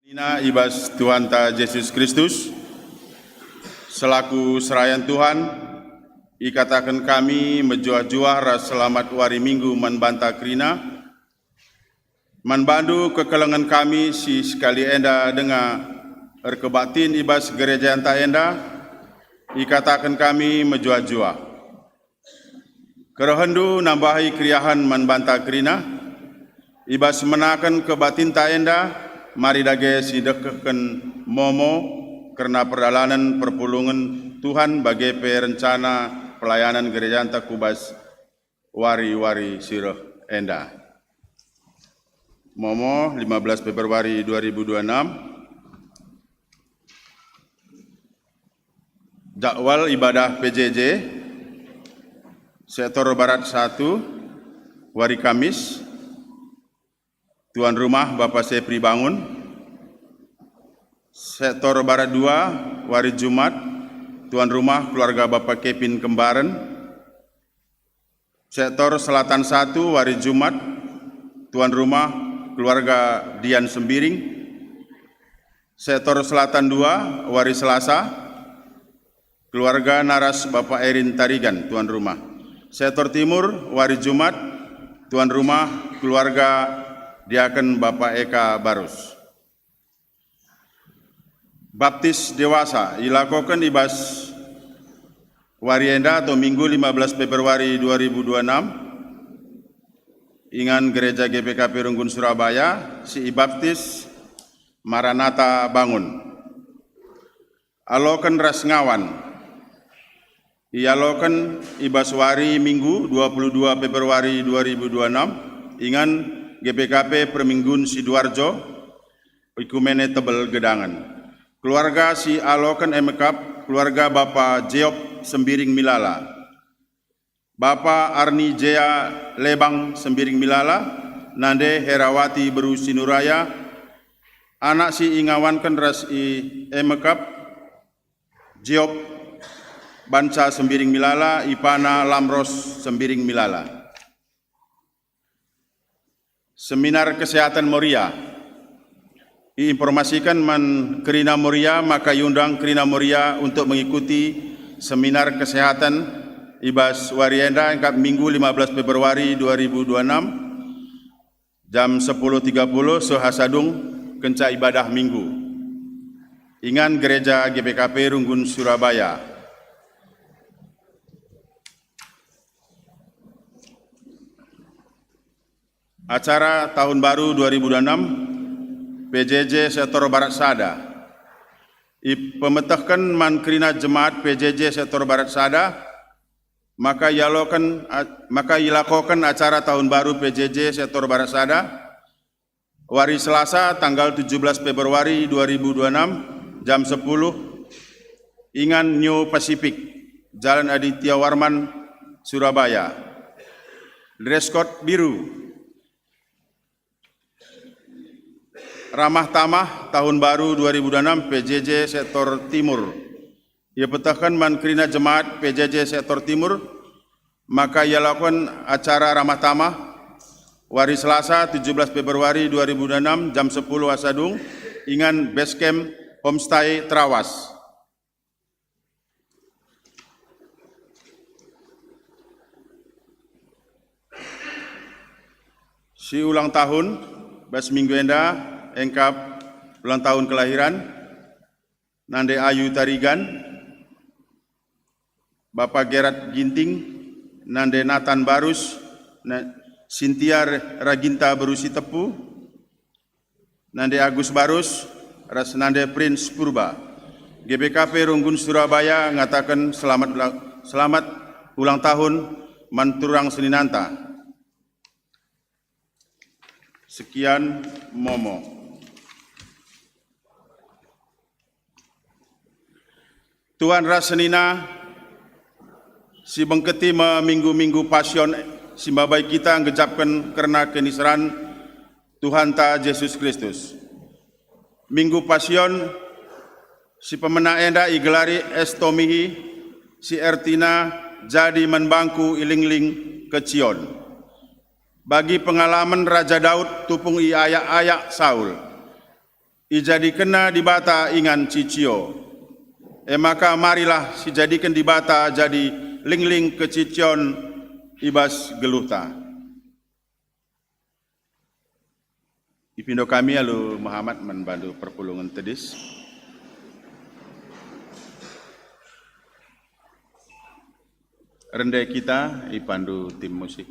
Ina ibas Tuhan ta Yesus Kristus, selaku serayan Tuhan, ikatakan kami menjuah-juah selamat wari minggu manbanta krina, manbandu kekelengan kami si sekali enda dengan erkebatin ibas gereja enta enda, ikatakan kami menjuah-juah. Kerohendu nambahi kriahan manbanta krina, ibas menakan kebatin ta enda, mari dage sidekeken momo karena perjalanan perpulungan Tuhan bagi perencana pelayanan gereja anta kubas wari-wari sirah enda. Momo 15 Februari 2026. Jadwal ibadah PJJ Sektor Barat 1 Wari Kamis. Tuan rumah Bapak Sepri Bangun. Sektor Barat 2 Wari Jumat. Tuan rumah keluarga Bapak Kevin Kembaran. Sektor Selatan 1 Wari Jumat. Tuan rumah keluarga Dian Sembiring. Sektor Selatan 2 Wari Selasa. Keluarga Naras Bapak Erin Tarigan, tuan rumah. Sektor Timur Wari Jumat. Tuan rumah keluarga Diaken Bapak Eka Barus. Baptis dewasa dilakukan ibas warienda atau Minggu 15 Februari 2026. Ingan Gereja GPKP Runggun Surabaya, si baptis Maranatha Bangun. Alokan ras ngawan. Ialokan ibas wari Minggu 22 Februari 2026. Ingan GPKP Perminggun Sidoarjo, Ikumene Tebel Gedangan. Keluarga si Alokan Emekap, keluarga Bapak Jeop Sembiring Milala. Bapak Arni Jaya Lebang Sembiring Milala, Nande Herawati Beru Sinuraya, anak si Ingawankan ras i Emekap, Jeop Banca Sembiring Milala, Ipana Lamros Sembiring Milala. Seminar Kesehatan Moria. Diinformasikan Krina Moria, maka yundang Krina Moria untuk mengikuti seminar kesehatan ibas warienda engkap Minggu 15 Februari 2026 jam 10.30 Sohasadung kenca ibadah Minggu. Ingan Gereja GPKP Runggun Surabaya. Acara Tahun Baru 2026 PJJ Sektor Barat Sada. Pemetahkan mankrina jemaat PJJ Sektor Barat Sada, maka ilakokan acara Tahun Baru PJJ Sektor Barat Sada wari Selasa tanggal 17 Februari 2026 jam 10 Ingan New Pacific Jalan Aditya Warman Surabaya. Dress code biru. Ramah Tamah Tahun Baru 2026 PJJ Sektor Timur. Ia petahkan mankrina jemaat PJJ Sektor Timur, maka ia lakukan acara Ramah Tamah wari Selasa 17 Februari 2026 jam 10 Asadung ingan Basecamp Homestay Trawas. Si ulang tahun bas minggu enda engkap ulang tahun kelahiran Nande Ayu Tarigan, Bapak Gerard Ginting, Nande Nathan Barus, Cynthia Raginta Berusi Tepu, Nande Agus Barus, ras Nande Prince Purba. GBKP Runggun Surabaya mengatakan selamat ulang tahun Manturang Seninanta. Sekian Momo. Tuan Rasenina si bengketi minggu-minggu pasion si babai kita ngejapkan karena kenisaran Tuhan ta Yesus Kristus. Minggu pasion si pemena enda igelari estomihi si Ertina jadi menbangku ilingling ke Cion. Bagi pengalaman Raja Daud tupung i ayak-ayak Saul. ijadi kena di bata ingan cicio. Maka marilah si jadikan di bata jadi ling-ling kecicion ibas geluhta. Ipindo kami alu Muhammad membantu perpulungan tedis. Rendai kita ipandu tim musik.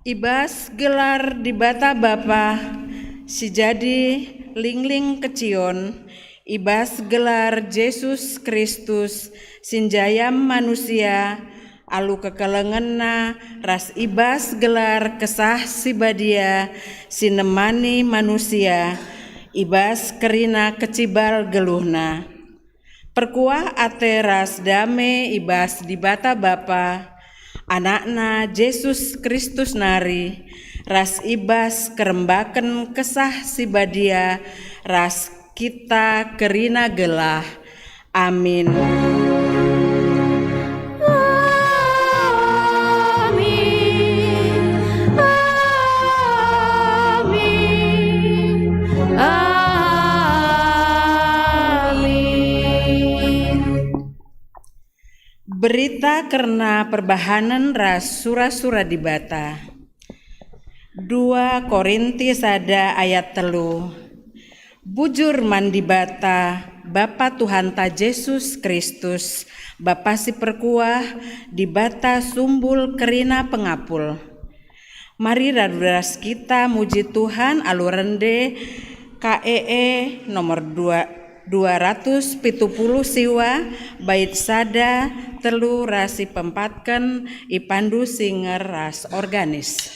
Ibas gelar di bata Bapa, si jadi ling-ling kecion, ibas gelar Yesus Kristus, sinjayam manusia, alu kekelengenna, ras ibas gelar kesah sibadia, sinemani manusia, ibas kerina kecibal geluhna. Perkuah ate ras dame ibas di bata Bapa, anakna Yesus Kristus nari, ras ibas kerembaken kesah sibadia, ras kita kerina gelah. Amin. Berita karena perbahanan ras sura-sura di bata. 2 Korintus ada ayat 3. Bujur man di bata Bapa Tuhan ta Yesus Kristus, Bapa si perkuah di bata sumbul kerina pengapul. Mari raduras kita muji Tuhan alu rende KEE nomor 270 siwa bait sada telu rasi pempatken ipandu singer ras organis.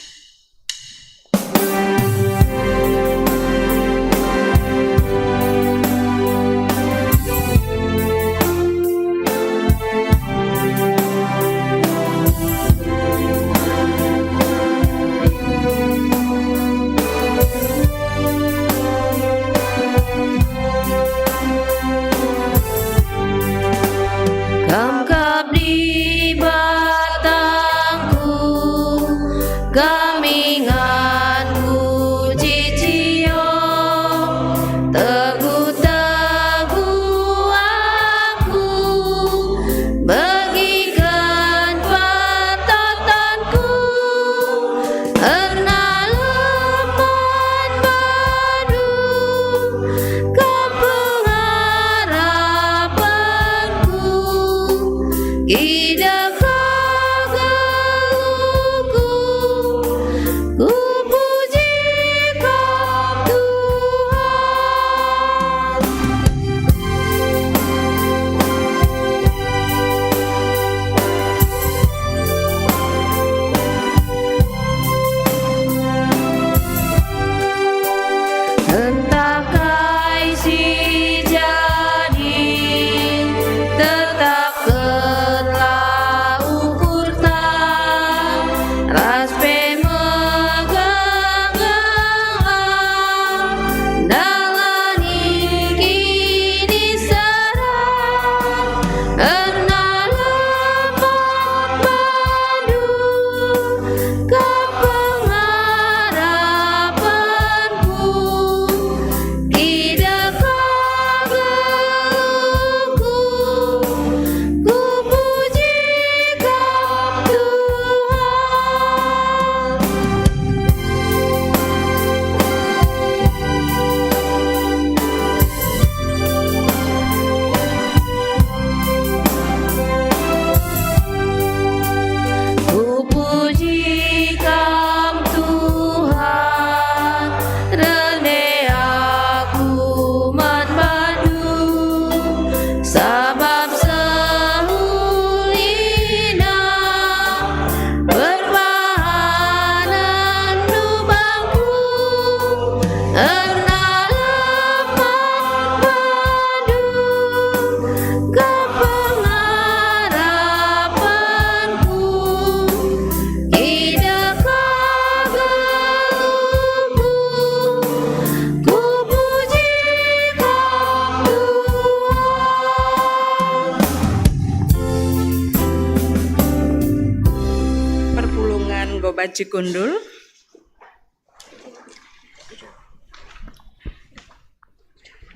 Aci Kundul.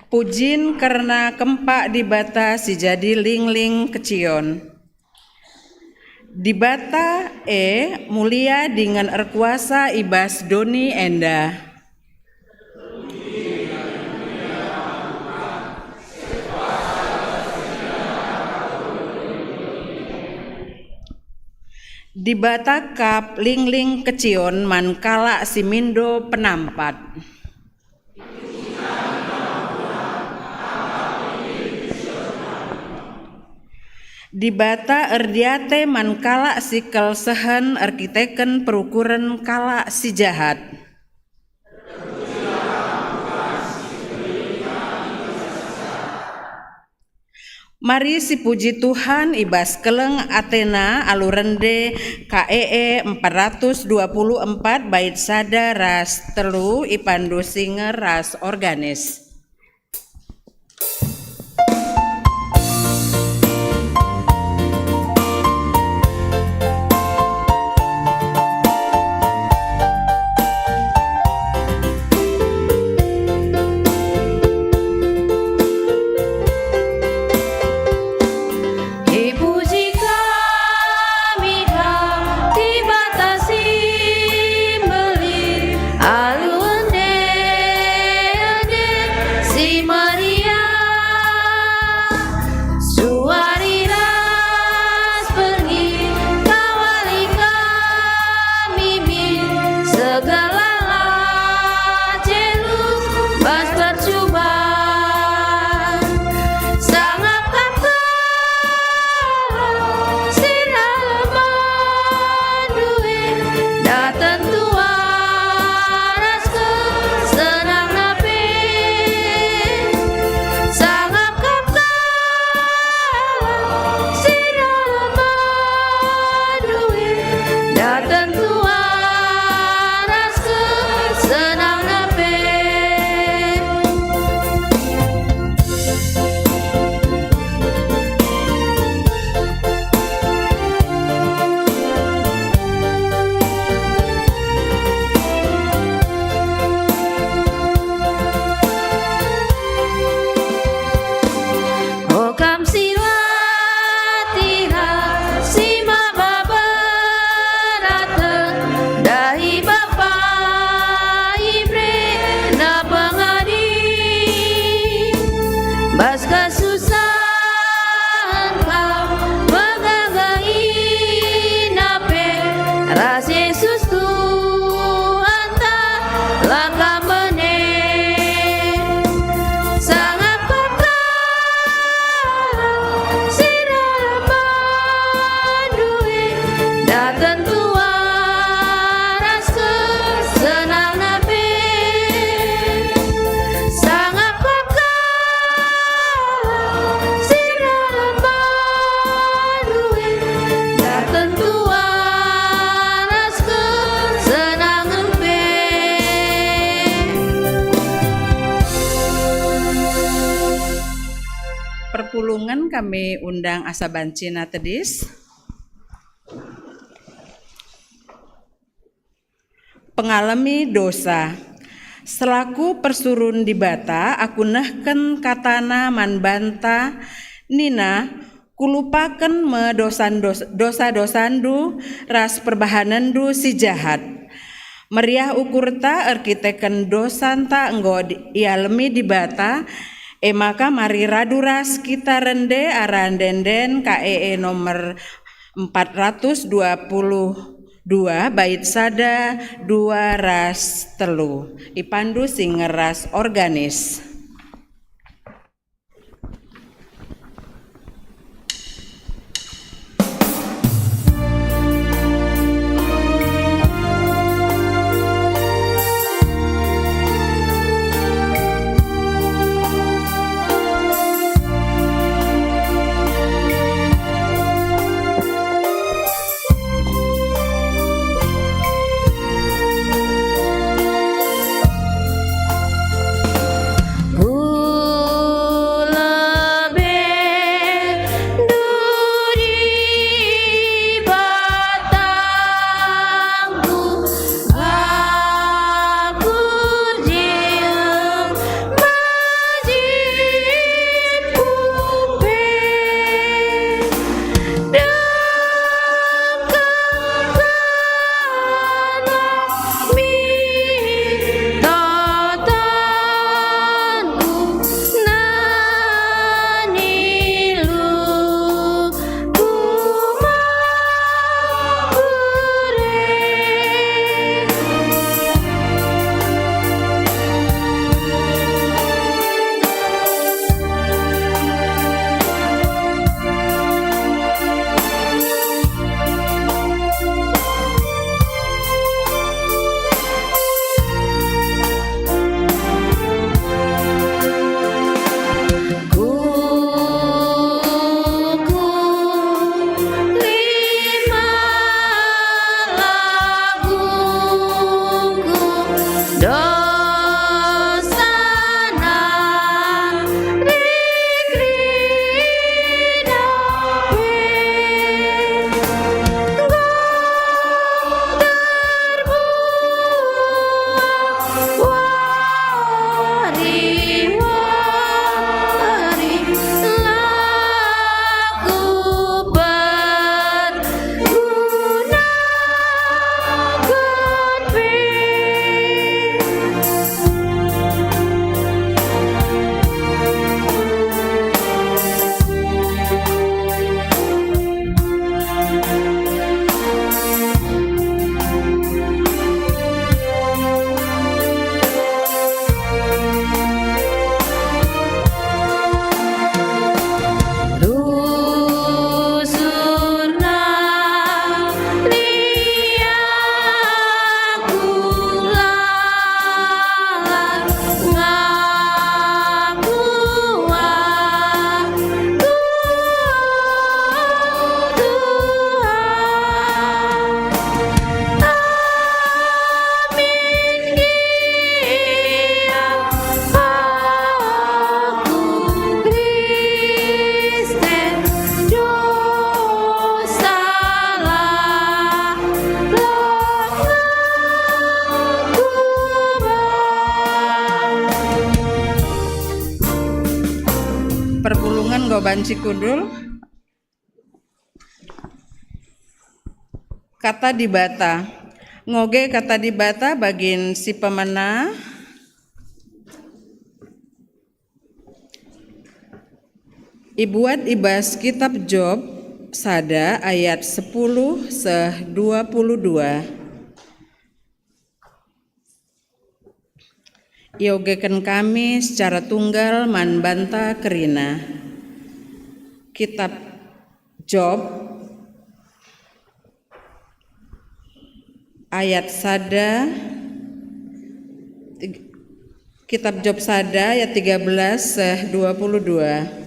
Pujin karena kempak di bata si jadi ling-ling kecion. Di bata mulia dengan erkuasa ibas doni enda. Di bata kap ling-ling kecion man kala si mindo penampat. Di bata erdiate man kala si kelsehen arkiteken perukuran kala si jahat. Mari si puji Tuhan ibas keleng Athena alurende KEE 424 bait sada ras telu ipandu singer ras organis. Perpulungan kami undang Asabancina tedis. Pengalami dosa. Selaku persurun di bata, aku nehken katana man banta nina kulupaken me dosa-dosandu ras perbahanandu si jahat. Meriah ukurta arkiteken dosanta enggo ialemi di bata. Maka mari raduras kita rende arandenden KEE nomor 422 bait sada 2 ras telu ipandu sing ras organis. Perpulungan go banci kudul. Kata di bata. Ngoge kata di bata bagin si pemena. Ibuat ibas kitab Job sada ayat 10 seh 22. Iogeken kami secara tunggal man banta kerina. Kitab Job ayat sada, kitab Job sada ayat 13 seh 22.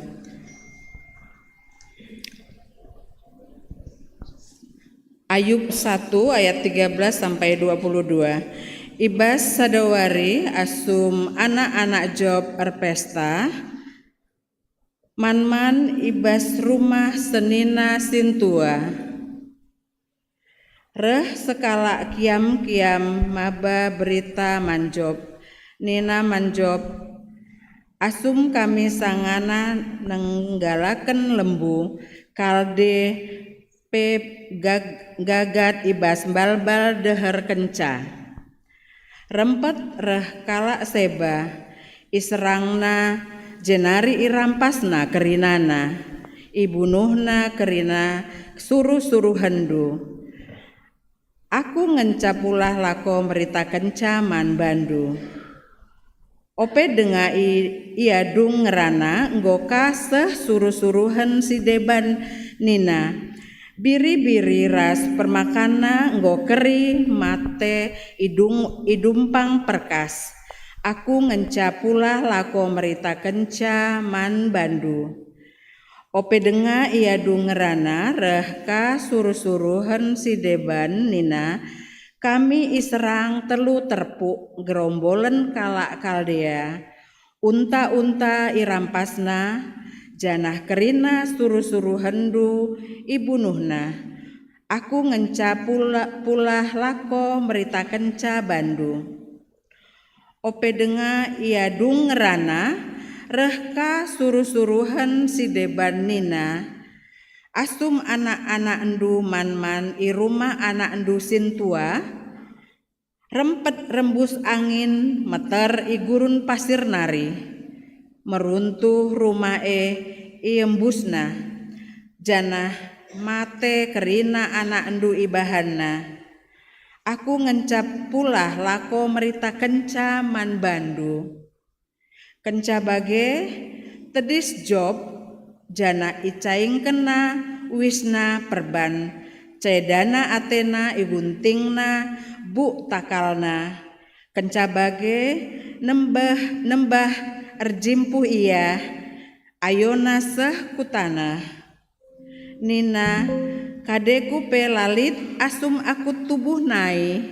Ayub 1 ayat 13 sampai 22. Ibas sadawari asum anak-anak Job erpesta, man ibas rumah senina sintua. Reh sekala kiam-kiam maba berita manjob, nina manjob, asum kami sangana nenggalaken lembu, kalde pe gagat ibas balbal deher kenca. Rempet reh kala seba, iserangna jenari irampasna kerinana, ibunuhna kerina suruh-suruh hendu. Aku ngenca pulah lako merita kencaman bandu. Ope denga iadung ngerana nggoka seh suruh-suruhan si deban nina. Biri-biri ras permakana nggokeri mate idumpang perkas. Aku ngenca pulah lako merita kencaman bandu. Ope denga ia dungerana rehka suruh-suruhan si deban nina, kami iserang telu terpuk gerombolen kala kaldea, unta-unta irampasna, janah kerina suruh-suruhan du ibunuhna. Aku ngenca pulah lako merita kenca bandu. Ope denga ia dungerana rehka suruh-suruhan si deban nina, asum anak-anak endu man i rumah anak endu sintua, rempet rembus angin meter i gurun pasir nari, meruntuh rumah iembusna, janah mate kerina anak endu ibahanna. Aku ngencap pulah lako merita kenca man bandu. Kenca bage tedis Job jana icaing kena wisna perban cedana atena iguntingna bu takalna. Kenca bage nembah erjimpuh ia ayona seh kutana. Nina kadeku pe lalit asum aku tubuh nai,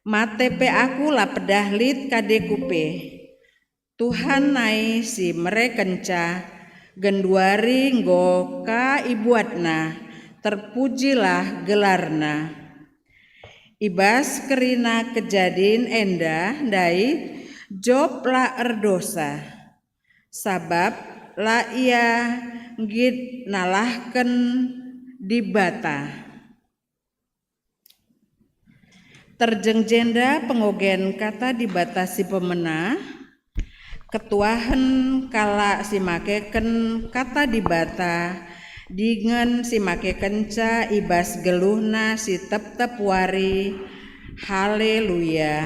mate pe aku lapedah lit kadeku pe. Tuhan nai si merekenca genduari nggoka ibuatna, terpujilah gelarna. Ibas kerina kejadin enda dai Job la erdosa, sabab la ia ngid nalahken di bata. Terjengjenda pengogen kata dibatasi pemena, ketuahan kala si makeken kata di bata, dengan si make kenca ibas geluhna si tep-tep wari. Haleluya.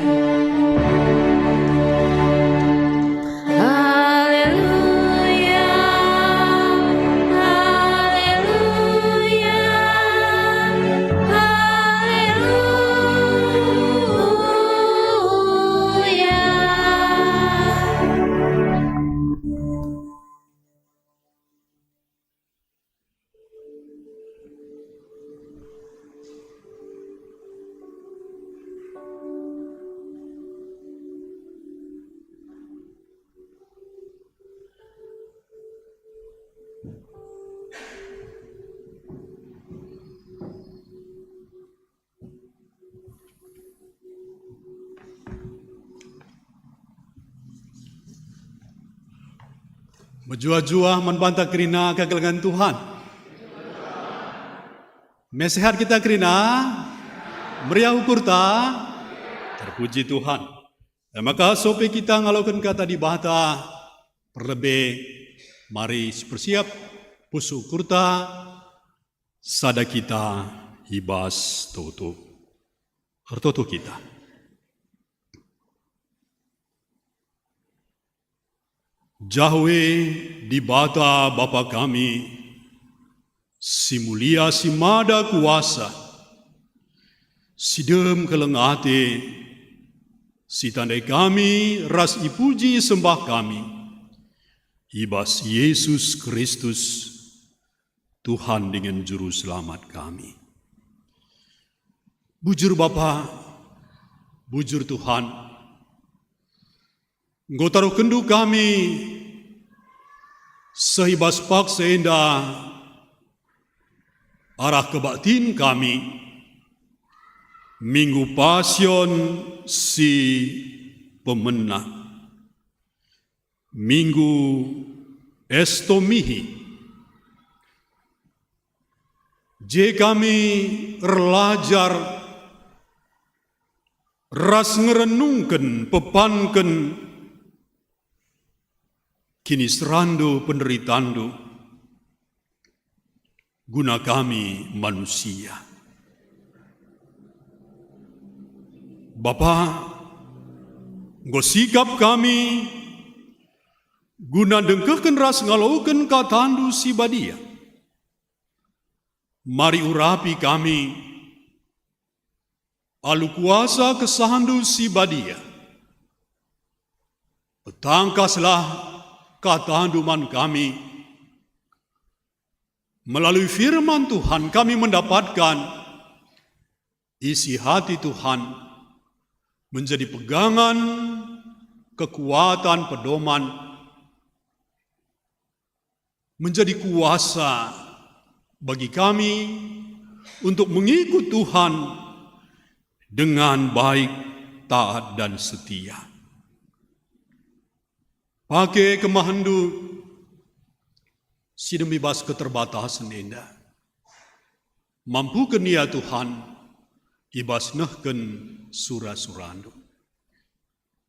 Menjua-jua membantah kerina kegelangan Tuhan. Mesehat kita kerina, meriah ukur ta, terpuji Tuhan. Maka sopi kita ngalakan kata di bata, perlebih mari bersiap pusu kurta, sada kita hibas tutup. Hartoto kita. Jahwe di bata Bapa kami, si mulia si mada kuasa, si dem kelengate, si tandai kami ras ipuji sembah kami, ibas Yesus Kristus, Tuhan dengan juru selamat kami. Bujur Bapa, bujur Tuhan, Engkau taruh kendu kami, sehibas pak seendah, arah kebatin kami, minggu pasion si pemenang, minggu estomihi, je kami relajar, ras ngerenungken, pepanken, kini serando penderitando, guna kami manusia. Bapa, Engkau sikap kami, guna dengkehken ras ngalauken katandu si badia. Mari urapi kami, alu kuasa kesahandu si badia. Petangkaslah katanduman kami, melalui firman Tuhan kami mendapatkan isi hati Tuhan menjadi pegangan, kekuatan, pedoman, menjadi kuasa bagi kami untuk mengikut Tuhan dengan baik, taat, dan setia. Pakai kemahandu, si demi bas keterbatasan enda. Mampukan ya Tuhan, ibas nehken surah-surandu.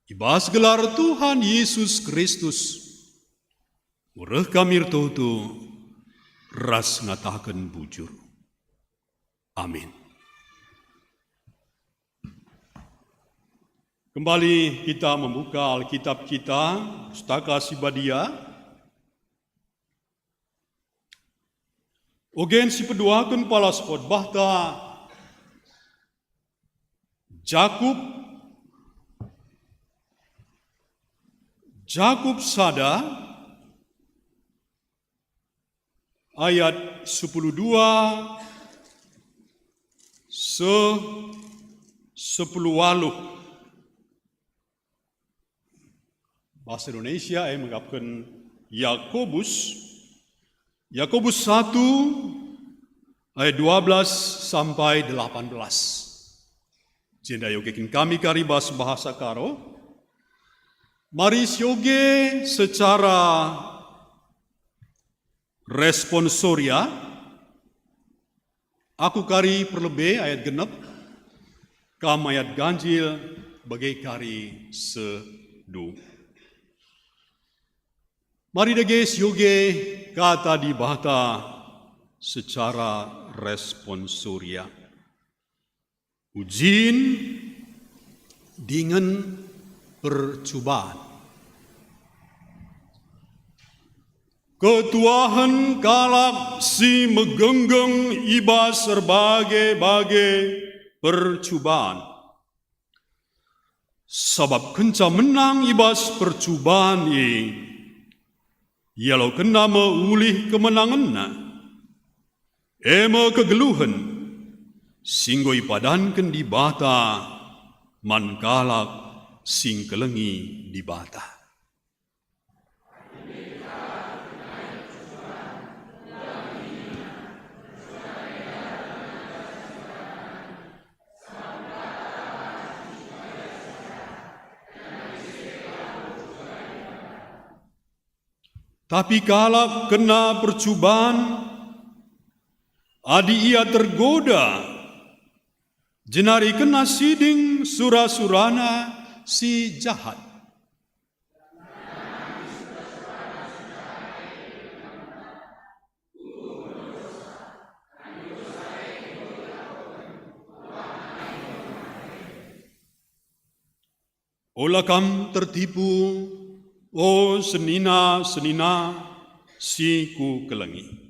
Ibas gelar Tuhan Yesus Kristus, murah kami tutu, ras ngatakan bujur. Amin. Kembali kita membuka Alkitab kita, Pustaka Sibadia. Ogen si peduakan palas khotbah ta Jakub sada ayat 12 10 Bahasa Indonesia mengatakan Yakobus 1 ayat 12 sampai 18. Jenda yogekin kami karibas bahasa karo. Mari yoge secara responsoria. Aku kari perlebih ayat genep. Kam ayat ganjil bagai kari sedu. Mari deges yoge kata di bahata secara responsoria. Ujin dengan percobaan. Ketuahan kalak si megenggeng ibas berbagai-bagai percobaan. Sebab kenca menang ibas percobaan ini. Yalau kena meulih kemenanganna, kegeluhan, singgoi padankan di bata, mankalak sing kelengi di bata. Tapi kala kena percubaan, adi ia tergoda, jenari kena siding sura-surana si jahat. Olah kam tertipu, oh senina-senina si ku kelengi.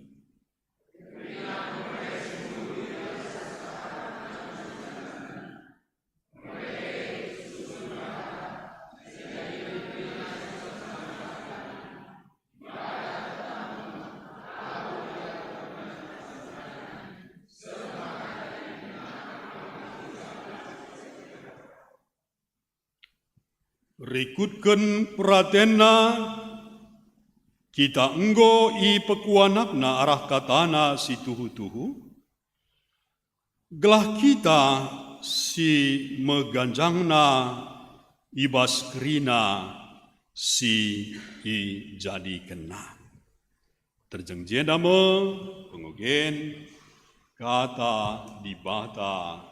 Rikutkan pratena kita enggo i pekuanapna arah katana si tuhu-tuhu. Gelah kita si meganjangna ibas kerina si i jadi kena. Terjengjen dame pengogen kata dibata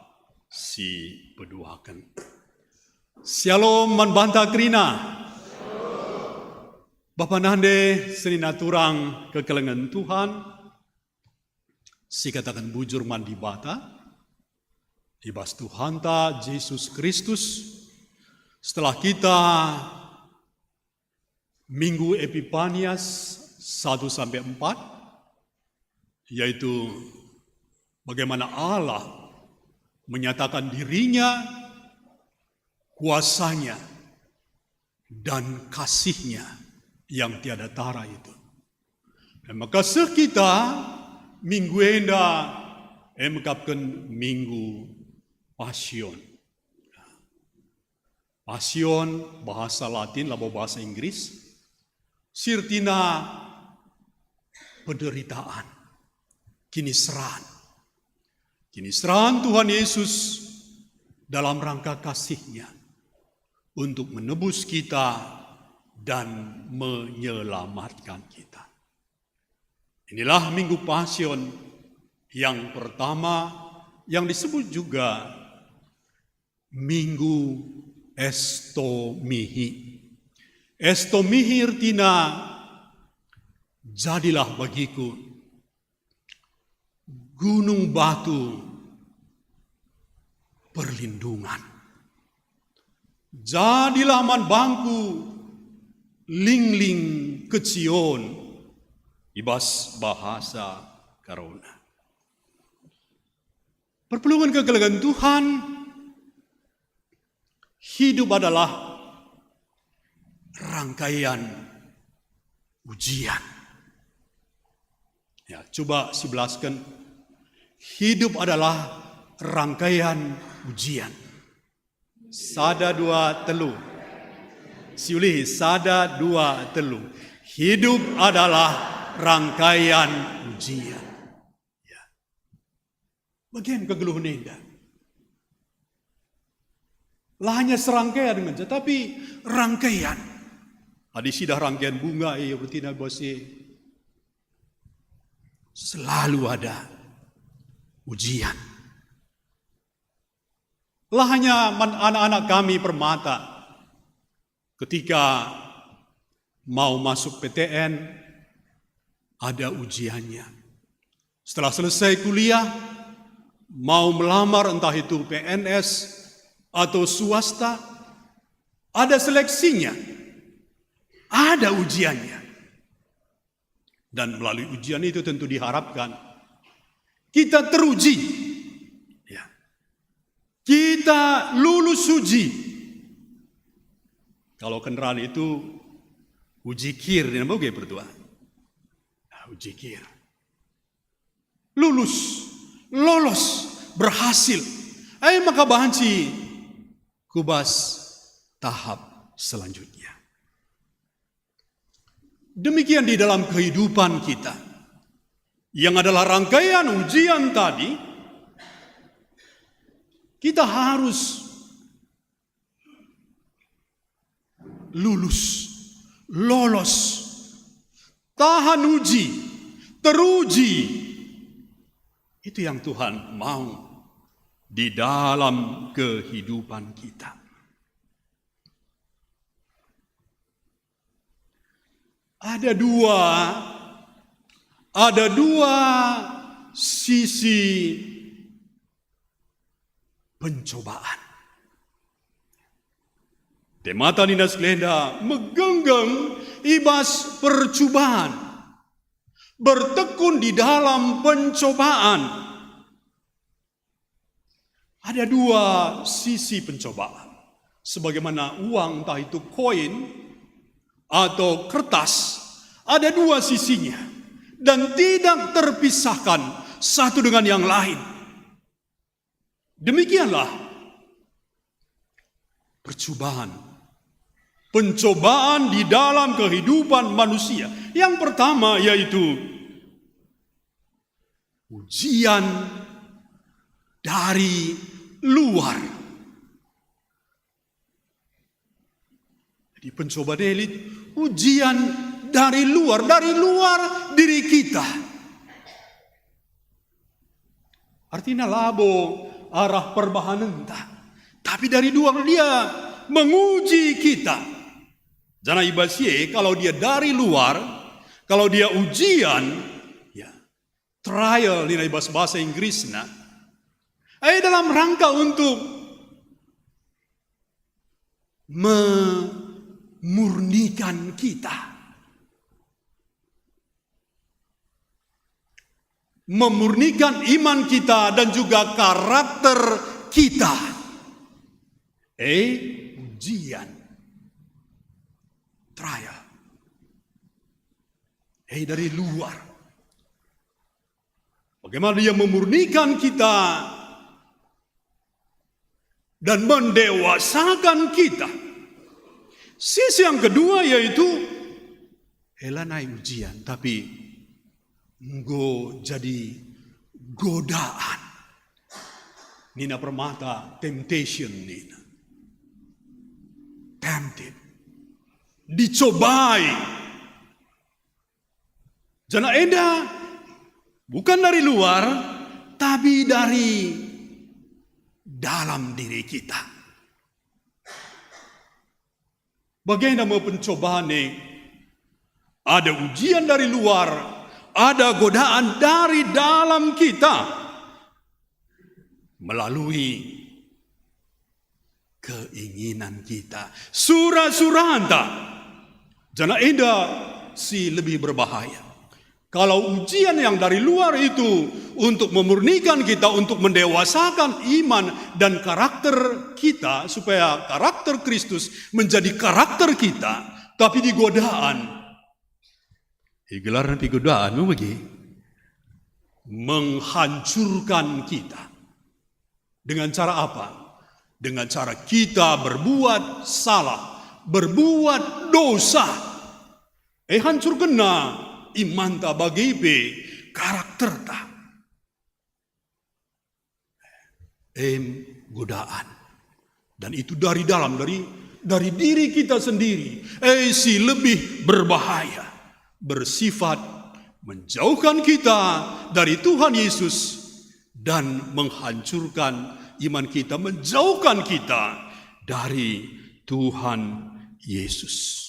si peduakan. Shalom manbanta krina. Bapa nande senina turang kekelengan Tuhan. Si katakan bujur mandi bata. Ibas Tuhan ta Yesus Kristus. Setelah kita Minggu Epifanias 1-4, yaitu bagaimana Allah menyatakan dirinya, kuasanya, dan kasihnya yang tiada tara itu. Dan maka sekita minggu enda mengkapkan minggu Pasion. Pasion bahasa Latin labo bahasa Inggris. Sirtina penderitaan, kiniseran. Kiniseran Tuhan Yesus dalam rangka kasihnya untuk menebus kita dan menyelamatkan kita. Inilah Minggu Pasion yang pertama yang disebut juga Minggu Estomihi. Estomihi artinya jadilah bagiku gunung batu perlindungan. Jadilah man bangku lingling kecion ibas bahasa karona. Perpelungan kekelegan Tuhan, hidup adalah rangkaian ujian. Ya, coba sibelaskan. Hidup adalah rangkaian ujian. Sada dua telu. Siuli sada dua telu. Hidup adalah rangkaian ujian. Ya. Bagian kegeluhan nenda. Lah hanya serangkaian dengan tetapi rangkaian. Adi sidah rangkaian bunga rutina bosi. Selalu ada ujian. Lah hanya anak-anak kami permata ketika mau masuk PTN ada ujiannya. Setelah selesai kuliah mau melamar entah itu PNS atau swasta ada seleksinya. Ada ujiannya. Dan melalui ujian itu tentu diharapkan kita teruji. Kita lulus uji. Kalau kendaraan itu uji kir, ini apa berdua? Nah, uji kir. Lulus, lolos, berhasil. Maka banci kubas tahap selanjutnya. Demikian di dalam kehidupan kita. Yang adalah rangkaian ujian tadi. Kita harus lulus, lolos, tahan uji, teruji. Itu yang Tuhan mau di dalam kehidupan kita. Ada dua sisi pencobaan. Temata Ninas Glenda menggenggam ibas percobaan, bertekun di dalam pencobaan. Ada dua sisi pencobaan. Sebagaimana uang, entah itu koin atau kertas, ada dua sisinya dan tidak terpisahkan satu dengan yang lain. Demikianlah pencobaan di dalam kehidupan manusia. Yang pertama yaitu ujian dari luar. Jadi pencobaan elit, ujian dari luar diri kita. Artinya labo arah perbahanan entah. Tapi dari luar dia menguji kita. Jangan ibasie kalau dia dari luar, kalau dia ujian, ya trial di bahasa Inggrisnya, dalam rangka untuk memurnikan kita. Memurnikan iman kita dan juga karakter kita. Ujian. Trial. Dari luar. Bagaimana dia memurnikan kita dan mendewasakan kita. Sisi yang kedua yaitu naik ujian, tapi jadi godaan. Nina Permata, temptation Nina. Tempted. Dicobai. Jana enda bukan dari luar, tapi dari dalam diri kita. Bagaimana mau pencobaan nih? Ada ujian dari luar, ada godaan dari dalam kita melalui keinginan kita. Surah-surahanta. Jana enda si lebih berbahaya. Kalau ujian yang dari luar itu untuk memurnikan kita, untuk mendewasakan iman dan karakter kita, supaya karakter Kristus menjadi karakter kita, tapi di godaan. Gelaran di godaan menghancurkan kita. Dengan cara apa? Dengan cara kita berbuat salah, berbuat dosa. Hancur kena iman ta bagi karakter ta. Godaan. Dan itu dari dalam, dari diri kita sendiri. Si lebih berbahaya. Bersifat menjauhkan kita dari Tuhan Yesus dan menghancurkan iman kita, menjauhkan kita dari Tuhan Yesus.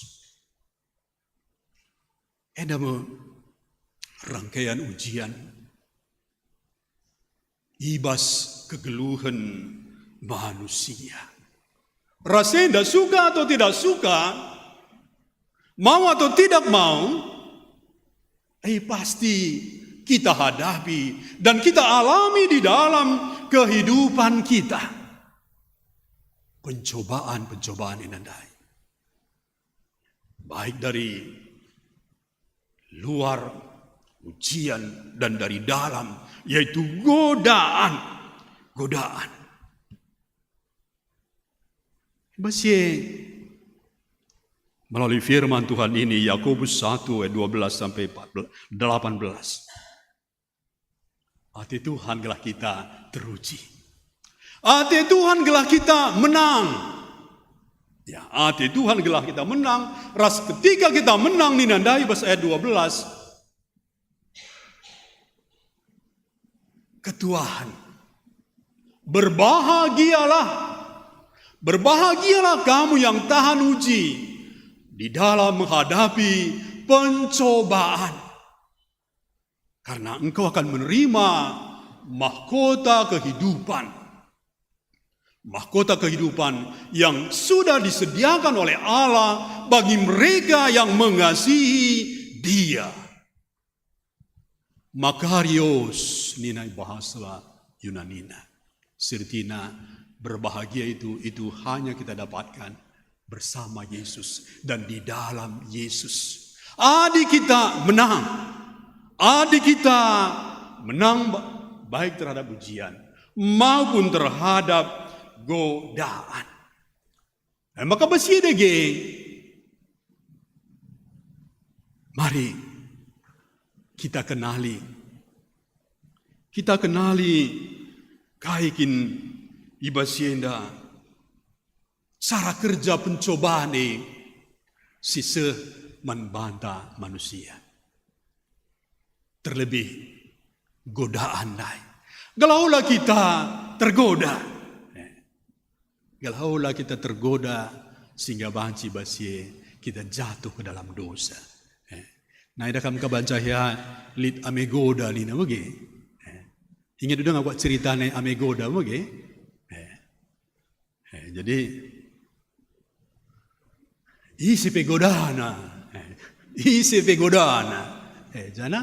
Ada rangkaian ujian, ibas kegeluhan manusia. Rasanya suka atau tidak suka, mau atau tidak mau, pasti kita hadapi dan kita alami di dalam kehidupan kita. Pencobaan inandai. Baik dari luar ujian dan dari dalam, yaitu godaan. Melalui firman Tuhan ini, Yakobus 1 ayat 12 sampai 18. Hati Tuhan gelah kita teruji. Hati Tuhan gelah kita menang. Ya, hati Tuhan gelah kita menang. Ras ketika kita menang ninandai bahasa ayat 12. Ketuaan. Berbahagialah kamu yang tahan uji di dalam menghadapi pencobaan. Karena engkau akan menerima mahkota kehidupan. Mahkota kehidupan yang sudah disediakan oleh Allah bagi mereka yang mengasihi Dia. Makarios ninai bahasa Yunanina. Sertina berbahagia itu hanya kita dapatkan bersama Yesus dan di dalam Yesus. Adik kita menang. Adik kita menang baik terhadap ujian maupun terhadap godaan. Maka besiedege, mari kita kenali kaikin ibasienda cara kerja pencobaan sise membantah manusia. Terlebih godaan lain. Galaulah kita tergoda. Galaulah kita tergoda sehingga banci basie kita jatuh ke dalam dosa. Nah, ida kam kabanca ya lit amegoda ni na wage. Ingat udah ngawak ceritane amegoda wage. Jadi isi pegodana. Jana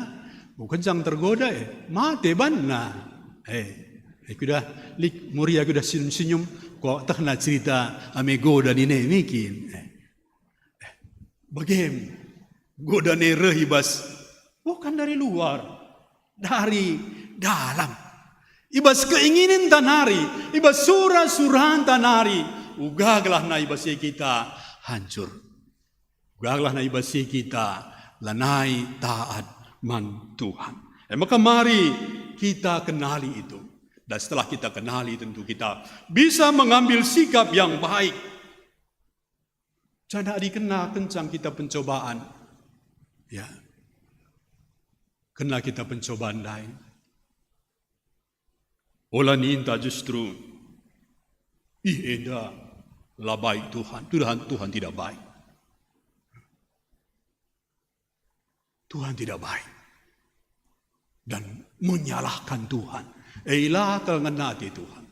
bukan jang tergoda mate banna. Kuda lik muria kuda senyum kok tak nak cerita amegoda ni mikin. Bagem goda ne rehibas bukan dari luar, dari dalam. Ibas keinginan tanari, ibas surah-surahan tanari, ugaglah na ibas kita hancur. Ugaglah na ibas kita lanai taat man Tuhan. Maka mari kita kenali itu. Dan setelah kita kenali tentu kita bisa mengambil sikap yang baik. Jangan dikena kencang kita pencobaan. Ya. Kena kita pencobaan lain. Olah ninta justru eda lah baik Tuhan. Tuhan tidak baik. Tuhan tidak baik. Dan menyalahkan Tuhan. Eilah kelngenati Tuhan.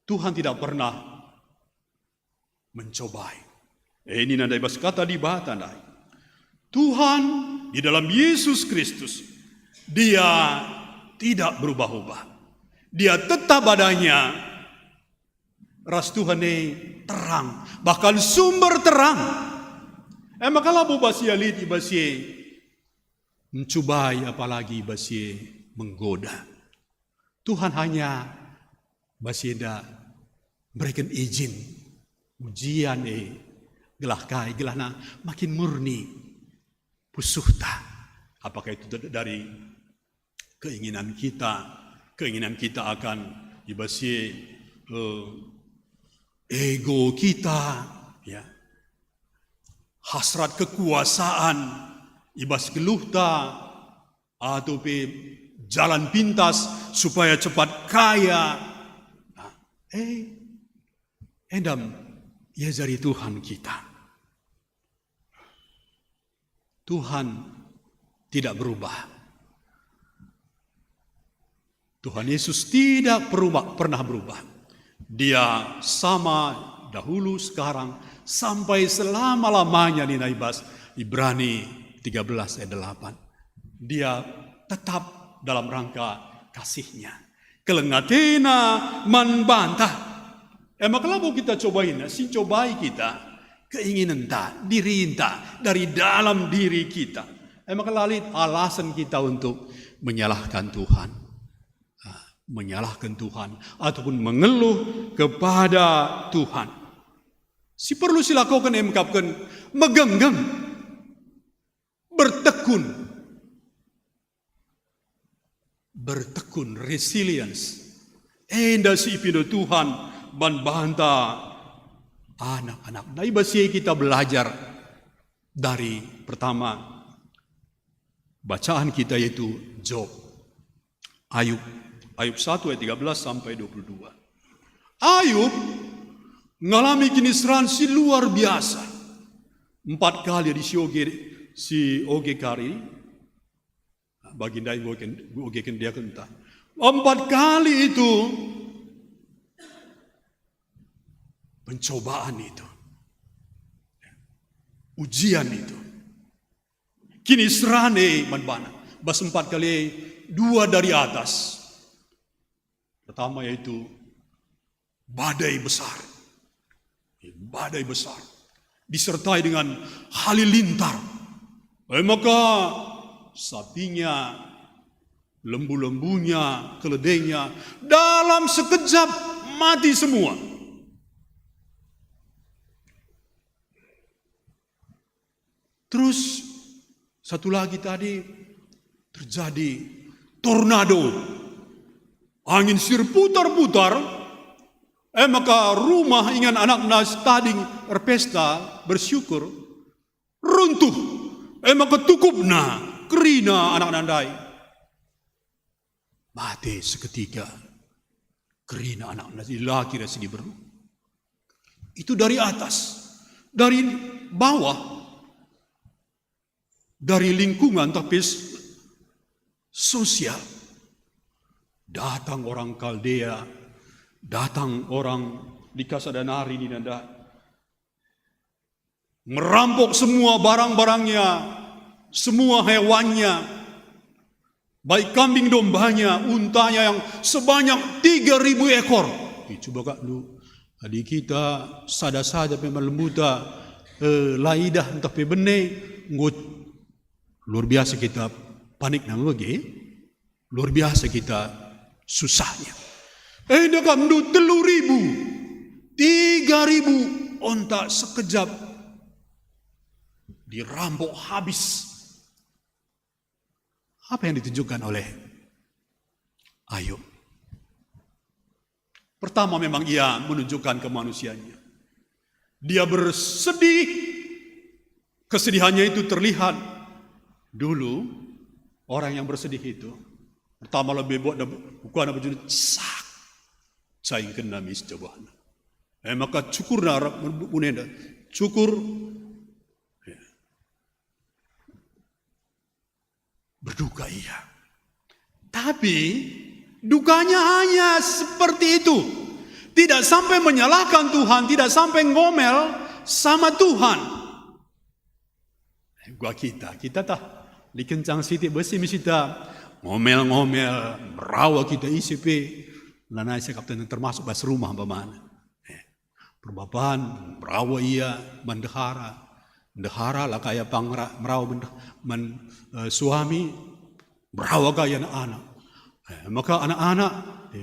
Tuhan tidak pernah mencobai. Ini nandai bas kata di batandai. Tuhan di dalam Yesus Kristus, Dia tidak berubah-ubah. Dia tetap adanya. Ras Tuhan terang, bahkan sumber terang. Maka labu basia liti basie mencubai apalagi basie menggoda. Tuhan hanya basienda berikan izin ujian gelahna makin murni pusuhta. Apakah itu dari keinginan kita akan ibasie ego kita, ya, hasrat kekuasaan ibas geluhta atau jalan pintas supaya cepat kaya. Endam ya dari Tuhan kita. Tuhan tidak berubah. Tuhan Yesus tidak pernah berubah. Dia sama dahulu, sekarang, sampai selama-lamanya di Naibas. Ibrani 13 ayat 8. Dia tetap dalam rangka kasihnya. Kelengatena membantah. Maka lalu kita cobain, cobai kita keinginan diri dari dalam diri kita. Maka lalit alasan kita untuk menyalahkan Tuhan. Menyalahkan Tuhan ataupun mengeluh kepada Tuhan. Si perlu silakukan mengungkapkan megenggam, bertekun, resilience. Enda si pindo Tuhan ban banta anak-anak. Nah, ibasi kita belajar dari pertama bacaan kita yaitu Job. Ayub 1 ayat 13 sampai 22. Ayub ngalami kinisran si luar biasa. 4 kali si oge kari baginda oge dia kenta. 4 kali itu pencobaan itu, ujian itu, kinisran manbana. Bas 4 kali 2 dari atas. Pertama yaitu badai besar. Badai besar. Disertai dengan halilintar. Maka sapinya, lembu-lembunya, keledainya dalam sekejap mati semua. Terus satu lagi tadi terjadi tornado. Angin sir putar-putar. Maka rumah ingan anak nas tading berpesta bersyukur runtuh. Maka tukupna kerina anak nandai. Mati seketika kerina anak nas laki rasi beru. Itu dari atas, dari bawah, dari lingkungan tapi sosial. Datang orang Kaldea, datang orang di Kasadanari di Nanda, merampok semua barang-barangnya, semua hewannya, baik kambing dombanya, untanya yang sebanyak 3.000 ekor. Coba kak lu, adik kita sada-sada memang lembuta, laidah entah pebene, ngot luar biasa kita panik nama bagi, luar biasa kita susahnya. Dakam du 3.000 onta sekejap dirampok habis. Apa yang ditunjukkan oleh Ayub? Pertama memang ia menunjukkan kemanusiaannya. Dia bersedih. Kesedihannya itu terlihat. Dulu orang yang bersedih itu pertama lebih buat bukan apa jenis sak caing kena mis cobaan. Maka cukur narak munenda cukur berduka iya. Tapi dukanya hanya seperti itu. Tidak sampai menyalahkan Tuhan, tidak sampai ngomel sama Tuhan. Gua kita tak dikencang siti besi misita ngomel-ngomel, merawa kita ICP, lana saya kapten termasuk bas rumah bagaimana. Perbapaan, merawa iya, mendehara lah kayak merawa suami, merawa kayak anak-anak. Maka anak-anak,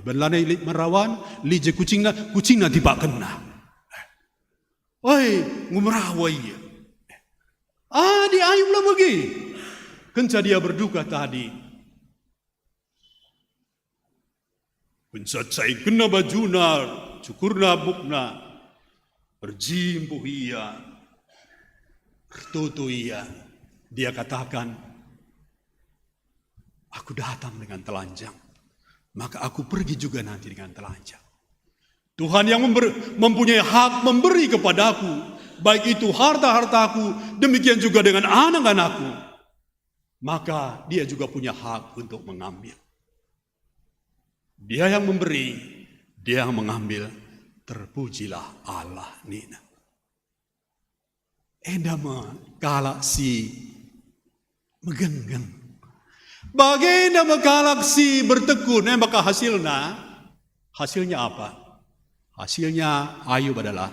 berlanai merawan, lije kucingna tiba kena. Oi, ngumerawa iya. Di Ayub lah bagi. Kenca dia berduka tadi. Pencacai kena bajuna, cukurna bukna, berjimpuh ia, bertutu ia. Dia katakan, aku datang dengan telanjang, maka aku pergi juga nanti dengan telanjang. Tuhan yang mempunyai hak memberi kepadaku, baik itu harta-hartaku, demikian juga dengan anak-anakku. Maka dia juga punya hak untuk mengambil. Dia yang memberi, dia yang mengambil. Terpujilah Allah nina. Endama kalak si megenggeng. Bagaimana mekalak si bertekun, maka hasilnya apa? Hasilnya Ayub adalah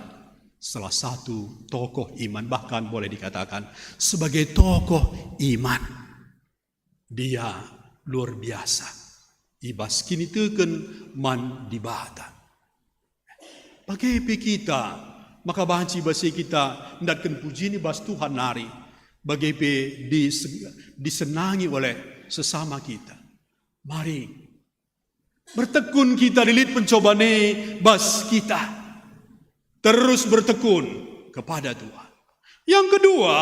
salah satu tokoh iman, bahkan boleh dikatakan sebagai tokoh iman. Dia luar biasa. Ibas kini teken man dibata. Pakai kita, maka banci basi kita ndatkan puji ni bas Tuhan nari. Bagai disenangi oleh sesama kita. Mari bertekun kita dilit pencobaan bas kita. terus bertekun kepada Tuhan. Yang kedua,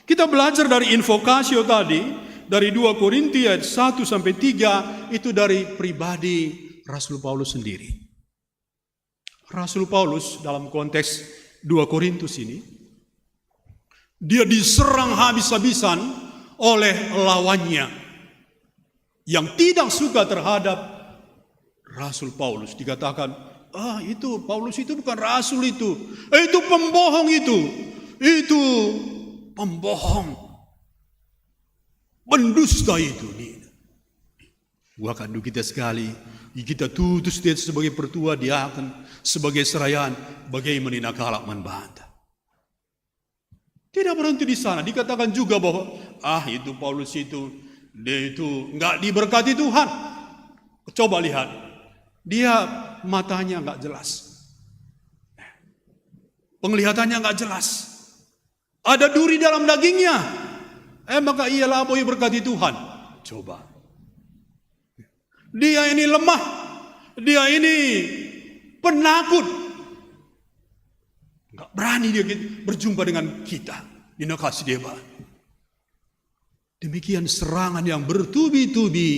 kita belajar dari invokasio tadi, dari 2 Korintus ayat 1 sampai 3, itu dari pribadi Rasul Paulus sendiri. Rasul Paulus dalam konteks 2 Korintus ini, dia diserang habis-habisan oleh lawannya yang tidak suka terhadap Rasul Paulus. Dikatakan, itu Paulus itu bukan rasul itu pembohong itu pembohong, pendusta itu. Gua kandu kita sekali, kita tutus dia sebagai pertua, dia akan sebagai serayaan, bagaimana nakala membantah. Tidak berhenti di sana, dikatakan juga bahwa itu Paulus itu, dia itu nggak diberkati Tuhan. Coba lihat, dia matanya nggak jelas, penglihatannya nggak jelas, ada duri dalam dagingnya. Maka ialah boleh berkati Tuhan. Coba, dia ini lemah, dia ini penakut, nggak berani dia berjumpa dengan kita di lokasi dewa. Demikian serangan yang bertubi-tubi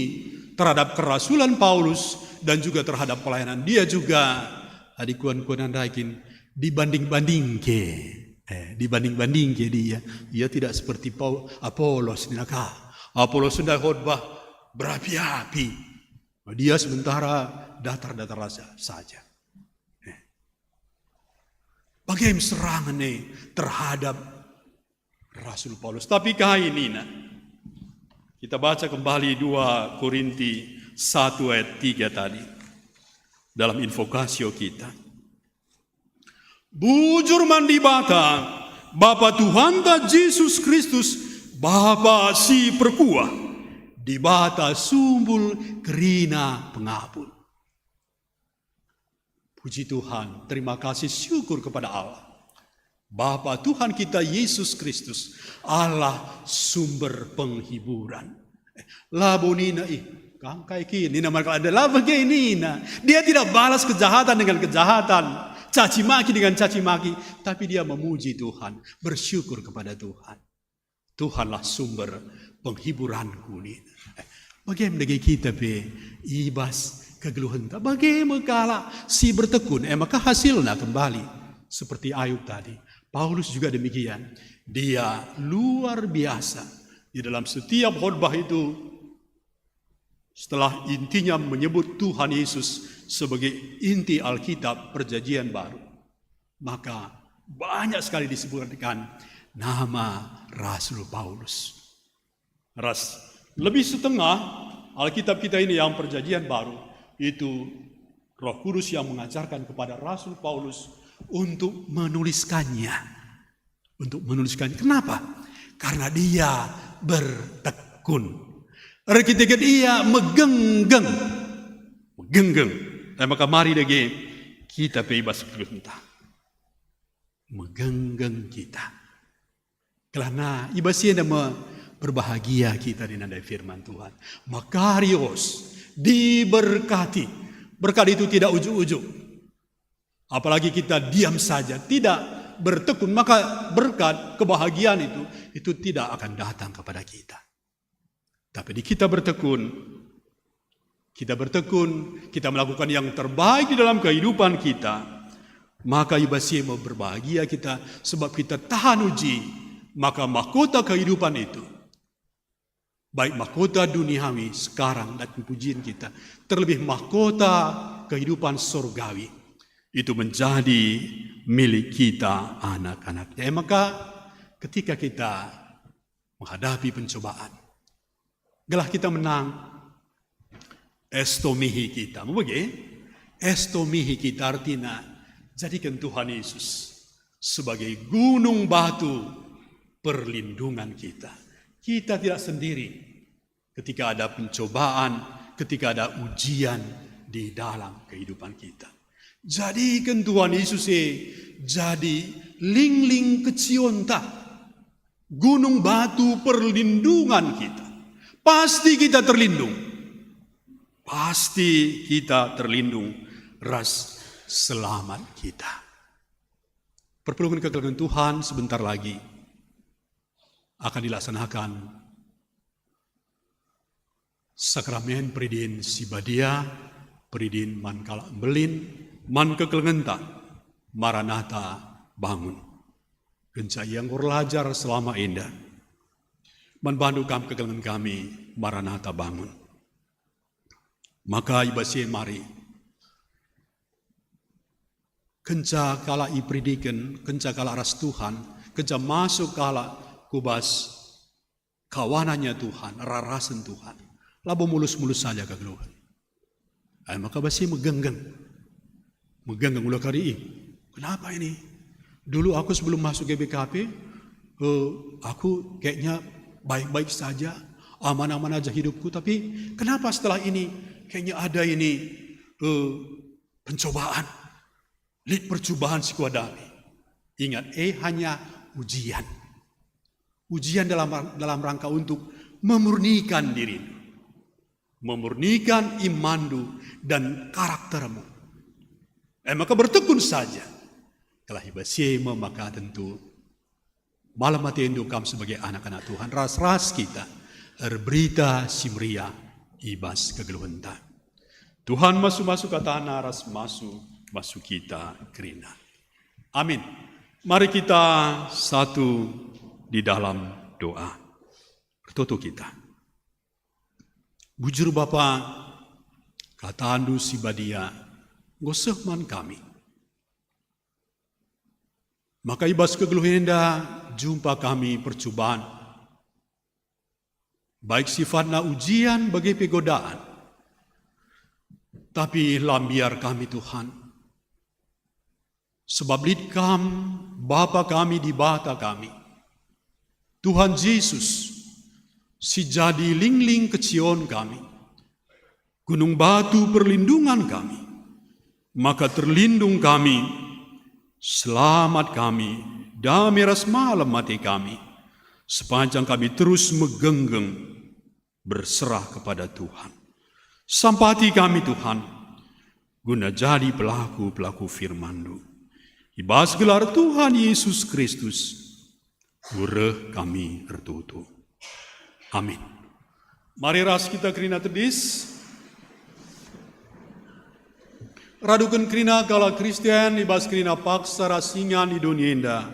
terhadap kerasulan Paulus dan juga terhadap pelayanan dia juga. Adikuan-kuan andaikin dibanding-banding dia tidak seperti Apolos. Apolos sudah khotbah berapi-api, dia sementara datar-datar saja. Bagaimana serangan terhadap Rasul Paulus. Tapi kali ini kita baca kembali 2 Korintus 1 ayat 3 tadi dalam invokasio kita. Bujur mandi Bapa Tuhan ta Yesus Kristus, Bapa si perkuah, di bata sumbul kerina pengapun. Puji Tuhan, terima kasih, syukur kepada Allah. Bapa Tuhan kita Yesus Kristus, Allah sumber penghiburan. Labonina kangkai kini nama ada laba nina. Dia tidak balas kejahatan dengan kejahatan, caci maki dengan caci maki, tapi dia memuji Tuhan, bersyukur kepada Tuhan. Tuhanlah sumber penghiburanku ini. Bagaimana kita ibas kegeluhan, bagaimana kala si bertekun, maka hasilnya kembali seperti Ayub tadi. Paulus juga demikian. Dia luar biasa di dalam setiap khotbah itu. Setelah intinya menyebut Tuhan Yesus sebagai inti Alkitab Perjanjian Baru, maka banyak sekali disebutkan nama Rasul Paulus. Lebih setengah Alkitab kita ini yang Perjanjian Baru itu Roh Kudus yang mengajarkan kepada Rasul Paulus untuk menuliskannya. Kenapa? Karena dia bertekun. Ketika dia megenggeng. Maka mari lagi kita bebas perintah. Megenggeng kita. Karena ibasnya berbahagia kita di nandai firman Tuhan. Makarios, diberkati. Berkat itu tidak ujuk-ujuk. Apalagi kita diam saja, tidak bertekun, maka berkat, kebahagiaan itu tidak akan datang kepada kita. Tapi di kita bertekun, kita melakukan yang terbaik di dalam kehidupan kita, maka ibasih mau berbahagia kita, sebab kita tahan uji, maka mahkota kehidupan itu, baik mahkota duniawi sekarang dan pujian kita, terlebih mahkota kehidupan surgawi, itu menjadi milik kita anak-anaknya. Maka ketika kita menghadapi pencobaan, gelah kita menang, estomihi kita. Estomihi kita artinya jadikan Tuhan Yesus sebagai gunung batu perlindungan kita. Kita tidak sendiri ketika ada pencobaan, ketika ada ujian di dalam kehidupan kita. Jadikan Tuhan Yesus jadi ling-ling kecionta, gunung batu perlindungan kita. Pasti kita terlindung. Ras selamat kita. perpelongan kekelahiran Tuhan sebentar lagi akan dilaksanakan sakramen peridin Sibadia, peridin man kala belin, man kekelengenta, Maranatha bangun. Kenca yang kurlajar selama indah. Man bandu kam kekelengan kami, Maranatha bangun. Maka ibasien mari. Kenca kala ipridiken, kenca kala aras Tuhan, kenca masuk kala kubas kawanannya Tuhan, rarasan Tuhan. Labo mulus-mulus saja kegeluhan. Maka basi megenggeng ulah kari. Kenapa ini? Dulu aku sebelum masuk GBKP, aku kayaknya baik-baik saja, aman-aman aja hidupku. Tapi kenapa setelah ini kayaknya ada ini pencobaan, percobaan si kuadami. Ingat, hanya ujian. Ujian dalam rangka untuk memurnikan diri, memurnikan imanmu dan karaktermu. Maka bertekun saja. Kalau hibasima maka tentu malam mati indukam sebagai anak-anak Tuhan. Ras-ras kita berita simria ibas kegeluhenta. Tuhan masuk ke tanah, ras masuk kita kerina. Amin. Mari kita satu di dalam doa. Bertutup kita. Bujur Bapa, kata andu Sibadia, goseh man kami. Maka ibas kegeluhenda jumpa kami percobaan. Baik sifatnya ujian bagi pegodaan. Tapi lambiar kami Tuhan. Sebab lidkam Bapa kami di bata kami. Tuhan Yesus, si jadi lingling kecion kami. Gunung batu perlindungan kami. Maka terlindung kami. Selamat kami, damai ras malam mati kami, sepanjang kami terus megenggeng berserah kepada Tuhan. Sampati kami Tuhan, guna jadi pelaku-pelaku firman-Mu. Ibas gelar Tuhan Yesus Kristus, ureh kami tertutup. Amin. Mari ras kita kerina tedis. Radukan kerina kala Kristian ibas kerina paksa rasingan di dunia indah.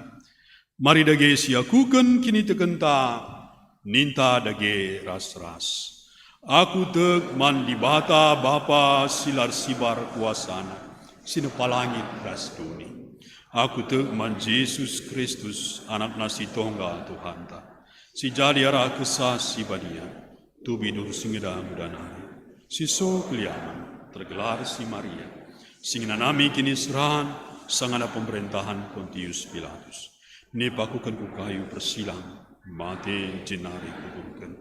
Mari dage siakuken kini tekenta, ninta dage ras-ras. Aku tek man di bata Bapa silar sibar kuasana, sinu palangit ras duni. Aku tek man Yesus Kristus anak nasi tonggal Tuhan ta. Si jadi arah kesah si badia, tu bidur singeda mudanari. Si so keliaman tergelar si Maria. Singina nami kini serahan sangana pemerintahan Pontius Pilatus. Ne pakukan ku kayu persilang, mate jenari kuburkan.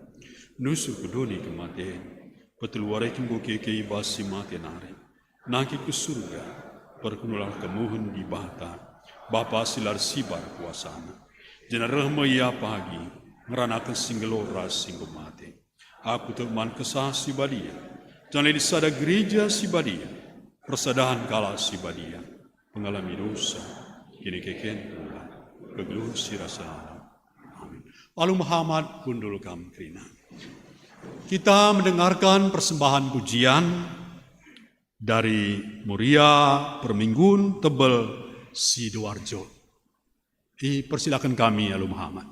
Nusuk kedoni kematian, peteluarekin ku kekei basi mate nari. Naki ke surga, perkunulah kemuhun di bata, Bapa silar sibar kuasana. Jenarah maya pagi, ngeranakan singgelora singgo mate. Aku teman kesah si badia, jangan disada gereja si badia. Persadahan kala si badia, mengalami dosa, kini keken pula, kegeluh si rasa. Amin. Lalu Muhammad kundul kam kerina. Kita mendengarkan persembahan pujian dari Muria Perminggun Tebel Sidoarjo. Persilakan kami, Lalu Muhammad.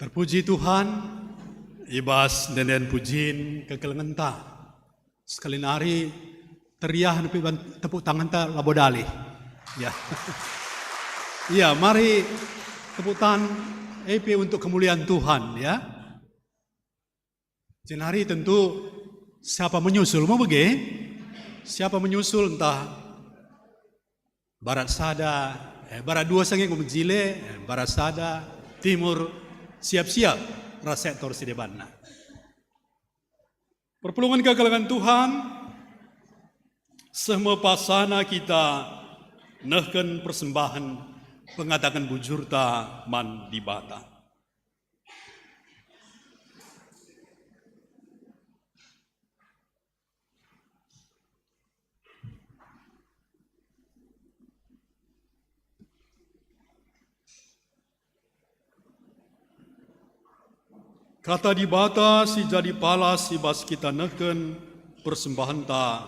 Terpuji Tuhan, ibas denden pujin kekelengan ta. Sekali nari teriah nepi tepuk tangan ta labodali. Ya. Iya, mari tepuk tangan EP untuk kemuliaan Tuhan ya. Jenari tentu siapa menyusul mau bege? Siapa menyusul entah barat sada, barat dua sange kumjile, barat sada, timur siap-siap rasektor sidebanna. Perpulungan kekelengan Tuhan, semua pasana kita nehken persembahan pengatakan bujurta man di bata. Kata di bata si jadi pala si bas kita neken persembahan ta.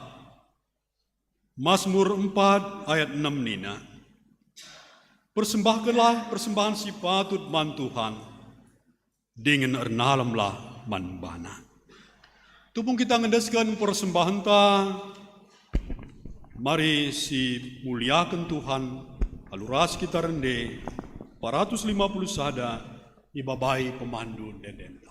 Mazmur 4 ayat 6 nina. Persembahkanlah persembahan si patut man Tuhan. Dengan ernalamlah man bana. Tupung kita ngedeskan persembahan ta. Mari si muliakan Tuhan. Aluras kita rende. 450 sada. Ibabai pemandu denden.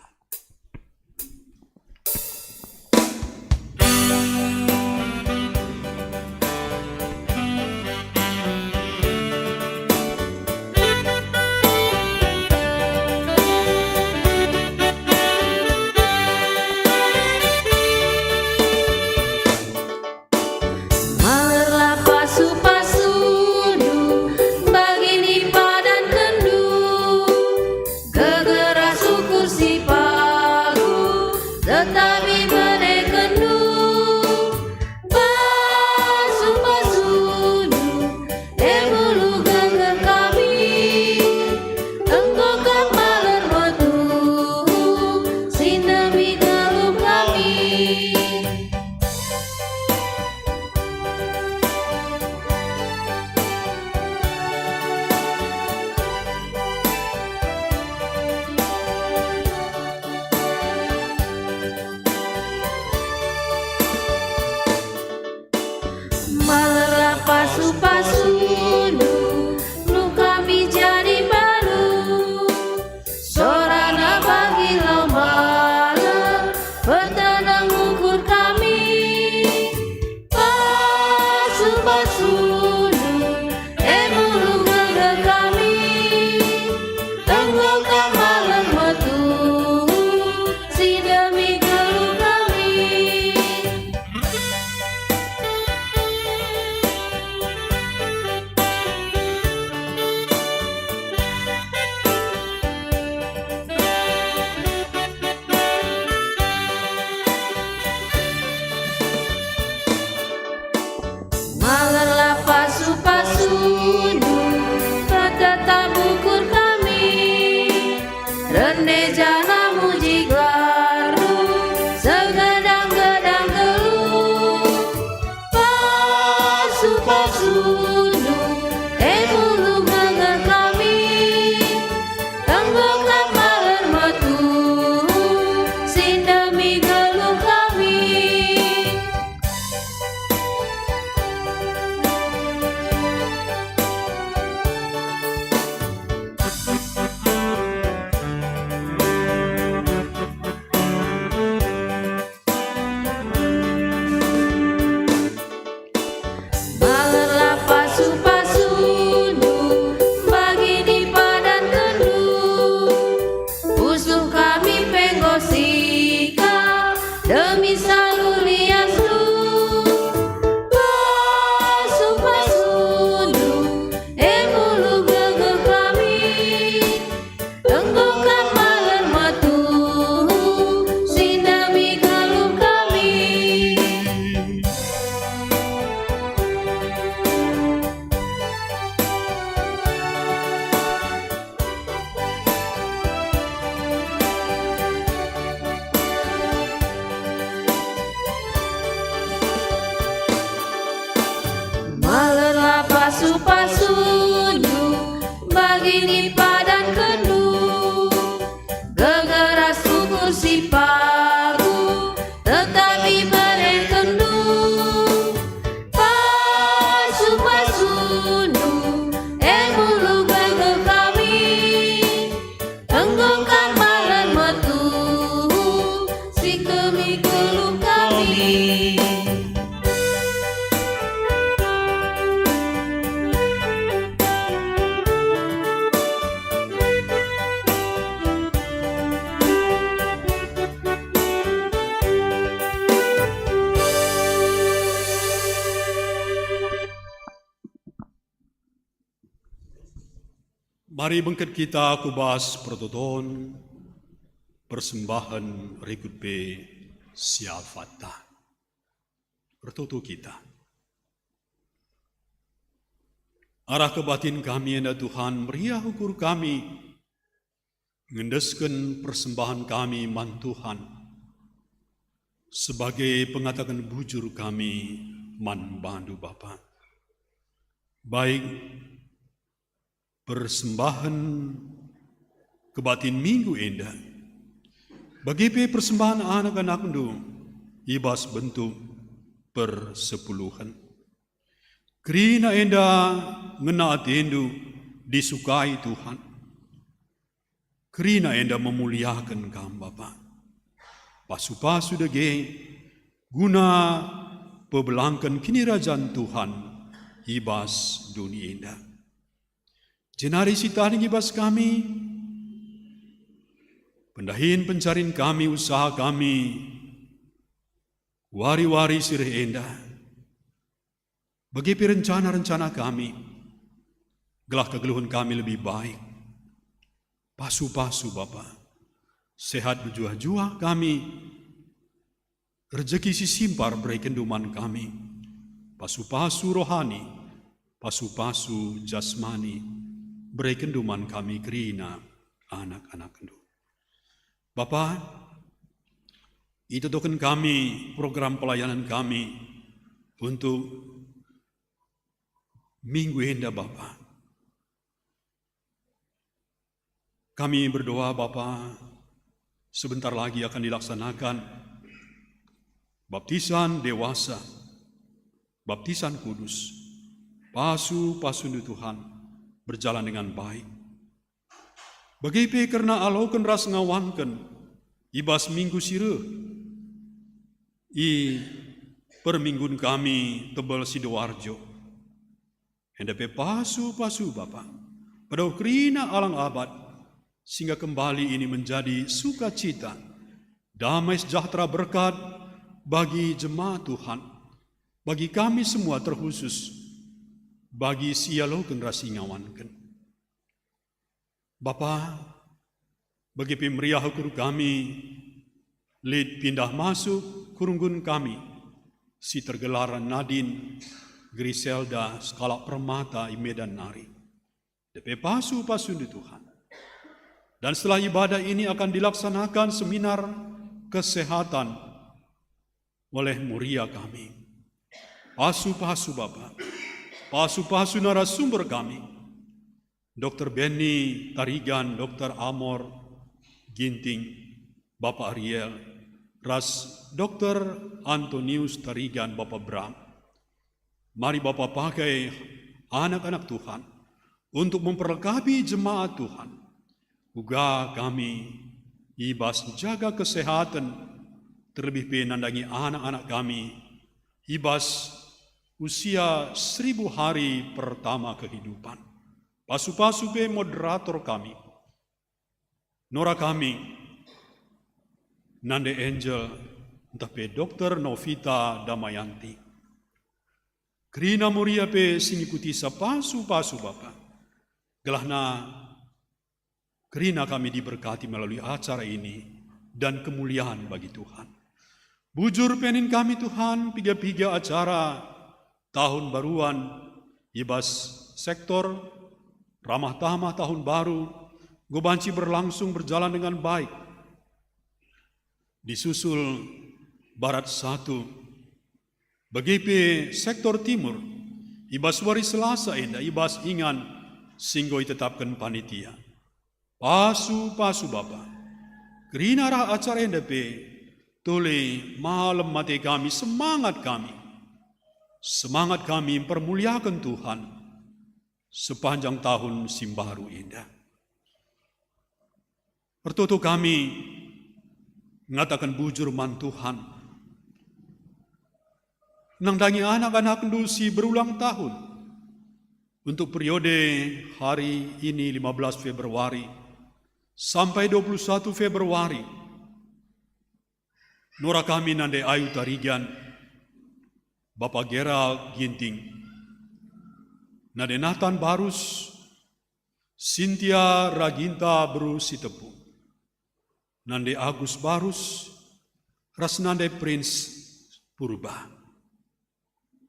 Mari bangkit kita kubas prototon persembahan rekut pe siafata. Pertoto kita. Arah ke batin kami anda Tuhan, meriah ukur kami, ngendeskan persembahan kami man Tuhan, sebagai pengatakan bujur kami man bandu Bapa. Baik persembahan kebatin minggu indah. Bagi persembahan anak-anak itu, ibas bentuk persepuluhan. Kerina indah ngenaat indu disukai Tuhan. Kerina indah memuliakan kam Bapa. Pasu-pasu dege guna pebelangkan kini rajaan Tuhan ibas dunia indah. Jenari sitani ibas kami, pendahin pencarin kami, usaha kami, wari-wari sirih endah. Bagi rencana-rencana kami, gelah kegeluhan kami lebih baik. Pasu-pasu Bapa, sehat berjuah-juah kami, rezeki si simpar beri kenduman kami. Pasu-pasu rohani, pasu-pasu jasmani, beri kenduman kami kerina anak-anak kendu. Bapa, itu token kami, program pelayanan kami untuk minggu indah Bapa. Kami berdoa Bapa, sebentar lagi akan dilaksanakan baptisan dewasa, baptisan kudus, pasu-pasu Tuhan, berjalan dengan baik. Bagi karena alaukan ras ngawankan, ibas minggu sireh, perminggun kami tebal Sidoarjo. Hendape pasu-pasu Bapa, pada kerina alang abad, sehingga kembali ini menjadi sukacita, damai sejahtera berkat bagi jemaat Tuhan, bagi kami semua terkhusus, bagi sialo generasi ngawankan. Bapa, bagi pemeriah ukur kami, lid pindah masuk kurunggun kami, si tergelaran Nadine, Griselda, Skala Permata, Medan Nari. DP pasu-pasu di Tuhan. Dan setelah ibadah ini akan dilaksanakan seminar kesehatan oleh muria kami. Pasu-pasu Bapa, pasu-pasu narasumber kami, Dr. Benny Tarigan, Dr. Amor Ginting, Bapak Ariel, Ras Dr. Antonius Tarigan, Bapak Bram. Mari Bapak pakai anak-anak Tuhan untuk memperlengkapi jemaat Tuhan. Juga kami ibas jaga kesehatan, terlebih penandangi anak-anak kami, ibas usia 1000 hari pertama kehidupan. Pasu-pasu pe moderator kami, Nora kami, Nande Angel, entah pe Dr. Novita Damayanti. Kerina muria pe singikuti sa pasu-pasu Bapa. Gelahna kerina kami diberkati melalui acara ini dan kemuliaan bagi Tuhan. Bujur penin kami Tuhan, piga-piga acara tahun baruan, ibas sektor, ramah tamah tahun baru, gobanci berlangsung berjalan dengan baik. Disusul Barat 1, bagi sektor timur, ibas wari Selasa indah, ibas ingan, singgoi tetapkan panitia. Pasu-pasu Bapa, kerina rah acara indah tole malam mati kami, semangat kami mempermuliakan Tuhan sepanjang tahun Simbaru indah. Pertutu kami mengatakan bujur man Tuhan, nangdangi anak-anak si berulang tahun untuk periode hari ini 15 Februari sampai 21 Februari. Nora kami nande Ayu Tarigan, Bapak Gerald Ginting, nade Nathan Barus, Cynthia Raginta Bru Sitepu, nande Agus Barus, Rasnande Prince Purba.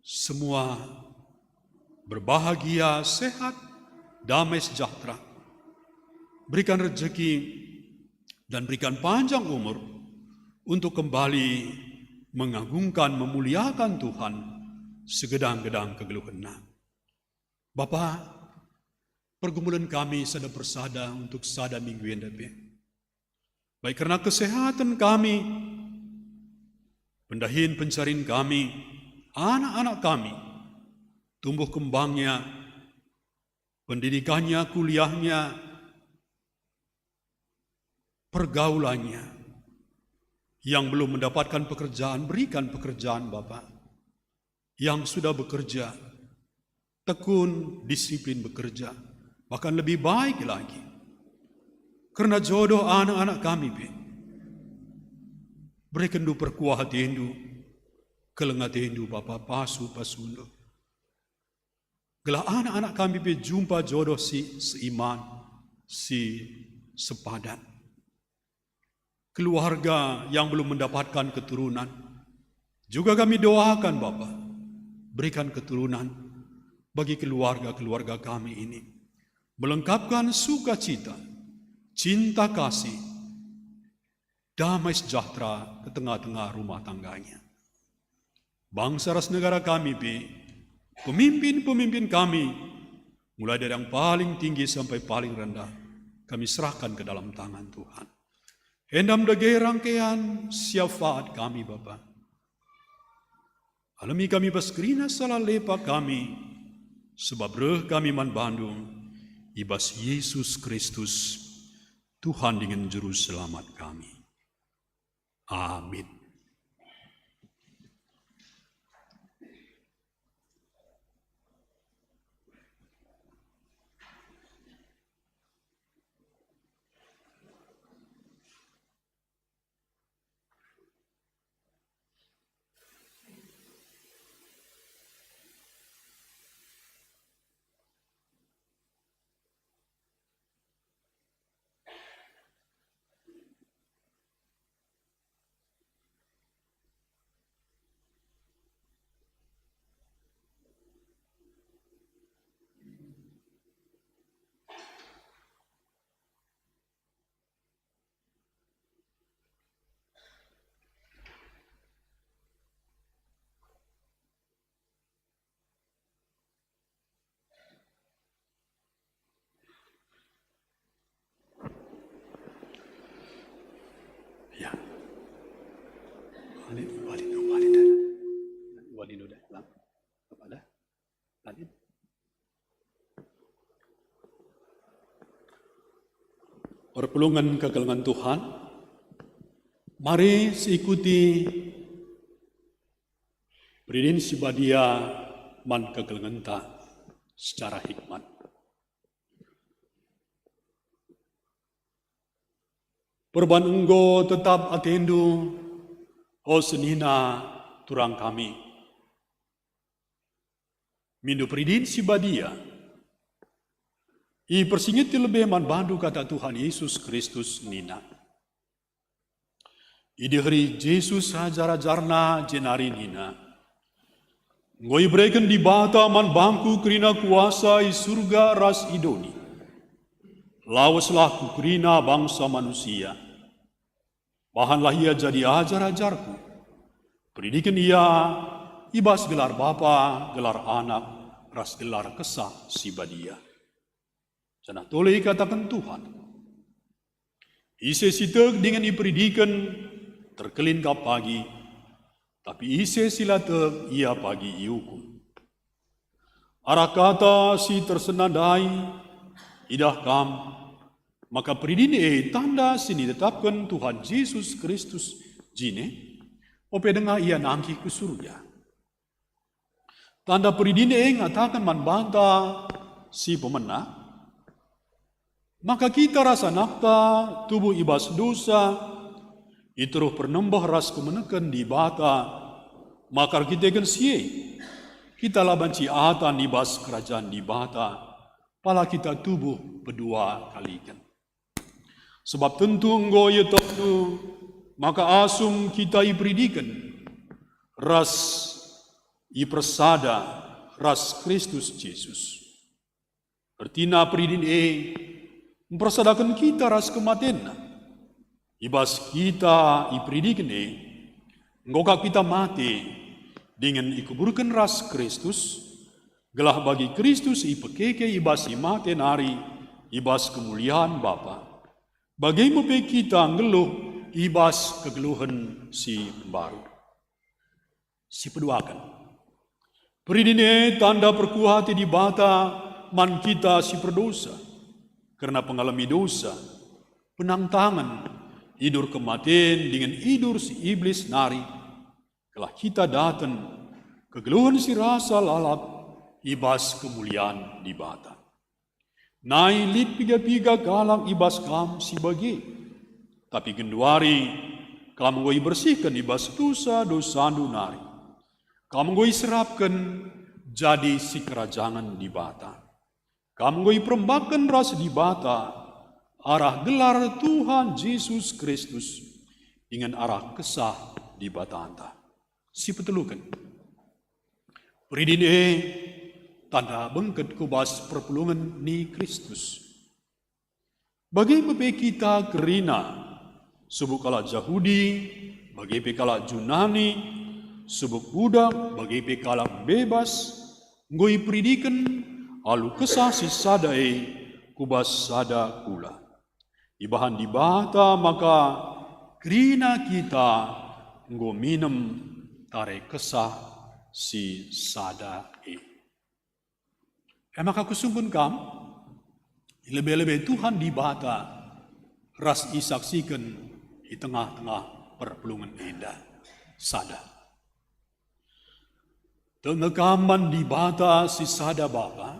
Semua berbahagia, sehat, damai sejahtera. Berikan rezeki dan berikan panjang umur untuk kembali mengagungkan, memuliakan Tuhan segedang-gedang kegeluhena. Bapa, pergumulan kami sada persada untuk sada minggu yang depan. Baik karena kesehatan kami, pendahin pencarian kami, anak-anak kami, tumbuh kembangnya, pendidikannya, kuliahnya, pergaulannya. Yang belum mendapatkan pekerjaan, berikan pekerjaan Bapak. Yang sudah bekerja, tekun, disiplin bekerja, bahkan lebih baik lagi. Karena jodoh anak-anak kami, berikan du perkuah hatiindu, kelengat hatiindu Bapak, pasu pasundo. Gelah anak-anak kami jumpa jodoh si seiman, si sepadan. Keluarga yang belum mendapatkan keturunan, juga kami doakan Bapak, berikan keturunan bagi keluarga-keluarga kami ini, melengkapkan sukacita, cinta kasih, damai sejahtera ke tengah-tengah rumah tangganya. Bangsa ras negara kami, pemimpin-pemimpin kami, mulai dari yang paling tinggi sampai paling rendah, kami serahkan ke dalam tangan Tuhan. Endam dage rangkaian syafaat kami Bapa. Alami kami paskrina salah lepa kami, sebab reh kami man Bandung, ibas Yesus Kristus, Tuhan dengan juru selamat kami. Amin. Ya. Walid dah. Kepada lanjut. Perpulungan kegelangan Tuhan, mari ikuti Beridin Sibadia man kegelangan ta secara hikmat. Perban enggo tetap atendu, o senina turang kami. Mindu Beridin Sibadia, i persingiti lebih man bandu kata Tuhan Yesus Kristus nina. I hari Yesus hajar-hajarna jenari nina. Ngoi berikan di bata man bangku kerina kuasa i surga ras idoni. Lawaslah ku kerina bangsa manusia. Bahanlah ia jadi ajar-ajarku. Pendidikan ia ibas gelar bapa, gelar anak, ras gelar kesah Sibadia. Jangan toleh katakan Tuhan. Ise sitek dengan iperidikan terkelin kap pagi, tapi ise silatek ia pagi iukum. Arah kata si tersenadai, idah kam, maka peridin tanda sini tetapkan Tuhan Yesus Kristus jine, ope dengar ia nangki ke surga. Tanda peridine ngatakan manbanta si pemenang, maka kita rasa nakta tubuh ibas dosa, itu roh pernembah ras kemenekan di bata, maka kita kan sie, kita laban ci atan ibas kerajaan di bata, pala kita tubuh berdua kalikan. Sebab tentu engkau ya tentu, maka asum kita ipridikan, ras ipersada, ras Kristus Yesus. Artina peridin mempersadakan kita ras kematian. Ibas kita ipridikan engkau kita mati dengan ikuburkan ras Kristus, gelah bagi Kristus ipekeke ibas imate nari, ibas kemuliaan Bapa. Bagaimana kita ngeluh ibas kegeluhan si baru. Si peduakan. Peridine tanda perkuhati di bata man kita si berdosa. Karena pengalami dosa, penangtangan, hidur kematian dengan hidur si iblis nari. Kalau kita datang, kegeluhan si rasa lalap, ibas kemuliaan di bata. Nai lit piga-piga galang ibas kam si bagi. Tapi genduari, kamu goi bersihkan ibas dosa nari. Kamu goi serapkan jadi si kerajaan di bata. Kamu goi perembakan ras di bata, arah gelar Tuhan Yesus Kristus dengan arah kesah di bata anta. Si petelukan. Peridin tanda bengket kubas perpulungan ni Kristus. Bagi kita kerina, subuk kala Yahudi, bagi kala Yunani, subuk budak, bagi kala bebas, ngoi peridikan, alu kesah si sadai, kubas sada kula. Ibahan di bata maka kerina kita, ngo minum tare kesah si sada maka kusungkun kam, lebih-lebih Tuhan di bata, ras isaksikan di tengah-tengah perpulungan indah, sada. Tengekaman di bata si sada Bapa,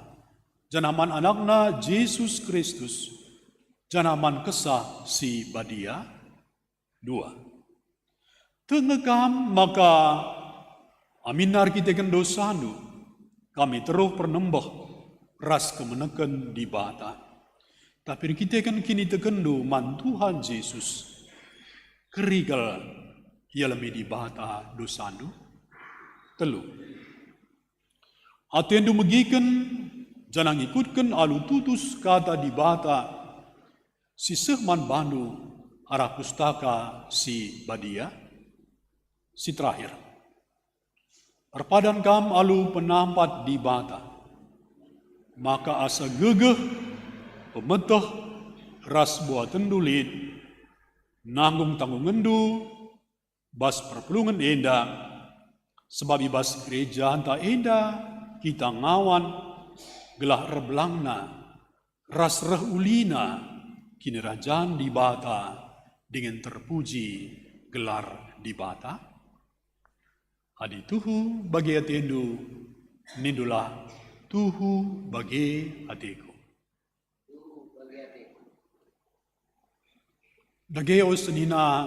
janaman anakna Yesus Kristus, janaman kesah si badia, dua. Tengekam maka aminar kita kan dosandu, kami teruh pernembah, ras kemenekan di bata. Tapi kita kan kini tekendu man Tuhan Yesus. Kerigal ia lebih di bata dosandu. Telu. Atendu megikan janang ikutkan alu tutus kata di bata. Si sehman bandu arah pustaka si badia. Si terakhir. Perpadan kam alu penampat di bata. Maka asa gegeh, pemetah, ras buat tendulit, nanggung tanggung ngendu, bas perpulungan enda, sebab ibas gereja hanta enda, kita ngawan, gelah reblangna, ras reh ulina, kini rajaan di bata, dengan terpuji gelar di bata. Adi tuhu bagi atendu, nindulah tuhu bagi hatiku. Dageo senina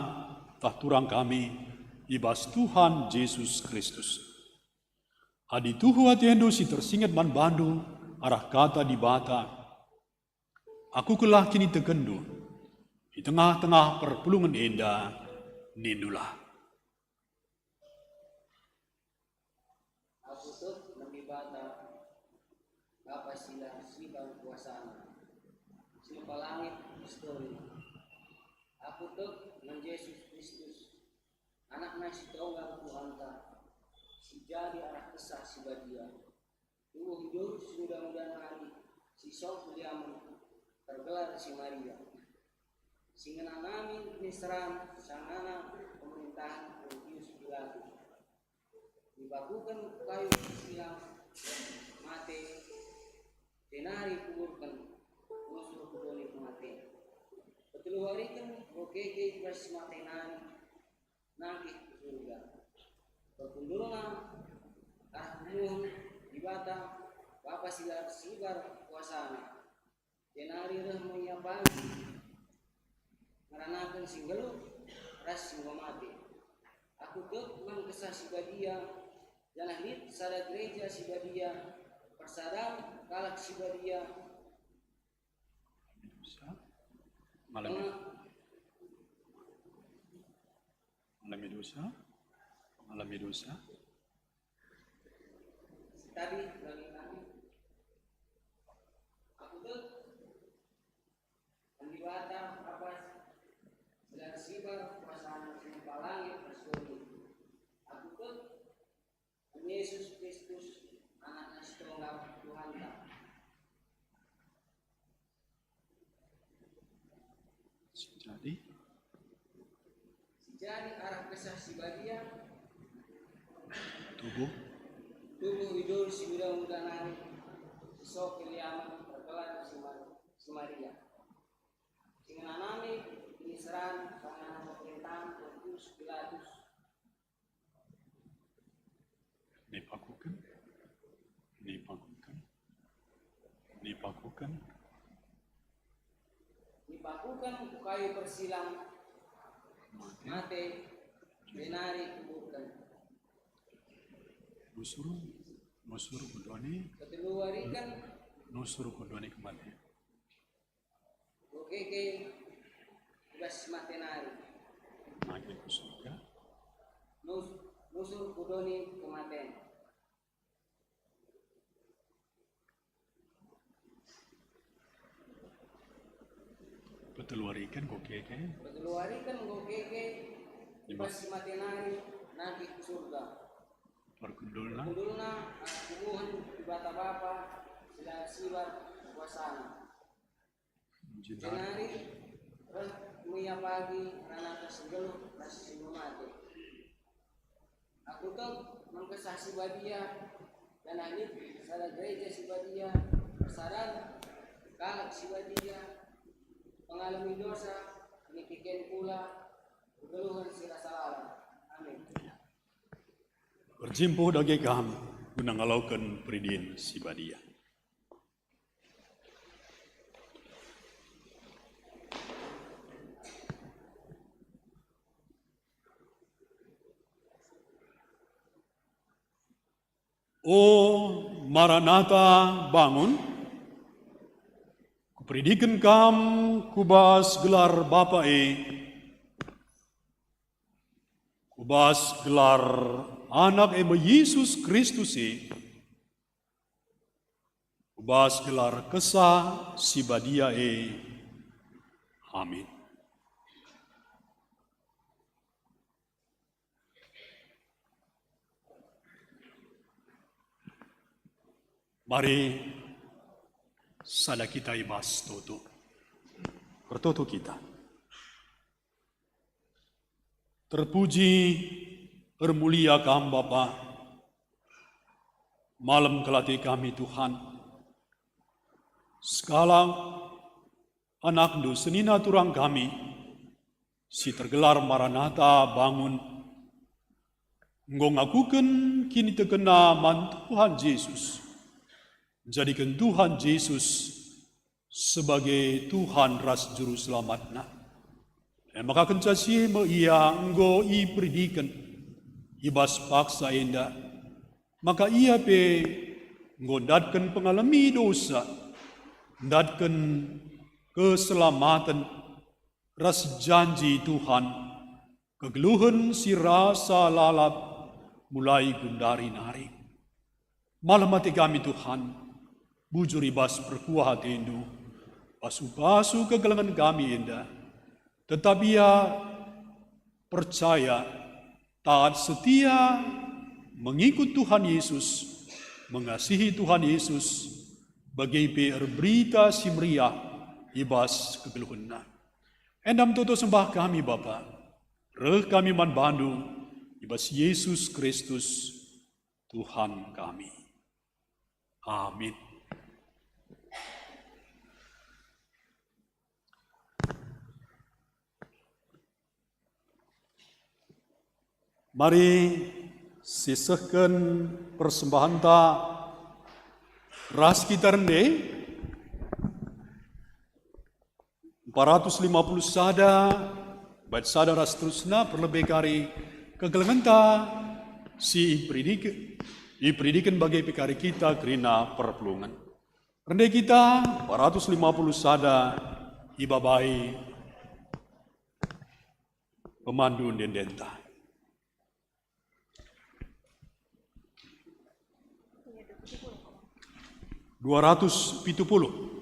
tahturang kami ibas Tuhan Yesus Kristus. Adi tuhu hatiendu si tersingat man bandu arah kata di bata. Aku kelah kini tekendu di tengah-tengah perpulungan enda nindulah. Aku tuh membibata apa sila sibang kuasana, sila langit histori. Aku tuh Yesus Kristus, anaknya si tunggal Tuhanta, si jadi arah kesah si badia. Tubuh hidup mudah-mudahan hari, si sok diaman, tergelar si Maria. Si ngenanami Nisran, sang anak pemerintahan Pontius Pilatus. Dibakukan kayu silang, mati, denari kuburkan, musuh kudoni kematian. Betul hari kan, bokeke ibas mati nanti ke surga. Berkundulan, arah bata Bapa sibar kuasana jenari reh moya pagi ngaranakeun sing geluh ras sing mati aku teu mangkesah sibadia janah lit sada gereja sibadia persadam kalak sibadia Mengalami dosa tadi bagi kami aku tuh pendibata apa dan sibar kuasaan langit bersyukur aku tuh Yesus Kristus anaknya setunggal Tuhan tak jadi arah kesah sibadia tubuh idul si mudah-mudahan sok keliaman berkelan si Maria sing nami diseran panganan pemerintahan Pontius Pilatus dipakukan ku kayu persilang mate benari kuburkan nusur kudoni keteluarikan kematian okeke tugas matenari makin ke surga nusur kudoni kematen keteluarikan gokeke tugas matenari nanti ke surga perkundulna kumuhan di bata Bapa sila sibar kuasana jenari reh muya pagi ranaka segeluh nasi mati aku tuh mengkesah sibadia dan anit sada gereja sibadia persadan kalak sibadia mengalami dosa demikian pula kegeluhan sila salawan amin berjimpuh dagi kami guna ngalaukeun peridin sibadia. Oh Maranatha bangun, kupridikan kam kubas gelar Bapa kubas gelar anak Yesus Kristus kubas gelar kesah sibadia amin. Mari sada kita ibas toto. Bertoto kita. Terpuji, termulia Kam Bapa. Malam kelati kami Tuhan. Sekarang anak du senina turang kami. Si tergelar Maranatha bangun. Nggongakuken kini terkena man Tuhan Yesus. Jadikan Tuhan Yesus sebagai Tuhan ras juru selamatna. Maka kencasi ia enggo ipridikan ibas paksa indah. Maka ia pe nggondatkan pengalami dosa, datkan keselamatan ras janji Tuhan, kegeluhan si rasa lalap mulai gundari nari. Malam hati kami Tuhan, bujur ibas perkuah hati indu, pasu-pasu kegelangan kami indah. Tetapi ia percaya, taat setia, mengikut Tuhan Yesus, mengasihi Tuhan Yesus, bagai berita si meriah, ibas kegeluhanna. Endam toto sembah kami Bapa, reh kami man bandu, ibas Yesus Kristus, Tuhan kami. Amin. Mari sisahkan persembahan ta Ras kita rende 450 sada, baik sada ras terusna perlebih kari kegelengenta si ipridikan bagi pikari kita kerina perpelungan. Rende kita 450 sada ibabai pemandu dendenta. $270.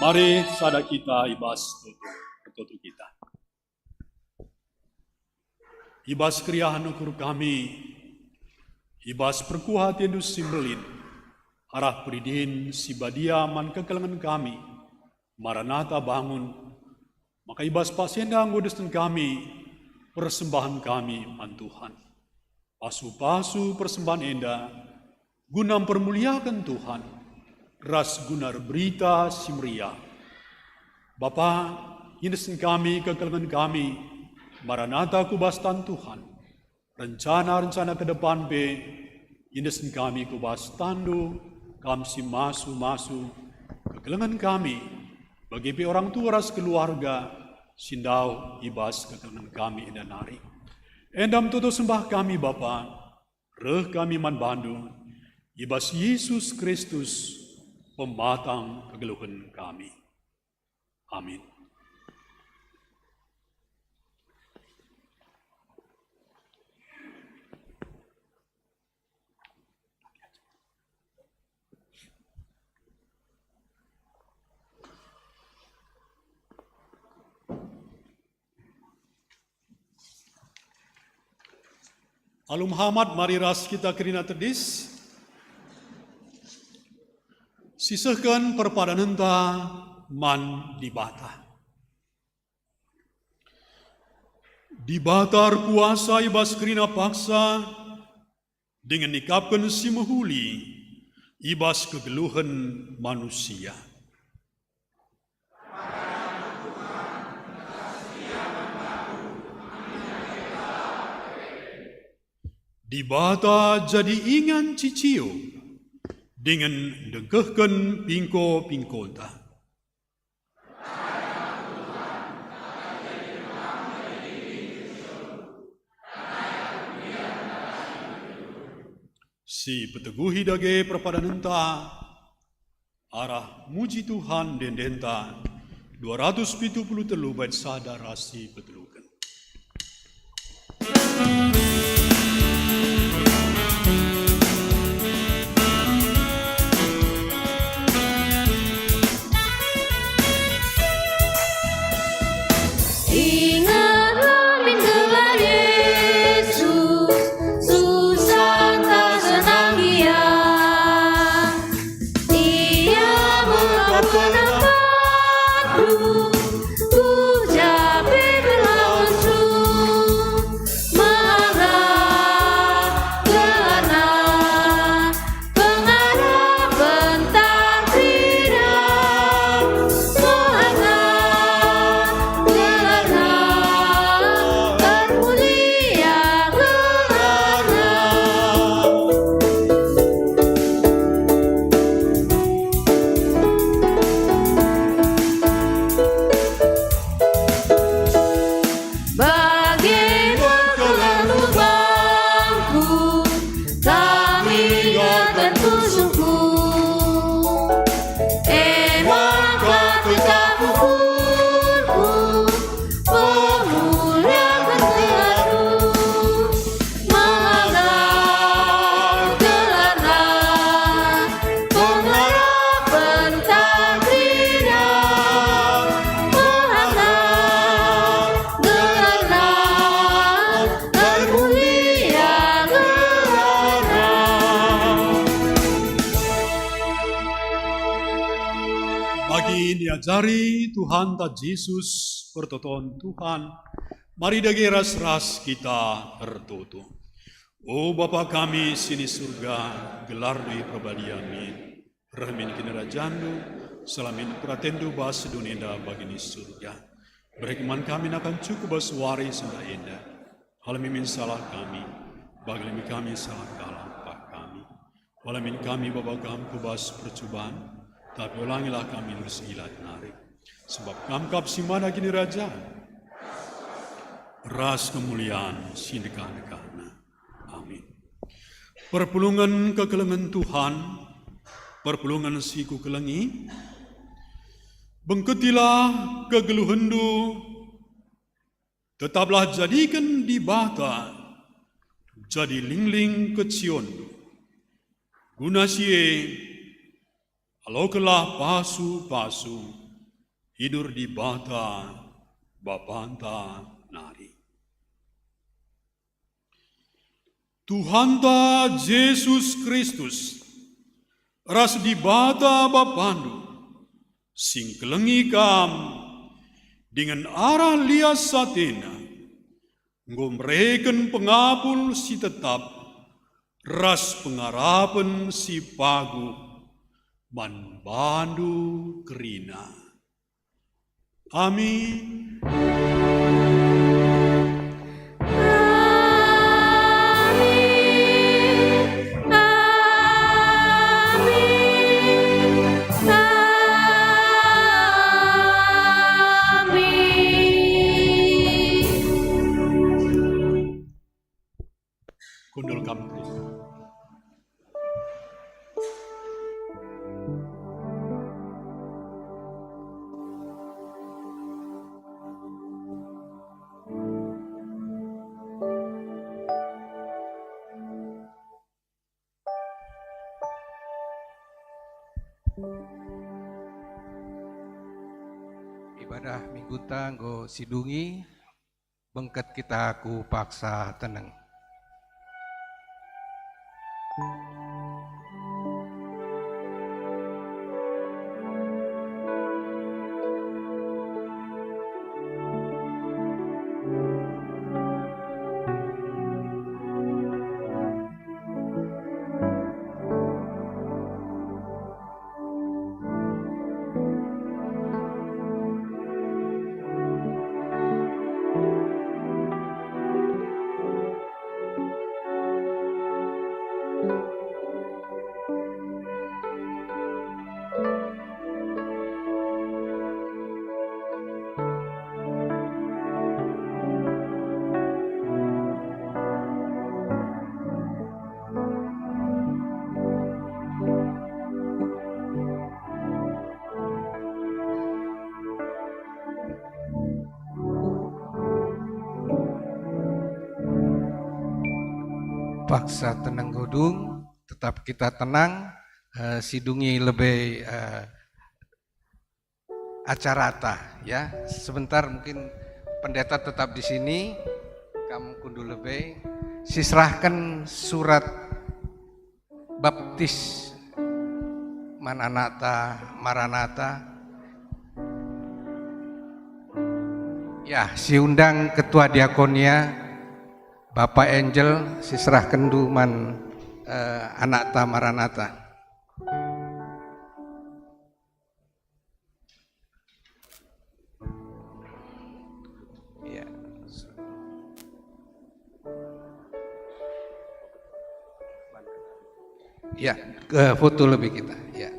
Mari sada kita ibas tutup kita. Ibas kriahan ukur kami, ibas perkuhat yendus simbelin, arah peridin si badia man kekelengan kami, Maranatha bangun, maka ibas pasienda ngudestan kami, persembahan kami man Tuhan. Pasu-pasu persembahan enda, guna permuliakan Tuhan, ras gunar berita simria. Bapa, yendestan kami kekelengan kami, Maranatha kubastan Tuhan. Rencana-rencana ke depan be, yendestan kami kubastan do, kamsi masu kekelengan kami, bagi pe orang tua ras keluarga, sindau ibas kekelengan kami dan hari. Endam tutu sembah kami Bapa, reh kami man Bandung, ibas Yesus Kristus, pematang kegeluhan kami. Amin. Alum Muhammad mari ras kita kerina tedis. Sisahkan perpadanan ta man dibata. Dibatar kuasa ibas kerina paksa dengan nikapkan si mahuli ibas kegeluhan manusia. Dibata jadi ingan cicio dengan dengkehkan pingko-pingkota. Si peteguhi dage perpadanenta arah muji Tuhan dan denta 273 bait sadar rasi petelukan. Diajari Tuhan ta Yesus pertoton Tuhan, mari dage ras-ras kita ertoto. O Bapa kami sini surga, gelar di perbaliamin, rahmin kinerajandu, salamin pratendu bas dunenda bagini surga. Berikman kami akan cukup baswari senda enda, halamimin salah kami, baglimi kami salah kalah pak kami. Walamin kami Bapa kami kubas percobaan, tapi ulangilah kami nusilat narik. Sebab kamkap si mana gini raja. Ras kemuliaan sindika-dekana. Amin. Perpulungan kekelengan Tuhan, perpulungan si ku kelengi, bengketilah kegeluhendu, tetaplah jadikan di bata, jadi lingling keciondu. Guna sie, alokelah pasu-pasu, hidur di bata, bapanta nari. Tuhan ta Yesus Kristus, ras di bata bapandu, sing kelengi kam, dengan arah lias satena, ngomreken pengapul si tetap, ras pengarapan si pagu, man bandu kerina. Amin. Kundul kamri. Ibadah minggu tanggo sidungi bengket kita ku paksa tenang. Paksa tenang godung, tetap kita tenang, sidungi lebih acarata ya. Sebentar mungkin pendeta tetap di sini, kamu kundu lebih. Sisrahkan surat baptis Maranatha. Ya, si undang ketua diakonia Bapak Angel, sisrah kenduman Anakta Maranatha. Ya, ya, ke foto lebih kita. Ya.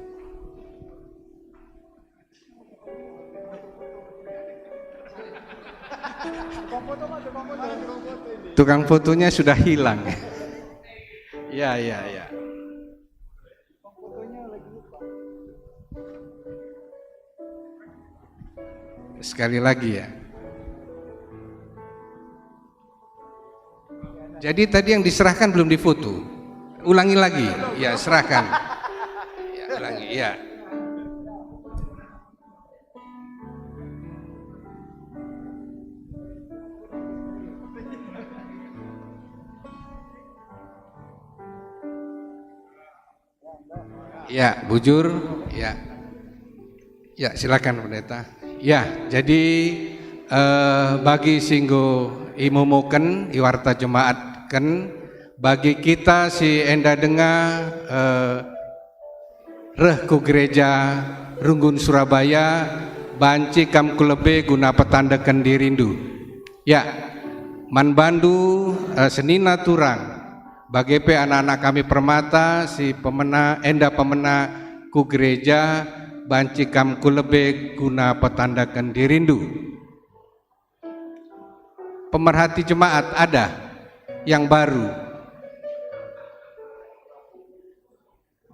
Tukang fotonya sudah hilang. Ya. Sekali lagi ya. Jadi tadi yang diserahkan belum difoto. Ulangi lagi. Ya, serahkan. Ya, ulangi. Ya. Ya, bujur, ya. Ya, silakan pendeta. Ya, jadi bagi singgo imumoken iwarta jemaatken bagi kita si enda dengar reh ku gereja Runggun Surabaya banci kam kulebe guna petandakan dirindu. Ya, man bandu senina turang bagi anak-anak kami permata si pemena enda pemena ku gereja banci kam kulebe guna petandakan dirindu. Pemerhati jemaat ada yang baru?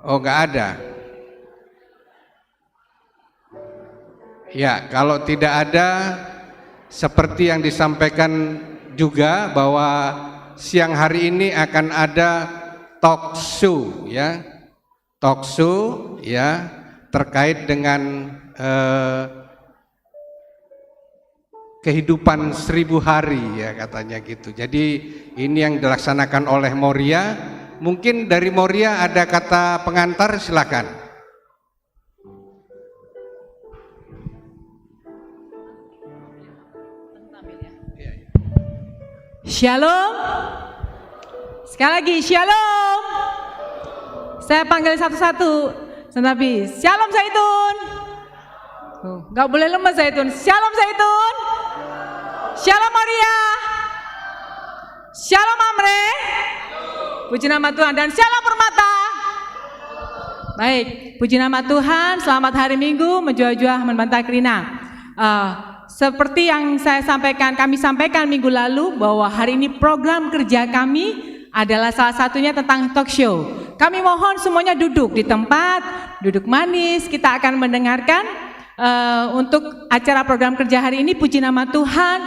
Oh, enggak ada. Ya, kalau tidak ada, seperti yang disampaikan juga bahwa siang hari ini akan ada talk show ya, terkait dengan kehidupan 1000 hari ya katanya gitu. Jadi ini yang dilaksanakan oleh Moria. Mungkin dari Moria ada kata pengantar, silakan. Shalom. Sekali lagi shalom. Saya panggil satu-satu. Senabi, shalom Zaitun. Gak boleh lemes Zaitun. Shalom Zaitun. Shalom Moria. Shalom Amre. Puji nama Tuhan dan shalom Permata. Baik, puji nama Tuhan. Selamat hari Minggu menjual-jual membantah kerina. Seperti yang kami sampaikan minggu lalu bahwa hari ini program kerja kami adalah salah satunya tentang talk show. Kami mohon semuanya duduk di tempat, duduk manis. Kita akan mendengarkan untuk acara program kerja hari ini. Puji nama Tuhan.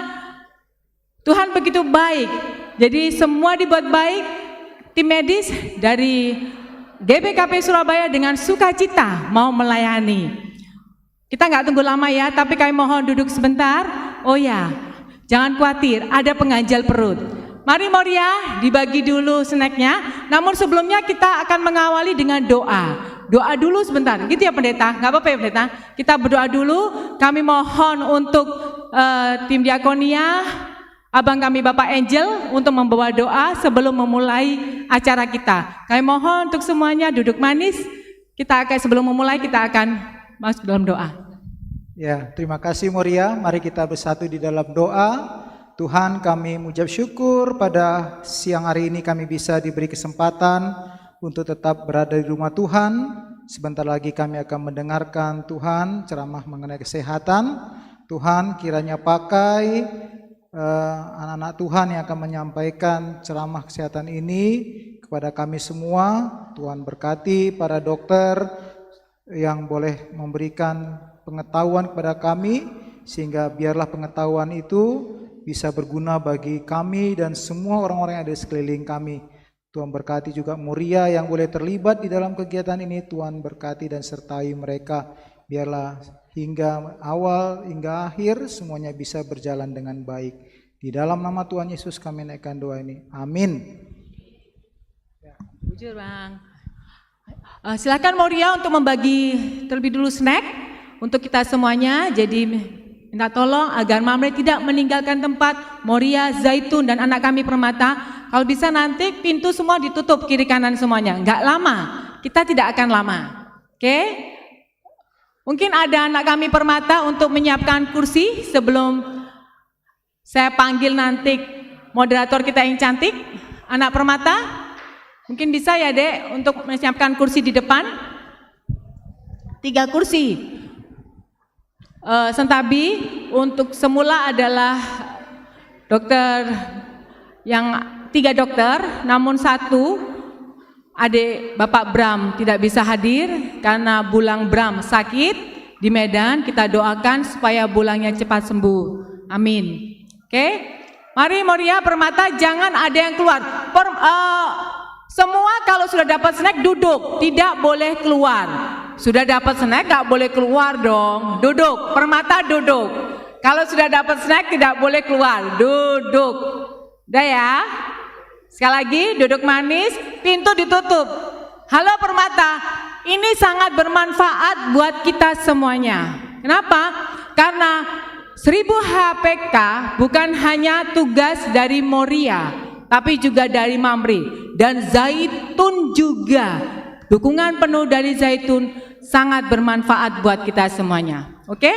Tuhan begitu baik. Jadi semua dibuat baik. Tim medis dari GBKP Surabaya dengan sukacita mau melayani. Kita nggak tunggu lama ya, tapi kami mohon duduk sebentar. Oh ya, jangan khawatir, ada pengganjal perut. Mari Moria dibagi dulu snacknya. Namun sebelumnya kita akan mengawali dengan doa. Doa dulu sebentar, gitu ya pendeta? Gak apa-apa ya pendeta? Kita berdoa dulu. Kami mohon untuk tim diakonia, abang kami Bapak Angel untuk membawa doa sebelum memulai acara kita. Kami mohon untuk semuanya duduk manis. Sebelum memulai kita akan masuk dalam doa. Ya, terima kasih Moria. Mari kita bersatu di dalam doa. Tuhan, kami mengucap syukur pada siang hari ini kami bisa diberi kesempatan untuk tetap berada di rumah Tuhan. Sebentar lagi kami akan mendengarkan Tuhan ceramah mengenai kesehatan. Tuhan kiranya pakai anak-anak Tuhan yang akan menyampaikan ceramah kesehatan ini kepada kami semua. Tuhan berkati para dokter yang boleh memberikan pengetahuan kepada kami, sehingga biarlah pengetahuan itu bisa berguna bagi kami dan semua orang-orang yang ada di sekeliling kami. Tuhan berkati juga Moria yang boleh terlibat di dalam kegiatan ini. Tuhan berkati dan sertai mereka. Biarlah hingga awal hingga akhir semuanya bisa berjalan dengan baik. Di dalam nama Tuhan Yesus kami naikkan doa ini. Amin. Jujur Bang. Silakan Moria untuk membagi terlebih dulu snack untuk kita semuanya. Jadi minta tolong agar Mamre tidak meninggalkan tempat. Moria, Zaitun dan anak kami Permata, kalau bisa nanti pintu semua ditutup kiri kanan semuanya. Enggak lama, kita tidak akan lama. Oke? Mungkin ada anak kami Permata untuk menyiapkan kursi sebelum saya panggil nanti moderator kita yang cantik. Anak Permata, mungkin bisa ya Dek untuk menyiapkan kursi di depan. 3 kursi. Sentabi untuk semula adalah dokter yang 3 dokter, namun 1 adik Bapak Bram tidak bisa hadir karena Bulang Bram sakit di Medan. Kita doakan supaya Bulangnya cepat sembuh. Amin. Oke, mari Moria, Permata, jangan ada yang keluar. Semua kalau sudah dapat snack duduk, tidak boleh keluar. Sudah dapat snack gak boleh keluar dong. Duduk, Permata duduk. Kalau sudah dapat snack tidak boleh keluar. Duduk. Udah ya. Sekali lagi duduk manis, pintu ditutup. Halo Permata, ini sangat bermanfaat buat kita semuanya. Kenapa? Karena 1000 HPK bukan hanya tugas dari Moria, tapi juga dari Mamri dan Zaitun juga. Dukungan penuh dari Zaitun sangat bermanfaat buat kita semuanya. Oke?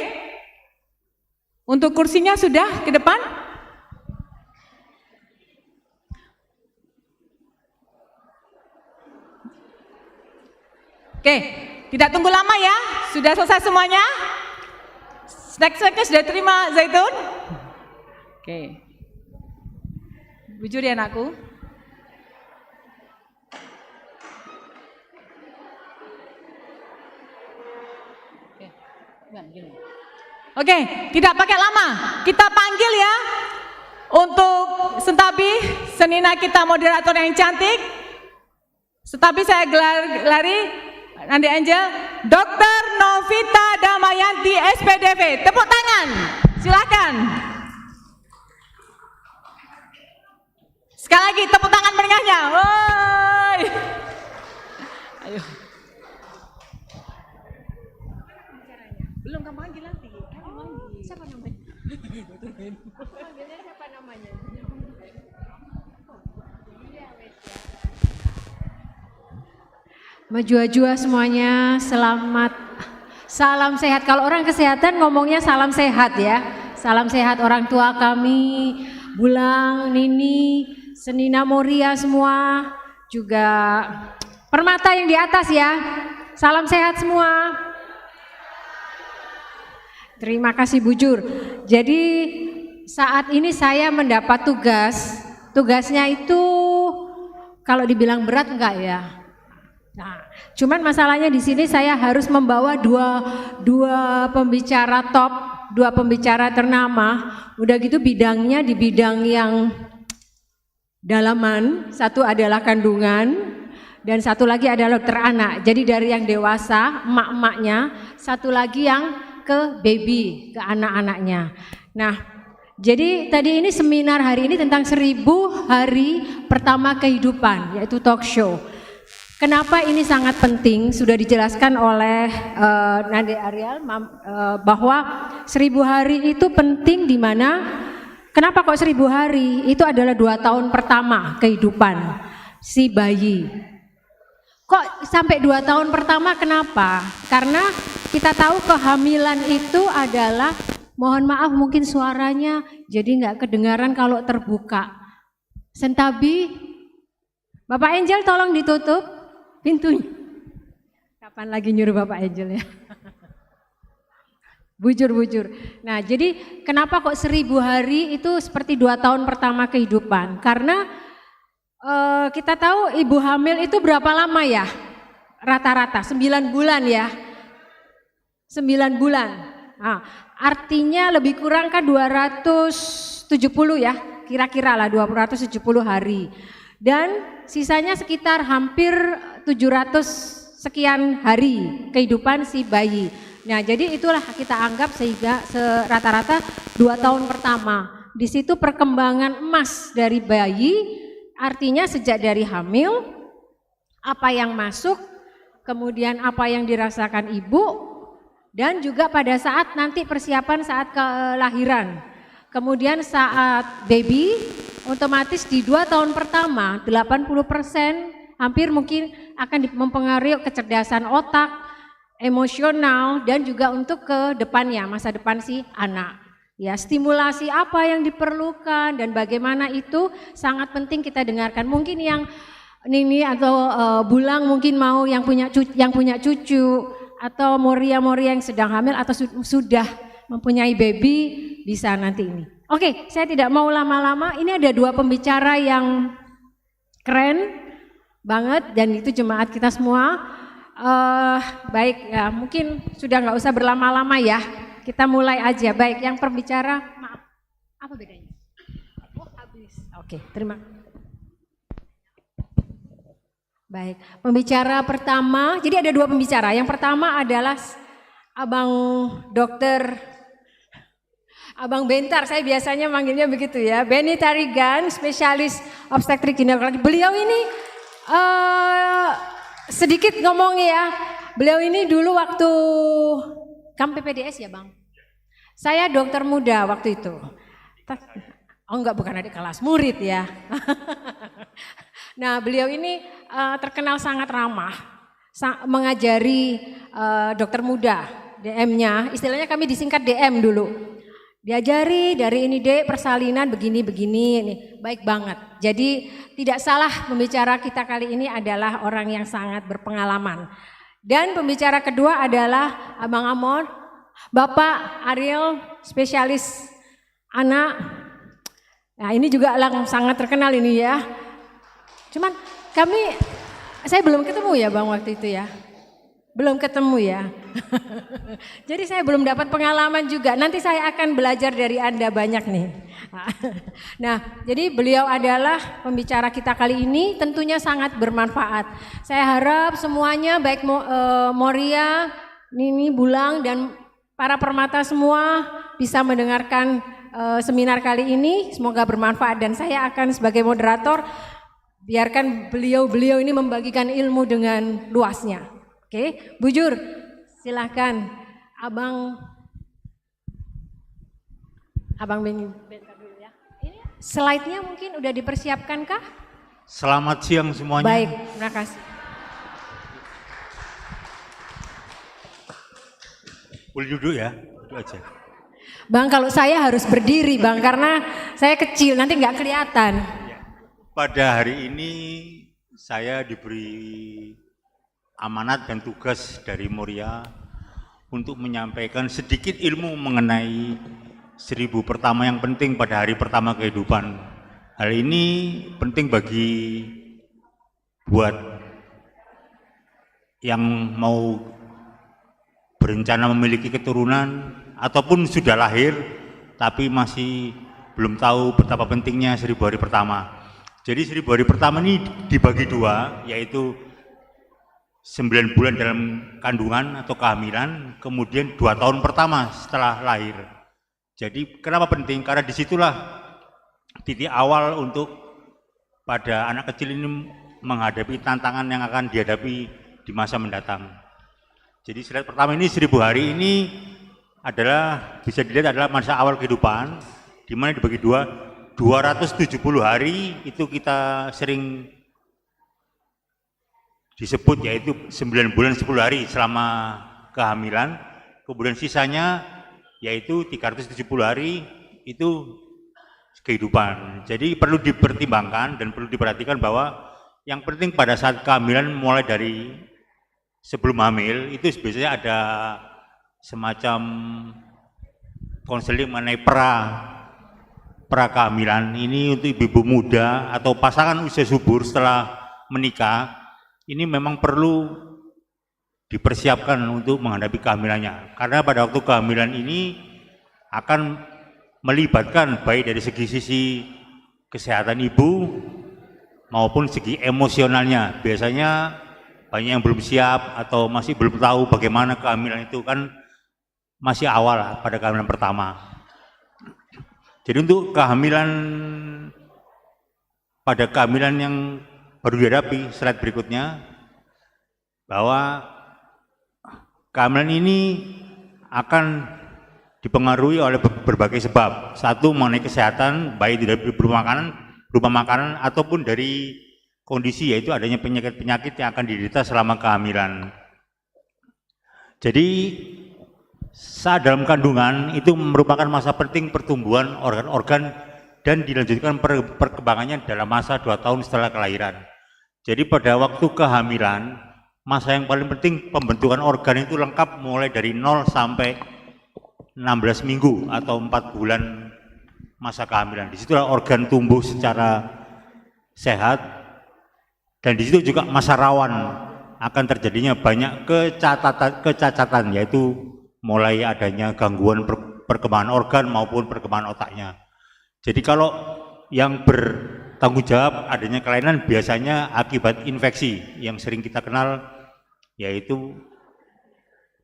Untuk kursinya sudah ke depan? Oke, tidak tunggu lama ya. Sudah selesai semuanya? Snack-snacknya sudah terima Zaitun? Oke. Bujur ya anakku. Oke, tidak pakai lama. Kita panggil ya untuk Sentabi, senina kita moderator yang cantik. Sentabi saya gelari Andi Angel, Dr. Novita Damayanti SPDV. Tepuk tangan, silakan. Sekali lagi tepuk tangan meriahnya. Woi. Ayo. Belum kamu panggil nanti. Siapa namanya? Panggilnya siapa namanya? Majua-jua semuanya, selamat, salam sehat. Kalau orang kesehatan ngomongnya salam sehat ya. Salam sehat orang tua kami, Bulang, Nini, Senina, Moria semua, juga Permata yang di atas ya. Salam sehat semua. Terima kasih Bujur. Jadi saat ini saya mendapat tugasnya itu kalau dibilang berat enggak ya? Nah, cuman masalahnya di sini saya harus membawa dua pembicara top, 2 pembicara ternama. Udah gitu bidangnya di bidang yang dalaman, satu adalah kandungan dan satu lagi adalah dokter anak. Jadi dari yang dewasa, emak-emaknya, satu lagi yang ke baby, ke anak-anaknya. Nah, Jadi tadi ini seminar hari ini tentang 1000 hari pertama kehidupan, yaitu talk show. Kenapa ini sangat penting? Sudah dijelaskan oleh Nade Ariel bahwa 1000 hari itu penting di mana? Kenapa kok 1000 hari? Itu adalah 2 tahun pertama kehidupan si bayi. Kok sampai 2 tahun pertama kenapa? Karena kita tahu kehamilan itu adalah, mohon maaf mungkin suaranya jadi nggak kedengaran kalau terbuka. Sentabi, Bapak Angel tolong ditutup pintunya. Kapan lagi nyuruh Bapak Angel ya? Bujur. Nah jadi kenapa kok 1000 hari itu seperti 2 tahun pertama kehidupan? Karena kita tahu ibu hamil itu berapa lama ya? Rata-rata 9 bulan ya. 9 bulan. Nah, artinya lebih kurang kan 270 ya, kira-kira lah 270 hari. Dan sisanya sekitar hampir 700 sekian hari kehidupan si bayi. Nah jadi itulah kita anggap sehingga rata-rata 2 tahun pertama. Di situ perkembangan emas dari bayi, artinya sejak dari hamil, apa yang masuk, kemudian apa yang dirasakan ibu, dan juga pada saat nanti persiapan saat kelahiran. Kemudian saat baby, otomatis di 2 tahun pertama 80% hampir mungkin akan mempengaruhi kecerdasan otak, emosional, dan juga untuk ke depannya, masa depan si anak. Ya, stimulasi apa yang diperlukan dan bagaimana itu sangat penting kita dengarkan. Mungkin yang Nini atau Bulang mungkin mau yang punya cucu, atau Moria yang sedang hamil atau sudah mempunyai baby bisa nanti ini. Oke, saya tidak mau lama-lama. Ini ada 2 pembicara yang keren banget dan itu jemaat kita semua. Baik ya, mungkin sudah nggak usah berlama-lama ya. Kita mulai aja. Baik, yang pembicara, maaf, apa bedanya? Oh habis. Oke, terima kasih. Baik, pembicara pertama, jadi ada 2 pembicara. Yang pertama adalah Abang Bentar, saya biasanya manggilnya begitu ya. Benny Tarigan, spesialis obstetrik ginekologi. Beliau ini sedikit ngomong ya. Beliau ini dulu waktu PPDS ya Bang. Saya dokter muda waktu itu. Oh enggak, bukan adik kelas, murid ya. Nah beliau ini terkenal sangat ramah, mengajari dokter muda, DM-nya, istilahnya kami disingkat DM dulu. Diajari dari ini dek persalinan begini-begini, ini baik banget. Jadi tidak salah pembicara kita kali ini adalah orang yang sangat berpengalaman. Dan pembicara kedua adalah Abang Amon, Bapak Ariel, spesialis anak. Nah ini juga sangat terkenal ini ya. Cuman saya belum ketemu ya Bang waktu itu ya. Belum ketemu ya. Jadi saya belum dapat pengalaman juga. Nanti saya akan belajar dari Anda banyak nih. Nah, jadi beliau adalah pembicara kita kali ini, tentunya sangat bermanfaat. Saya harap semuanya baik Moria, Nini, Bulang dan para permata semua bisa mendengarkan seminar kali ini. Semoga bermanfaat dan saya akan sebagai moderator biarkan beliau ini membagikan ilmu dengan luasnya. Oke, Bujur, silahkan Abang bentar dulu ya. Ini slide-nya mungkin udah dipersiapkan kah? Selamat siang semuanya. Baik, terima kasih. Boleh duduk ya, duduk aja. Bang, kalau saya harus berdiri Bang, karena saya kecil, nanti nggak kelihatan. Pada hari ini saya diberi amanat dan tugas dari Moria untuk menyampaikan sedikit ilmu mengenai 1000 pertama yang penting pada hari pertama kehidupan. Hal ini penting bagi buat yang mau berencana memiliki keturunan ataupun sudah lahir tapi masih belum tahu betapa pentingnya 1000 hari pertama. Jadi 1000 hari pertama ini dibagi 2, yaitu 9 bulan dalam kandungan atau kehamilan, kemudian 2 tahun pertama setelah lahir. Jadi kenapa penting? Karena disitulah titik awal untuk pada anak kecil ini menghadapi tantangan yang akan dihadapi di masa mendatang. Jadi slide pertama ini 1000 hari ini adalah bisa dilihat adalah masa awal kehidupan, di mana dibagi dua, 270 hari itu kita sering disebut yaitu 9 bulan 10 hari selama kehamilan, kemudian sisanya yaitu 370 hari itu kehidupan. Jadi perlu dipertimbangkan dan perlu diperhatikan bahwa yang penting pada saat kehamilan mulai dari sebelum hamil itu biasanya ada semacam konseling mengenai pra kehamilan. Ini untuk ibu-ibu muda atau pasangan usia subur setelah menikah, ini memang perlu dipersiapkan untuk menghadapi kehamilannya. Karena pada waktu kehamilan ini akan melibatkan baik dari sisi kesehatan ibu maupun segi emosionalnya. Biasanya banyak yang belum siap atau masih belum tahu bagaimana kehamilan itu, kan masih awal pada kehamilan pertama. Jadi untuk kehamilan, pada kehamilan yang baru dihadapi, slide berikutnya, bahwa kehamilan ini akan dipengaruhi oleh berbagai sebab. Satu, mengenai kesehatan, baik dari berupa makanan ataupun dari kondisi, yaitu adanya penyakit-penyakit yang akan diderita selama kehamilan. Jadi saat dalam kandungan itu merupakan masa penting pertumbuhan organ-organ dan dilanjutkan perkembangannya dalam masa 2 tahun setelah kelahiran. Jadi pada waktu kehamilan, masa yang paling penting pembentukan organ itu lengkap mulai dari 0 sampai 16 minggu atau 4 bulan masa kehamilan. Disitulah organ tumbuh secara sehat, dan disitu juga masa rawan akan terjadinya banyak kecacatan, yaitu mulai adanya gangguan perkembangan organ maupun perkembangan otaknya. Jadi kalau yang bertanggung jawab adanya kelainan biasanya akibat infeksi yang sering kita kenal, yaitu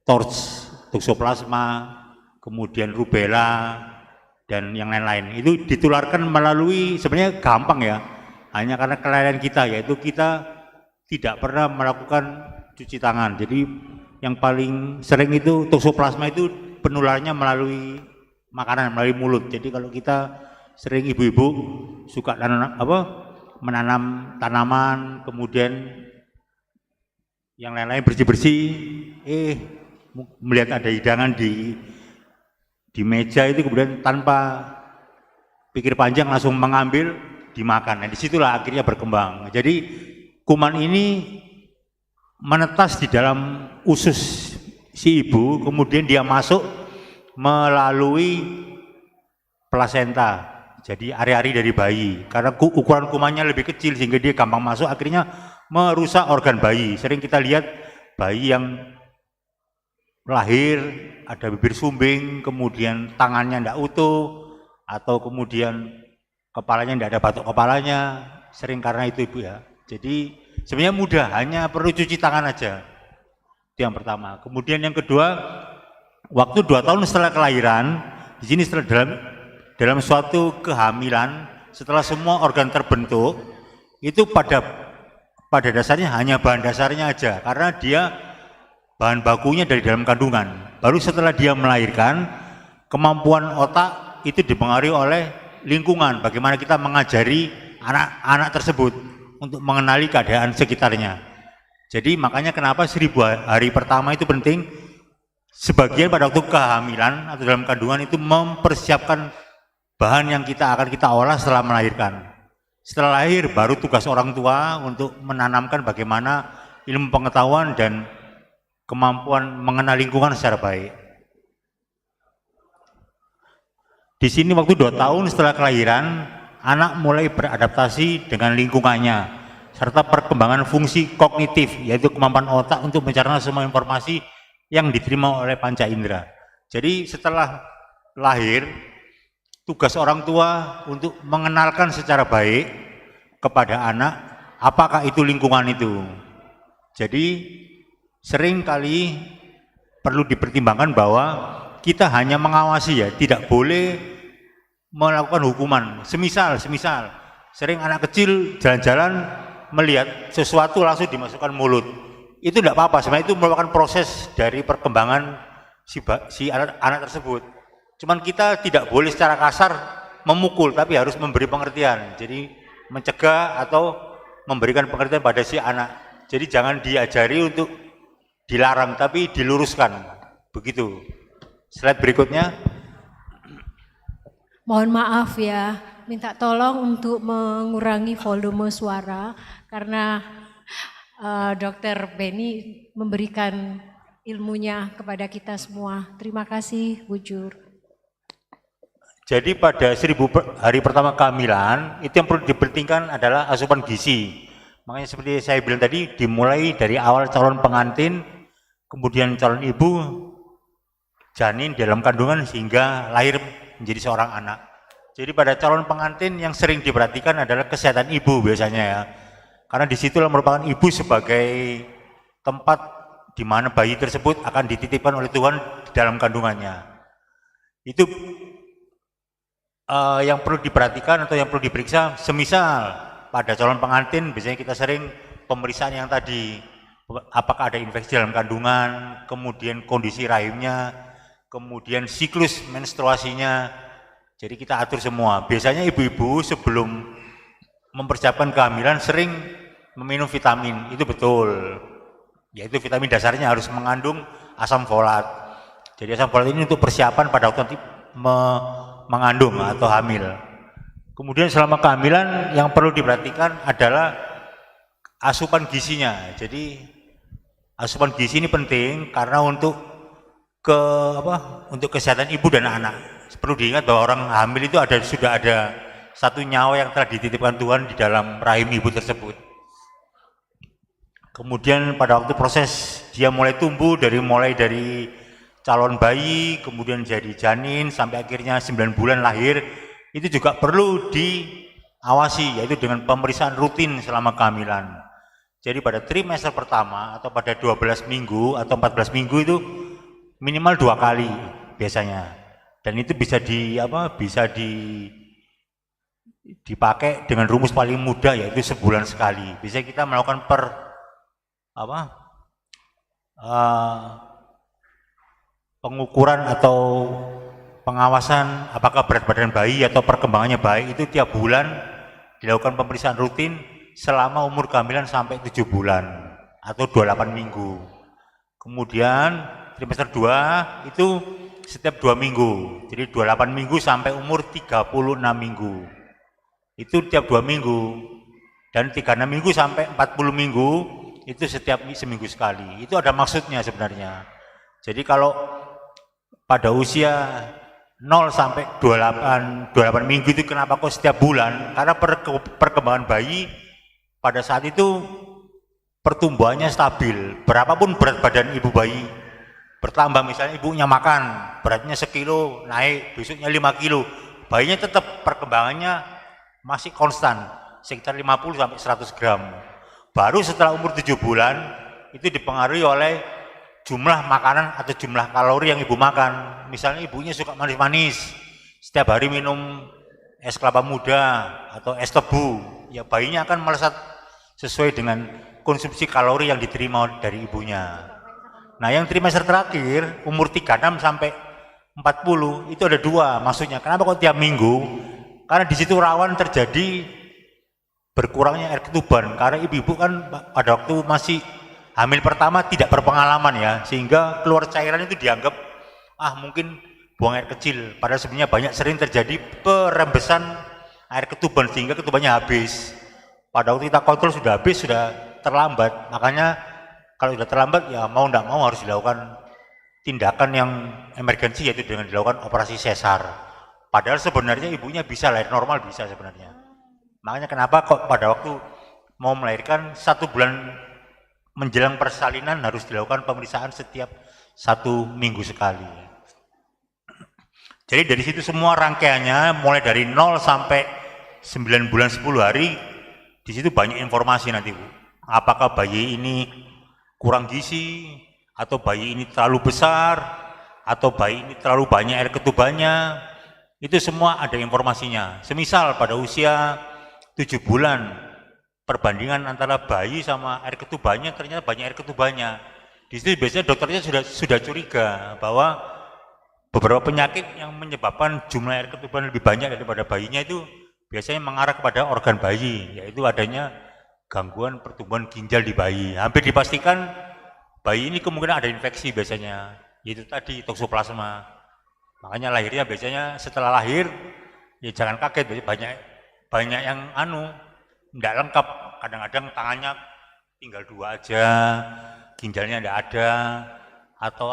TORCH, toksoplasma, kemudian rubella, dan yang lain-lain. Itu ditularkan melalui, sebenarnya gampang ya, hanya karena kelalaian kita, yaitu kita tidak pernah melakukan cuci tangan. Jadi yang paling sering itu toksoplasma itu penularannya melalui makanan, melalui mulut. Jadi kalau kita sering, ibu-ibu suka menanam tanaman, kemudian yang lain-lain bersih-bersih, melihat ada hidangan di meja itu, kemudian tanpa pikir panjang langsung mengambil, dimakan. Nah, disitulah akhirnya berkembang. Jadi kuman ini menetas di dalam usus si ibu, kemudian dia masuk melalui plasenta, jadi ari-ari dari bayi. Karena ukuran kumannya lebih kecil sehingga dia gampang masuk, akhirnya merusak organ bayi. Sering kita lihat bayi yang lahir ada bibir sumbing, kemudian tangannya tidak utuh, atau kemudian kepalanya tidak ada batok kepalanya, sering karena itu ibu ya. Jadi sebenarnya mudah, hanya perlu cuci tangan aja. Itu yang pertama. Kemudian yang kedua, waktu 2 tahun setelah kelahiran, di sini dalam suatu kehamilan, setelah semua organ terbentuk, itu pada dasarnya hanya bahan dasarnya aja, karena dia bahan bakunya dari dalam kandungan. Baru setelah dia melahirkan, kemampuan otak itu dipengaruhi oleh lingkungan, bagaimana kita mengajari anak-anak tersebut untuk mengenali keadaan sekitarnya. Jadi makanya kenapa 1000 hari pertama itu penting. Sebagian pada waktu kehamilan atau dalam kandungan itu mempersiapkan bahan yang akan kita olah setelah melahirkan. Setelah lahir baru tugas orang tua untuk menanamkan bagaimana ilmu pengetahuan dan kemampuan mengenal lingkungan secara baik. Di sini waktu 2 tahun setelah kelahiran, anak mulai beradaptasi dengan lingkungannya, serta perkembangan fungsi kognitif, yaitu kemampuan otak untuk mencerna semua informasi yang diterima oleh panca indera. Jadi setelah lahir, tugas orang tua untuk mengenalkan secara baik kepada anak apakah itu lingkungan itu. Jadi sering kali perlu dipertimbangkan bahwa kita hanya mengawasi ya, tidak boleh melakukan hukuman. Semisal sering anak kecil jalan-jalan melihat sesuatu langsung dimasukkan mulut. Itu tidak apa-apa, sebenarnya itu merupakan proses dari perkembangan si anak tersebut. Cuman kita tidak boleh secara kasar memukul, tapi harus memberi pengertian. Jadi mencegah atau memberikan pengertian pada si anak. Jadi jangan diajari untuk dilarang, tapi diluruskan. Begitu. Slide berikutnya. Mohon maaf ya, minta tolong untuk mengurangi volume suara karena Dr. Benny memberikan ilmunya kepada kita semua. Terima kasih, Bujur. Jadi pada 1000 hari pertama kehamilan, itu yang perlu dipentingkan adalah asupan gizi. Makanya seperti saya bilang tadi, dimulai dari awal calon pengantin, kemudian calon ibu, janin dalam kandungan hingga lahir menjadi seorang anak. Jadi pada calon pengantin yang sering diperhatikan adalah kesehatan ibu biasanya ya. Karena disitulah merupakan ibu sebagai tempat di mana bayi tersebut akan dititipkan oleh Tuhan di dalam kandungannya. Itu yang perlu diperhatikan atau yang perlu diperiksa. Semisal pada calon pengantin biasanya kita sering pemeriksaan yang tadi, apakah ada infeksi dalam kandungan, kemudian kondisi rahimnya, kemudian siklus menstruasinya. Jadi kita atur semua. Biasanya ibu-ibu sebelum mempersiapkan kehamilan sering meminum vitamin, itu betul. Yaitu vitamin dasarnya harus mengandung asam folat. Jadi asam folat ini untuk persiapan pada waktu nanti mengandung atau hamil. Kemudian selama kehamilan yang perlu diperhatikan adalah asupan gizinya. Jadi asupan gizi ini penting karena untuk kesehatan ibu dan anak. Perlu diingat bahwa orang hamil itu sudah ada satu nyawa yang telah dititipkan Tuhan di dalam rahim ibu tersebut. Kemudian pada waktu proses dia mulai tumbuh mulai dari calon bayi, kemudian jadi janin, sampai akhirnya 9 bulan lahir, itu juga perlu diawasi, yaitu dengan pemeriksaan rutin selama kehamilan. Jadi pada trimester pertama atau pada 12 minggu atau 14 minggu itu minimal 2 kali biasanya. Dan itu bisa dipakai dengan rumus paling mudah, yaitu sebulan sekali. Bisa kita melakukan pengukuran atau pengawasan apakah berat badan bayi atau perkembangannya baik itu tiap bulan dilakukan pemeriksaan rutin selama umur kehamilan sampai 7 bulan atau 28 minggu. Kemudian trimester 2 itu setiap 2 minggu, jadi 28 minggu sampai umur 36 minggu. Itu tiap 2 minggu, dan 36 minggu sampai 40 minggu itu setiap seminggu sekali. Itu ada maksudnya sebenarnya. Jadi kalau pada usia 0 sampai 28 minggu itu kenapa kok setiap bulan? Karena perkembangan bayi pada saat itu pertumbuhannya stabil. Berapapun berat badan ibu bayi bertambah, misalnya ibunya makan beratnya 1 kilo naik besoknya 5 kilo, bayinya tetap perkembangannya masih konstan sekitar 50 sampai 100 gram. Baru setelah umur 7 bulan itu dipengaruhi oleh jumlah makanan atau jumlah kalori yang ibu makan. Misalnya ibunya suka manis-manis, setiap hari minum es kelapa muda atau es tebu, ya bayinya akan melesat sesuai dengan konsumsi kalori yang diterima dari ibunya. Nah yang trimester terakhir, umur 36 sampai 40, itu ada 2 maksudnya. Kenapa kok tiap minggu? Karena di situ rawan terjadi berkurangnya air ketuban, karena ibu-ibu kan pada waktu masih hamil pertama tidak berpengalaman ya, sehingga keluar cairan itu dianggap mungkin buang air kecil, padahal sebenarnya sering terjadi perembesan air ketuban sehingga ketubannya habis. Pada waktu kita kontrol sudah habis, sudah terlambat. Makanya kalau sudah terlambat ya mau tidak mau harus dilakukan tindakan yang emergensi, yaitu dengan dilakukan operasi sesar. Padahal sebenarnya ibunya bisa lahir normal, bisa sebenarnya. Makanya kenapa kok pada waktu mau melahirkan 1 bulan menjelang persalinan harus dilakukan pemeriksaan setiap 1 minggu sekali. Jadi dari situ semua rangkaiannya mulai dari 0 sampai 9 bulan 10 hari, di situ banyak informasi nanti Bu. Apakah bayi ini kurang gizi, atau bayi ini terlalu besar, atau bayi ini terlalu banyak air ketubannya, itu semua ada informasinya. Semisal pada usia 7 bulan, perbandingan antara bayi sama air ketubannya ternyata banyak air ketubannya. Di situ biasanya dokternya sudah curiga bahwa beberapa penyakit yang menyebabkan jumlah air ketuban lebih banyak daripada bayinya itu biasanya mengarah kepada organ bayi, yaitu adanya gangguan pertumbuhan ginjal di bayi. Hampir dipastikan bayi ini kemungkinan ada infeksi biasanya, yaitu tadi toksoplasma. Makanya lahirnya biasanya setelah lahir, ya jangan kaget, banyak yang tidak lengkap. Kadang-kadang tangannya tinggal 2 aja, ginjalnya tidak ada, atau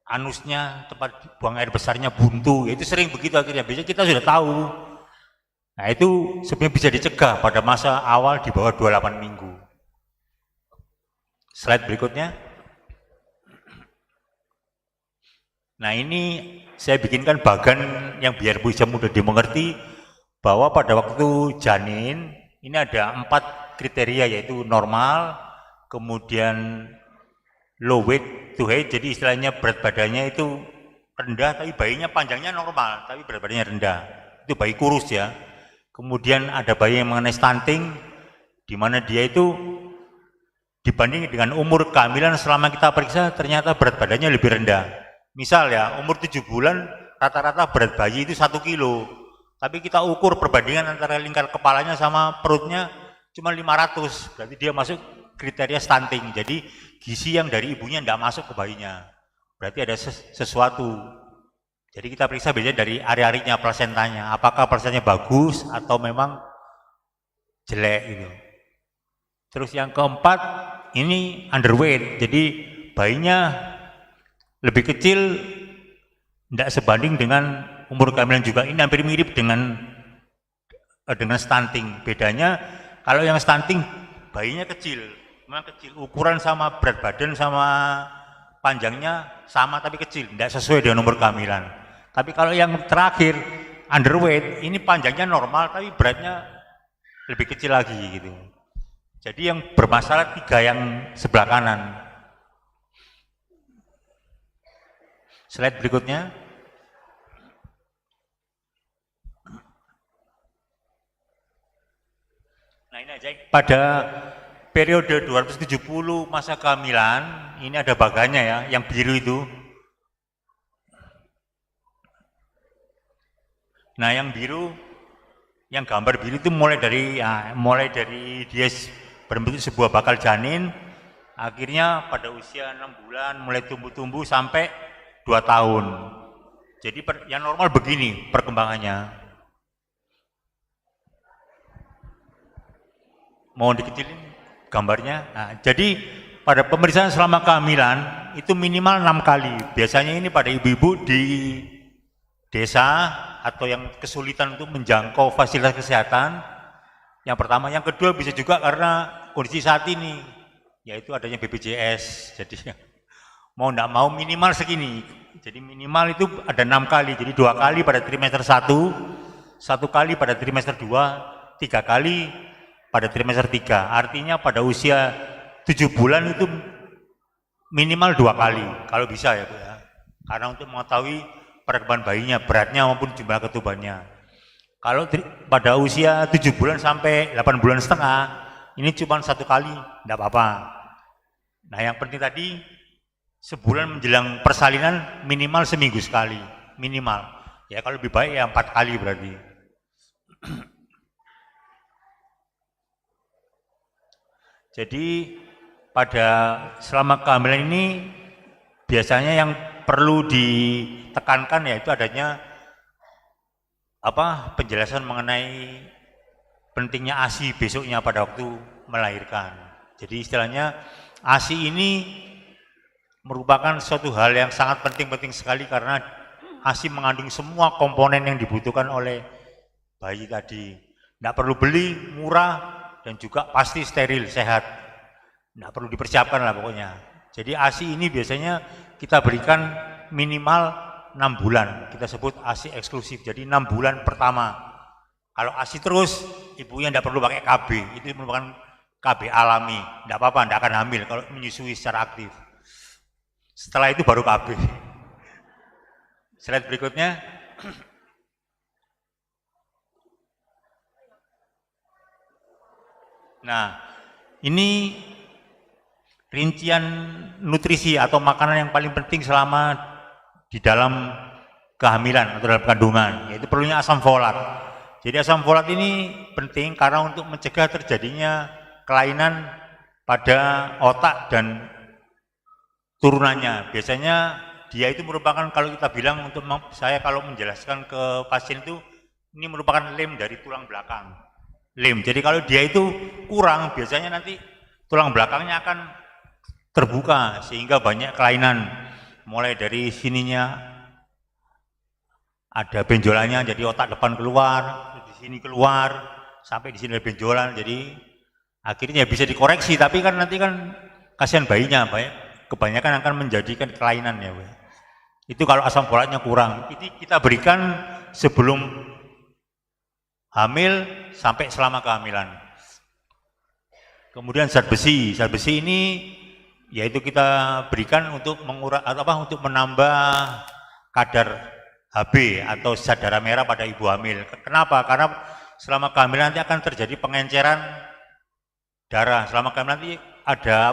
anusnya tempat buang air besarnya buntu. Itu sering begitu akhirnya. Biasanya kita sudah tahu. Nah itu sebenarnya bisa dicegah pada masa awal di bawah 28 minggu. Slide berikutnya. Nah ini saya bikinkan bagan yang biar bisa mudah dimengerti bahwa pada waktu janin ini ada 4 kriteria, yaitu normal, kemudian low weight to height, jadi istilahnya berat badannya itu rendah tapi bayinya panjangnya normal tapi berat badannya rendah, itu bayi kurus ya. Kemudian ada bayi yang mengenai stunting, di mana dia itu dibanding dengan umur kehamilan selama kita periksa ternyata berat badannya lebih rendah. Misal ya, umur 7 bulan rata-rata berat bayi itu 1 kilo, tapi kita ukur perbandingan antara lingkar kepalanya sama perutnya cuma 500, berarti dia masuk kriteria stunting. Jadi gizi yang dari ibunya tidak masuk ke bayinya, berarti ada sesuatu. Jadi kita periksa biasanya dari ari-arinya, plasentanya, apakah plasentanya bagus atau memang jelek gitu. Terus yang keempat, ini underweight, jadi bayinya lebih kecil, tidak sebanding dengan umur kehamilan juga. Ini hampir mirip dengan stunting. Bedanya kalau yang stunting bayinya kecil, memang kecil, ukuran sama berat badan sama panjangnya sama tapi kecil, tidak sesuai dengan umur kehamilan. Tapi kalau yang terakhir underweight, ini panjangnya normal tapi beratnya lebih kecil lagi gitu. Jadi yang bermasalah 3 yang sebelah kanan. Slide berikutnya. Nah ini aja, pada periode 270 masa kehamilan, ini ada bagannya ya, yang biru itu. Nah yang biru, yang gambar biru itu mulai dari dia berbentuk sebuah bakal janin, akhirnya pada usia 6 bulan mulai tumbuh-tumbuh sampai 2 tahun. Jadi yang normal begini perkembangannya. Mohon dikecilin gambarnya. Nah, jadi pada pemeriksaan selama kehamilan itu minimal 6 kali. Biasanya ini pada ibu-ibu di desa atau yang kesulitan untuk menjangkau fasilitas kesehatan. Yang pertama, yang kedua bisa juga karena kondisi saat ini, yaitu adanya BPJS. Jadi mau tidak mau minimal segini. Jadi minimal itu ada 6 kali. Jadi 2 kali pada trimester 1, 1 kali pada trimester 2, 3 kali pada trimester 3. Artinya pada usia 7 bulan itu minimal 2 kali, kalau bisa ya Bu ya. Karena untuk mengetahui perkembangan bayinya, beratnya maupun jumlah ketubannya. Kalau pada usia 7 bulan sampai 8 bulan setengah, ini cuma 1 kali, tidak apa-apa. Nah yang penting tadi, sebulan menjelang persalinan minimal seminggu sekali, minimal. Ya kalau lebih baik ya 4 kali berarti. Jadi pada selama kehamilan ini biasanya yang perlu ditekankan yaitu adanya penjelasan mengenai pentingnya ASI besoknya pada waktu melahirkan. Jadi istilahnya ASI ini merupakan suatu hal yang sangat penting sekali karena ASI mengandung semua komponen yang dibutuhkan oleh bayi tadi. Tidak perlu beli, murah, dan juga pasti steril, sehat. Tidak perlu dipersiapkan lah pokoknya. Jadi ASI ini biasanya kita berikan minimal 6 bulan, kita sebut ASI eksklusif, jadi 6 bulan pertama. Kalau ASI terus, ibunya tidak perlu pakai KB, itu merupakan KB alami, tidak apa-apa, tidak akan hamil kalau menyusui secara aktif. Setelah itu baru KB. Slide berikutnya. Nah, ini rincian nutrisi atau makanan yang paling penting selama di dalam kehamilan atau dalam kandungan, yaitu perlunya asam folat. Jadi asam folat ini penting karena untuk mencegah terjadinya kelainan pada otak dan turunannya. Biasanya dia itu merupakan, kalau kita bilang untuk saya kalau menjelaskan ke pasien itu, ini merupakan lem dari tulang belakang. Lem. Jadi kalau dia itu kurang, biasanya nanti tulang belakangnya akan terbuka sehingga banyak kelainan. Mulai dari sininya ada benjolannya, jadi otak depan keluar, di sini keluar, sampai di sini ada benjolan. Jadi akhirnya bisa dikoreksi, tapi kan nanti kan kasihan bayinya, kebanyakan akan menjadikan kelainan ya. Itu kalau asam folatnya kurang. Ini kita berikan sebelum hamil sampai selama kehamilan. Kemudian zat besi. Zat besi ini yaitu kita berikan untuk untuk menambah kadar HB atau zat darah merah pada ibu hamil. Kenapa? Karena selama kehamilan nanti akan terjadi pengenceran darah. Selama kehamilan nanti ada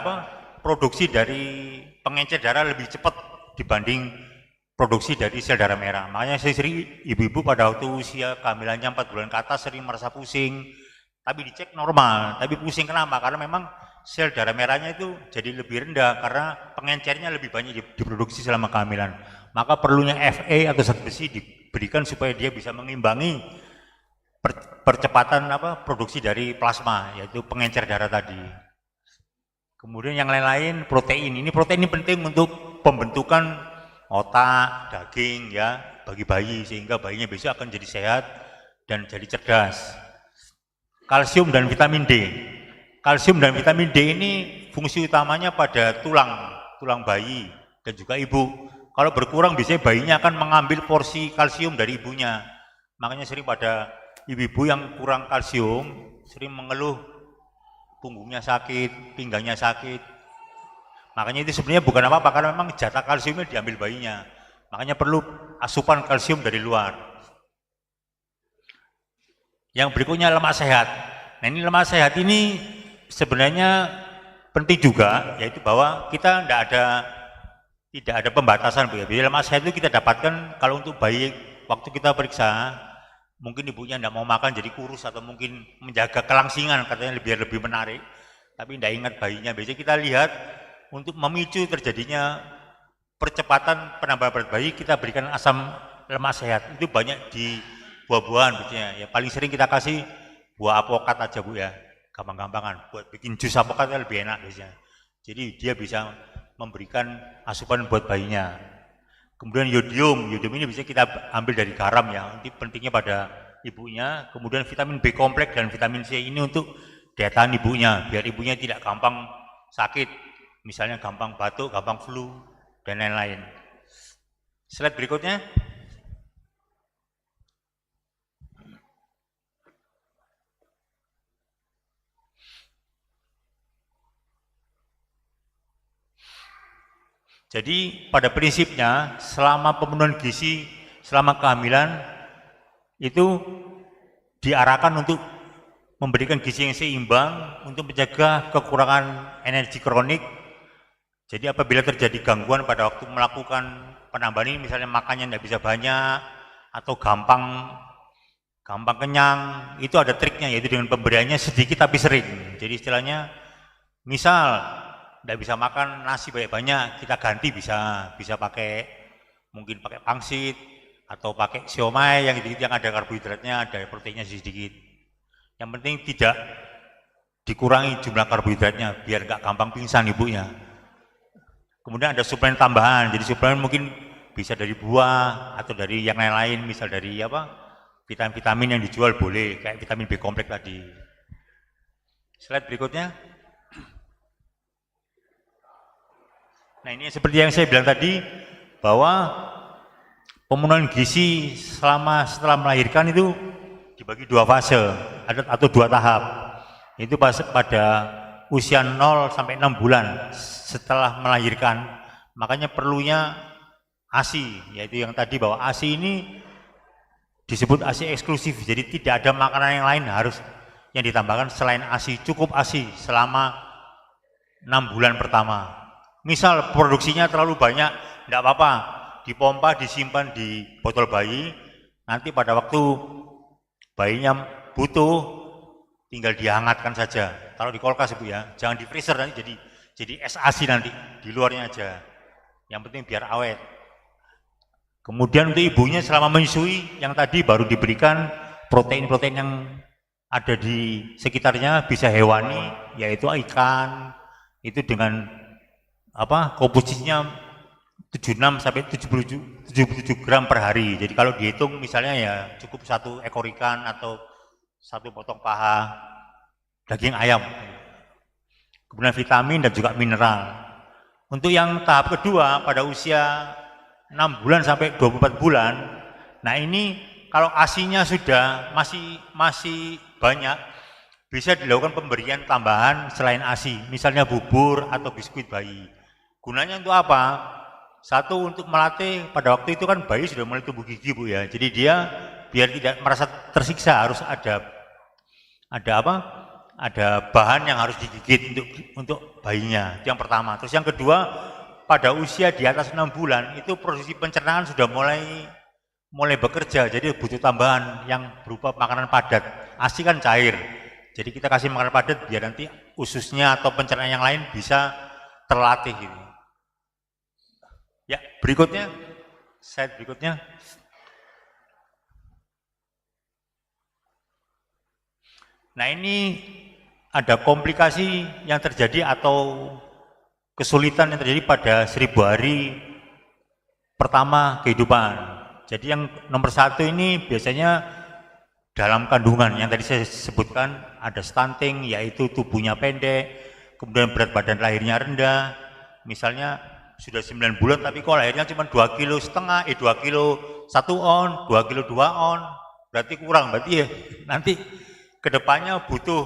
produksi dari pengencer darah lebih cepat dibanding produksi dari sel darah merah. Makanya saya sering ibu-ibu pada waktu usia kehamilannya 4 bulan ke atas sering merasa pusing, tapi dicek normal. Tapi pusing kenapa? Karena memang sel darah merahnya itu jadi lebih rendah karena pengencernya lebih banyak diproduksi selama kehamilan. Maka perlunya Fa atau zat besi diberikan supaya dia bisa mengimbangi percepatan produksi dari plasma, yaitu pengencer darah tadi. Kemudian yang lain-lain protein. Ini protein ini penting untuk pembentukan otak, daging ya bagi bayi sehingga bayinya besok akan jadi sehat dan jadi cerdas. Kalsium dan vitamin D. Kalsium dan vitamin D ini fungsi utamanya pada tulang bayi dan juga ibu. Kalau berkurang biasanya bayinya akan mengambil porsi kalsium dari ibunya. Makanya sering pada ibu-ibu yang kurang kalsium sering mengeluh punggungnya sakit, pinggangnya sakit. Makanya itu sebenarnya bukan apa-apa karena memang jatah kalsiumnya diambil bayinya. Makanya perlu asupan kalsium dari luar. Yang berikutnya lemak sehat. Nah ini lemak sehat ini sebenarnya penting juga, yaitu bahwa kita tidak ada pembatasan. Jadi lemak sehat itu kita dapatkan kalau untuk bayi waktu kita periksa, mungkin ibunya tidak mau makan jadi kurus atau mungkin menjaga kelangsingan katanya biar lebih menarik, tapi tidak ingat bayinya. Biasanya kita lihat untuk memicu terjadinya percepatan penambahan berat bayi, kita berikan asam lemak sehat. Itu banyak di buah-buahan biasanya. Ya paling sering kita kasih buah apokat aja Bu ya, gampang-gampangan. Buat bikin jus apokat lebih enak biasanya. Jadi dia bisa memberikan asupan buat bayinya. Kemudian yodium ini bisa kita ambil dari garam ya, ini pentingnya pada ibunya. Kemudian vitamin B kompleks dan vitamin C ini untuk daya tahan ibunya, biar ibunya tidak gampang sakit, misalnya gampang batuk, gampang flu, dan lain-lain. Slide berikutnya. Jadi pada prinsipnya selama pemenuhan gizi selama kehamilan itu diarahkan untuk memberikan gizi yang seimbang untuk mencegah kekurangan energi kronik. Jadi apabila terjadi gangguan pada waktu melakukan penambahan ini, misalnya makannya tidak bisa banyak atau gampang kenyang, itu ada triknya, yaitu dengan pemberiannya sedikit tapi sering. Jadi istilahnya misal tidak bisa makan nasi banyak-banyak, kita ganti bisa pakai mungkin pakai pangsit atau pakai siomay yang ada karbohidratnya, ada proteinnya sedikit. Yang penting tidak dikurangi jumlah karbohidratnya biar nggak gampang pingsan ibunya. Kemudian ada suplemen tambahan, jadi suplemen mungkin bisa dari buah atau dari yang lain-lain, misal dari vitamin-vitamin yang dijual boleh, kayak vitamin B kompleks tadi. Slide berikutnya. Nah ini seperti yang saya bilang tadi, bahwa pemenuhan gizi setelah melahirkan itu dibagi 2 fase atau 2 tahap. Itu pada usia 0 sampai 6 bulan setelah melahirkan, makanya perlunya ASI, yaitu yang tadi bahwa ASI ini disebut ASI eksklusif, jadi tidak ada makanan yang lain harus yang ditambahkan selain ASI, cukup ASI selama 6 bulan pertama. Misal produksinya terlalu banyak, tidak apa-apa, dipompa, disimpan di botol bayi, nanti pada waktu bayinya butuh, tinggal dihangatkan saja. Taruh di kulkas Ibu ya, jangan di freezer nanti jadi es ASI nanti, di luarnya aja. Yang penting biar awet. Kemudian untuk ibunya selama menyusui, yang tadi baru diberikan protein-protein yang ada di sekitarnya, bisa hewani, yaitu ikan, itu dengan komposisinya 76 sampai 77 gram per hari. Jadi kalau dihitung misalnya ya cukup 1 ekor ikan atau 1 potong paha daging ayam. Kemudian vitamin dan juga mineral. Untuk yang tahap kedua pada usia 6 bulan sampai 24 bulan, nah ini kalau ASI-nya sudah masih banyak, bisa dilakukan pemberian tambahan selain ASI, misalnya bubur atau biskuit bayi. Gunanya untuk apa? Satu, untuk melatih, pada waktu itu kan bayi sudah mulai tumbuh gigi Bu ya, jadi dia biar tidak merasa tersiksa harus ada bahan yang harus digigit untuk bayinya, itu yang pertama. Terus yang kedua, pada usia di atas 6 bulan itu prosesi pencernaan sudah mulai bekerja, jadi butuh tambahan yang berupa makanan padat. ASI kan cair, jadi kita kasih makanan padat biar nanti ususnya atau pencernaan yang lain bisa terlatih gitu. Ya, berikutnya, slide berikutnya. Nah ini ada komplikasi yang terjadi atau kesulitan yang terjadi pada 1000 hari pertama kehidupan. Jadi yang nomor 1 ini biasanya dalam kandungan yang tadi saya sebutkan, ada stunting, yaitu tubuhnya pendek, kemudian berat badan lahirnya rendah, misalnya sudah 9 bulan tapi kok lahirnya cuma 2,5 kilo, 2 kilo 1 on, 2 kilo 2 on, berarti kurang, berarti ya nanti kedepannya butuh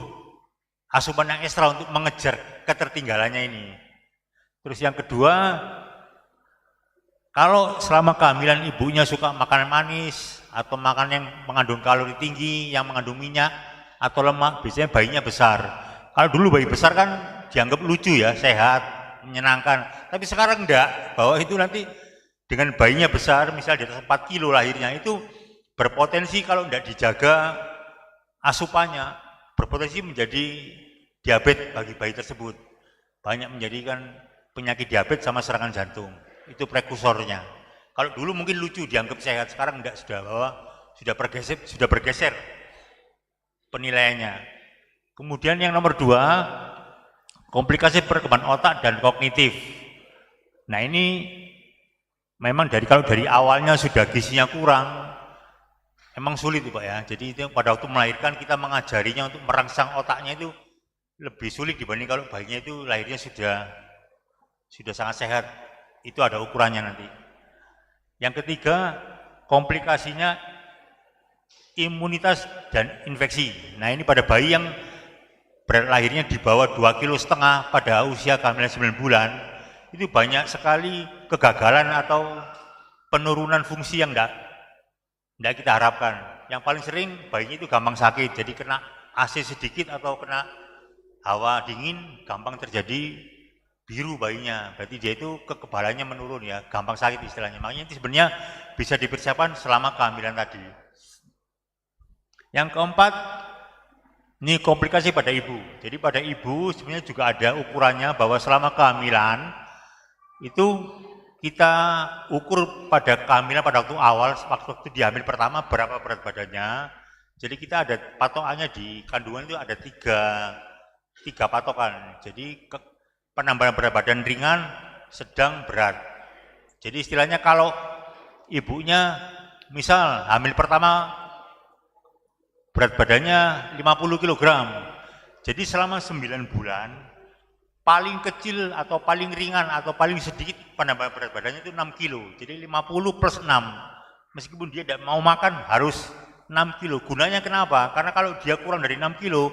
asupan yang ekstra untuk mengejar ketertinggalannya ini. Terus yang kedua, kalau selama kehamilan ibunya suka makanan manis atau makan yang mengandung kalori tinggi, yang mengandung minyak atau lemak, biasanya bayinya besar. Kalau dulu bayi besar kan dianggap lucu ya, sehat, menyenangkan. Tapi sekarang enggak, bahwa itu nanti dengan bayinya besar, misalnya di atas 4 kilo lahirnya, itu berpotensi kalau enggak dijaga asupannya, berpotensi menjadi diabetes bagi bayi tersebut. Banyak menjadikan penyakit diabetes sama serangan jantung, itu prekursornya. Kalau dulu mungkin lucu dianggap sehat, sekarang enggak, sudah bergeser penilaiannya. Kemudian yang nomor 2, komplikasi perkembangan otak dan kognitif. Nah ini memang kalau dari awalnya sudah gizinya kurang, emang sulit Pak ya. Jadi itu pada waktu melahirkan kita mengajarinya untuk merangsang otaknya itu lebih sulit dibanding kalau bayinya itu lahirnya sudah sangat sehat, itu ada ukurannya nanti. Yang ketiga, komplikasinya imunitas dan infeksi. Nah ini pada bayi yang berat lahirnya di bawah 2,5 kilo pada usia kehamilan 9 bulan, itu banyak sekali kegagalan atau penurunan fungsi yang tidak kita harapkan. Yang paling sering bayinya itu gampang sakit, jadi kena AC sedikit atau kena hawa dingin, gampang terjadi biru bayinya, berarti dia itu kekebalannya menurun ya, gampang sakit istilahnya. Makanya itu sebenarnya bisa dipersiapkan selama kehamilan tadi. Yang keempat, ini komplikasi pada ibu. Jadi pada ibu sebenarnya juga ada ukurannya, bahwa selama kehamilan itu kita ukur pada kehamilan pada waktu awal, waktu dihamil pertama berapa berat badannya. Jadi kita ada patokannya di kandungan itu ada tiga patokan. Jadi penambahan berat badan ringan, sedang, berat. Jadi istilahnya kalau ibunya misal hamil pertama berat badannya 50 kg. Jadi selama 9 bulan paling kecil atau paling ringan atau paling sedikit penambahan berat badannya itu 6 kilo. Jadi 50 plus 6. Meskipun dia tidak mau makan harus 6 kilo. Gunanya kenapa? Karena kalau dia kurang dari 6 kilo,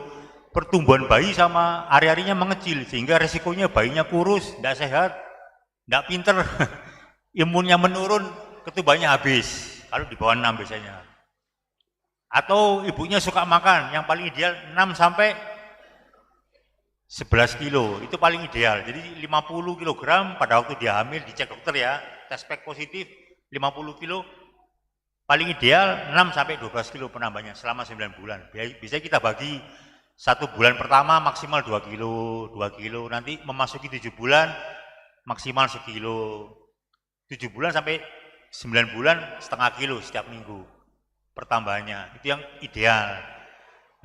pertumbuhan bayi sama ari-arinya mengecil, sehingga resikonya bayinya kurus, tidak sehat, tidak pinter. imunnya menurun, ketubannya habis. Kalau di bawah 6 biasanya. Atau ibunya suka makan, yang paling ideal 6 sampai 11 kilo, itu paling ideal. Jadi 50 kg pada waktu dia hamil, dicek dokter ya, tes pack positif 50 kilo, paling ideal 6 sampai 12 kilo penambahnya selama 9 bulan. Bisa kita bagi 1 bulan pertama maksimal 2 kilo, nanti memasuki 7 bulan maksimal 1 kilo. 7 bulan sampai 9 bulan setengah kilo setiap minggu pertambahannya, itu yang ideal.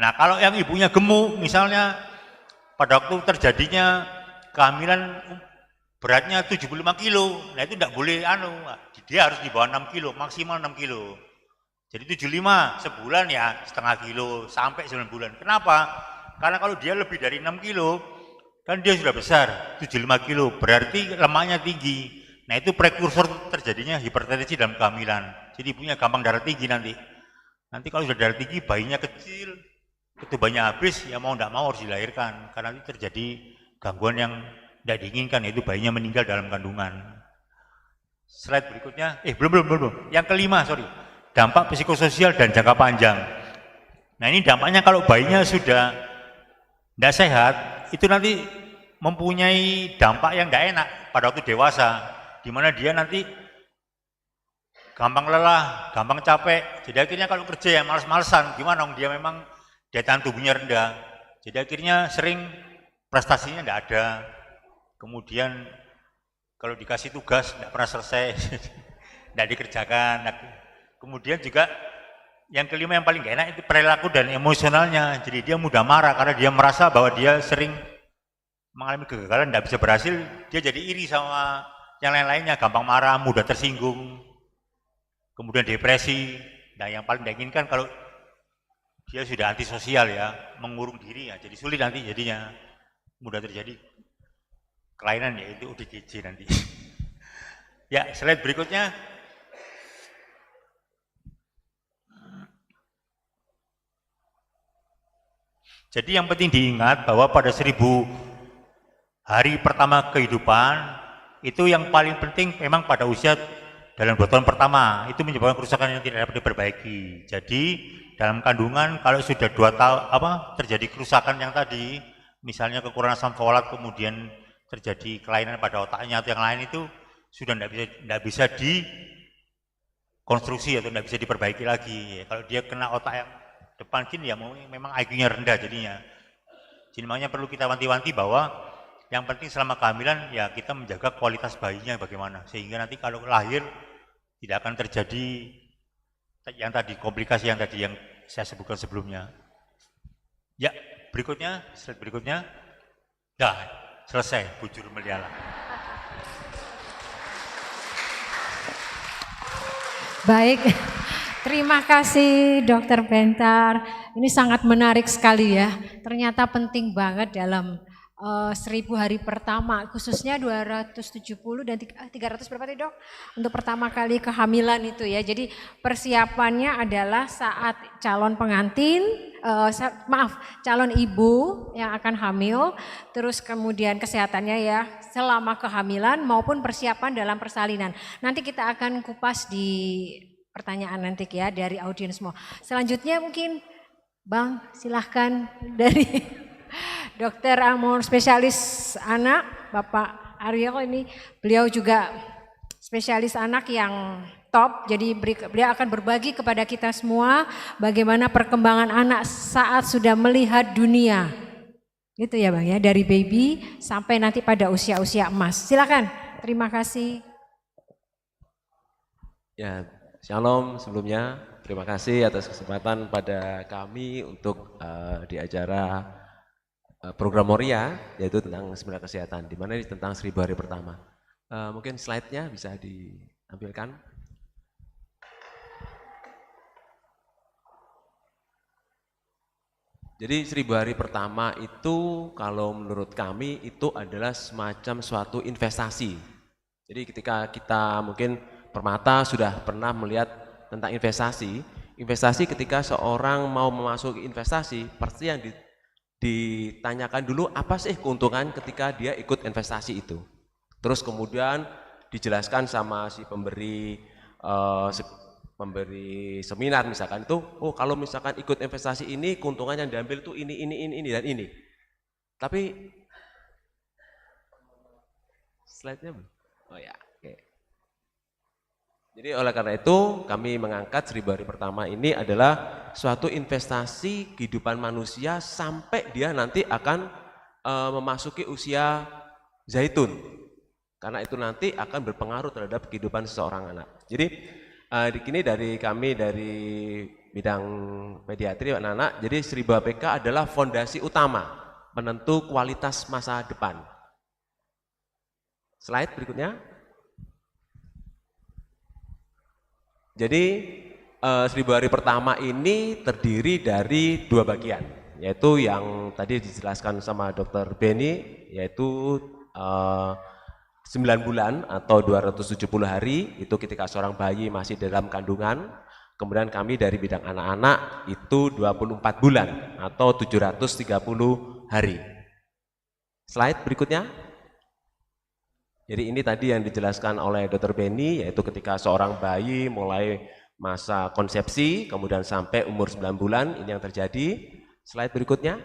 Nah kalau yang ibunya gemuk misalnya, pada waktu terjadinya kehamilan beratnya 75 kilo, nah itu tidak boleh dia harus di bawah 6 kilo, maksimal 6 kilo. Jadi 75 sebulan ya setengah kilo sampai 9 bulan. Kenapa? Karena kalau dia lebih dari 6 kilo, kan dia sudah besar, 75 kilo, berarti lemaknya tinggi. Nah itu prekursor terjadinya hipertensi dalam kehamilan. Jadi ibunya gampang darah tinggi nanti. Nanti kalau sudah darah tinggi, bayinya kecil, ketubannya habis, ya mau tidak mau harus dilahirkan. Karena nanti terjadi gangguan yang tidak diinginkan, yaitu bayinya meninggal dalam kandungan. Slide berikutnya, belum. Yang kelima, dampak psikososial dan jangka panjang. Nah ini dampaknya kalau bayinya sudah tidak sehat, itu nanti mempunyai dampak yang tidak enak pada waktu dewasa, di mana dia nanti gampang lelah, gampang capek. Jadi akhirnya kalau kerja ya males-malesan, gimana dong, dia memang daya tahan tubuhnya rendah. Jadi akhirnya sering prestasinya tidak ada. Kemudian kalau dikasih tugas tidak pernah selesai, tidak dikerjakan. Kemudian juga yang kelima yang paling gak enak itu perilaku dan emosionalnya. Jadi dia mudah marah karena dia merasa bahwa dia sering mengalami kegagalan, tidak bisa berhasil. Dia jadi iri sama yang lain-lainnya, gampang marah, mudah tersinggung. Kemudian depresi. Nah yang paling tidak inginkan kalau dia sudah antisosial ya, mengurung diri ya, jadi sulit nanti jadinya, mudah terjadi kelainan yaitu ODGJ nanti. Ya, slide berikutnya. Jadi yang penting diingat bahwa pada 1000 hari pertama kehidupan, itu yang paling penting memang pada usia dalam 2 tahun pertama, itu menyebabkan kerusakan yang tidak dapat diperbaiki. Jadi dalam kandungan kalau sudah 2 tahun terjadi kerusakan yang tadi, misalnya kekurangan asam folat, kemudian terjadi kelainan pada otaknya atau yang lain, itu sudah tidak bisa dikonstruksi atau tidak bisa diperbaiki lagi. Kalau dia kena otak yang depan gini ya memang IQ-nya rendah jadinya. Jadi makanya perlu kita wanti-wanti bahwa yang penting selama kehamilan ya kita menjaga kualitas bayinya bagaimana, sehingga nanti kalau lahir tidak akan terjadi yang tadi, komplikasi yang tadi yang saya sebutkan sebelumnya. Ya, berikutnya, slide berikutnya. Dah, selesai, bujur meliala. Baik, terima kasih Dokter Bentar. Ini sangat menarik sekali ya. Ternyata penting banget dalam 1000 hari pertama, khususnya 270 dan 300 berapa tadi dok? Untuk pertama kali kehamilan itu ya. Jadi persiapannya adalah saat calon pengantin, calon ibu yang akan hamil, terus kemudian kesehatannya ya selama kehamilan maupun persiapan dalam persalinan. Nanti kita akan kupas di pertanyaan nanti ya dari audiens semua. Selanjutnya mungkin Bang silahkan dari Dokter Amor spesialis anak, Bapak Ariel ini beliau juga spesialis anak yang top, jadi beliau akan berbagi kepada kita semua bagaimana perkembangan anak saat sudah melihat dunia. Gitu ya Bang ya, dari baby sampai nanti pada usia-usia emas. Silakan, terima kasih. Ya, shalom sebelumnya, terima kasih atas kesempatan pada kami untuk di acara program Moria, yaitu tentang seminar kesehatan, di mana ini tentang 1000 hari pertama. Mungkin slide-nya bisa ditampilkan. Jadi 1000 hari pertama itu kalau menurut kami itu adalah semacam suatu investasi. Jadi ketika kita mungkin Permata sudah pernah melihat tentang investasi. Investasi ketika seorang mau memasuki investasi, pasti yang ditanyakan dulu apa sih keuntungan ketika dia ikut investasi itu. Terus kemudian dijelaskan sama si pemberi pemberi seminar misalkan itu, oh kalau misalkan ikut investasi ini keuntungan yang diambil tuh ini dan ini. Tapi slide-nya belum? Oh ya, oke. Jadi oleh karena itu kami mengangkat 1000 hari pertama ini adalah suatu investasi kehidupan manusia sampai dia nanti akan memasuki usia zaitun. Karena itu nanti akan berpengaruh terhadap kehidupan seseorang anak. Jadi di sini dari kami dari bidang pediatri anak-anak, jadi 1000 APK adalah fondasi utama penentu kualitas masa depan. Slide berikutnya. Jadi 1000 hari pertama ini terdiri dari 2 bagian, yaitu yang tadi dijelaskan sama Dr. Benny, yaitu 9 bulan atau 270 hari, itu ketika seorang bayi masih dalam kandungan. Kemudian kami dari bidang anak-anak itu 24 bulan atau 730 hari. Slide berikutnya. Jadi ini tadi yang dijelaskan oleh Dr. Benny, yaitu ketika seorang bayi mulai masa konsepsi, kemudian sampai umur 9 bulan, ini yang terjadi. Slide berikutnya.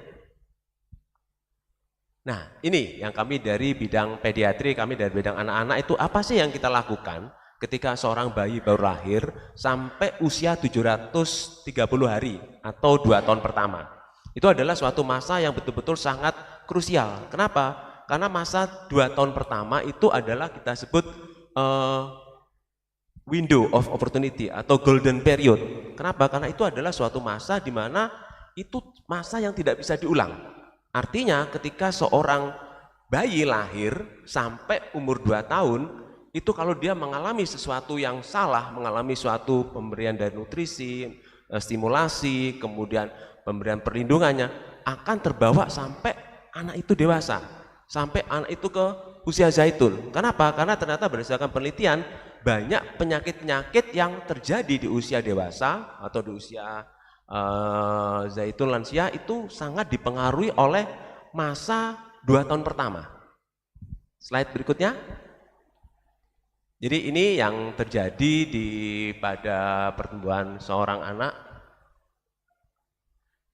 Nah, ini yang kami dari bidang pediatri, kami dari bidang anak-anak itu apa sih yang kita lakukan ketika seorang bayi baru lahir sampai usia 730 hari atau 2 tahun pertama. Itu adalah suatu masa yang betul-betul sangat krusial. Kenapa? Karena masa 2 tahun pertama itu adalah kita sebut window of opportunity atau golden period. Kenapa? Karena itu adalah suatu masa di mana itu masa yang tidak bisa diulang. Artinya ketika seorang bayi lahir sampai umur 2 tahun, itu kalau dia mengalami sesuatu yang salah, mengalami suatu pemberian dari nutrisi, stimulasi, kemudian pemberian perlindungannya, akan terbawa sampai anak itu dewasa, sampai anak itu ke usia zaitun. Kenapa? Karena ternyata berdasarkan penelitian, banyak penyakit-penyakit yang terjadi di usia dewasa atau di usia zaitun lansia itu sangat dipengaruhi oleh masa 2 tahun pertama. Slide berikutnya. Jadi ini yang terjadi pada pertumbuhan seorang anak.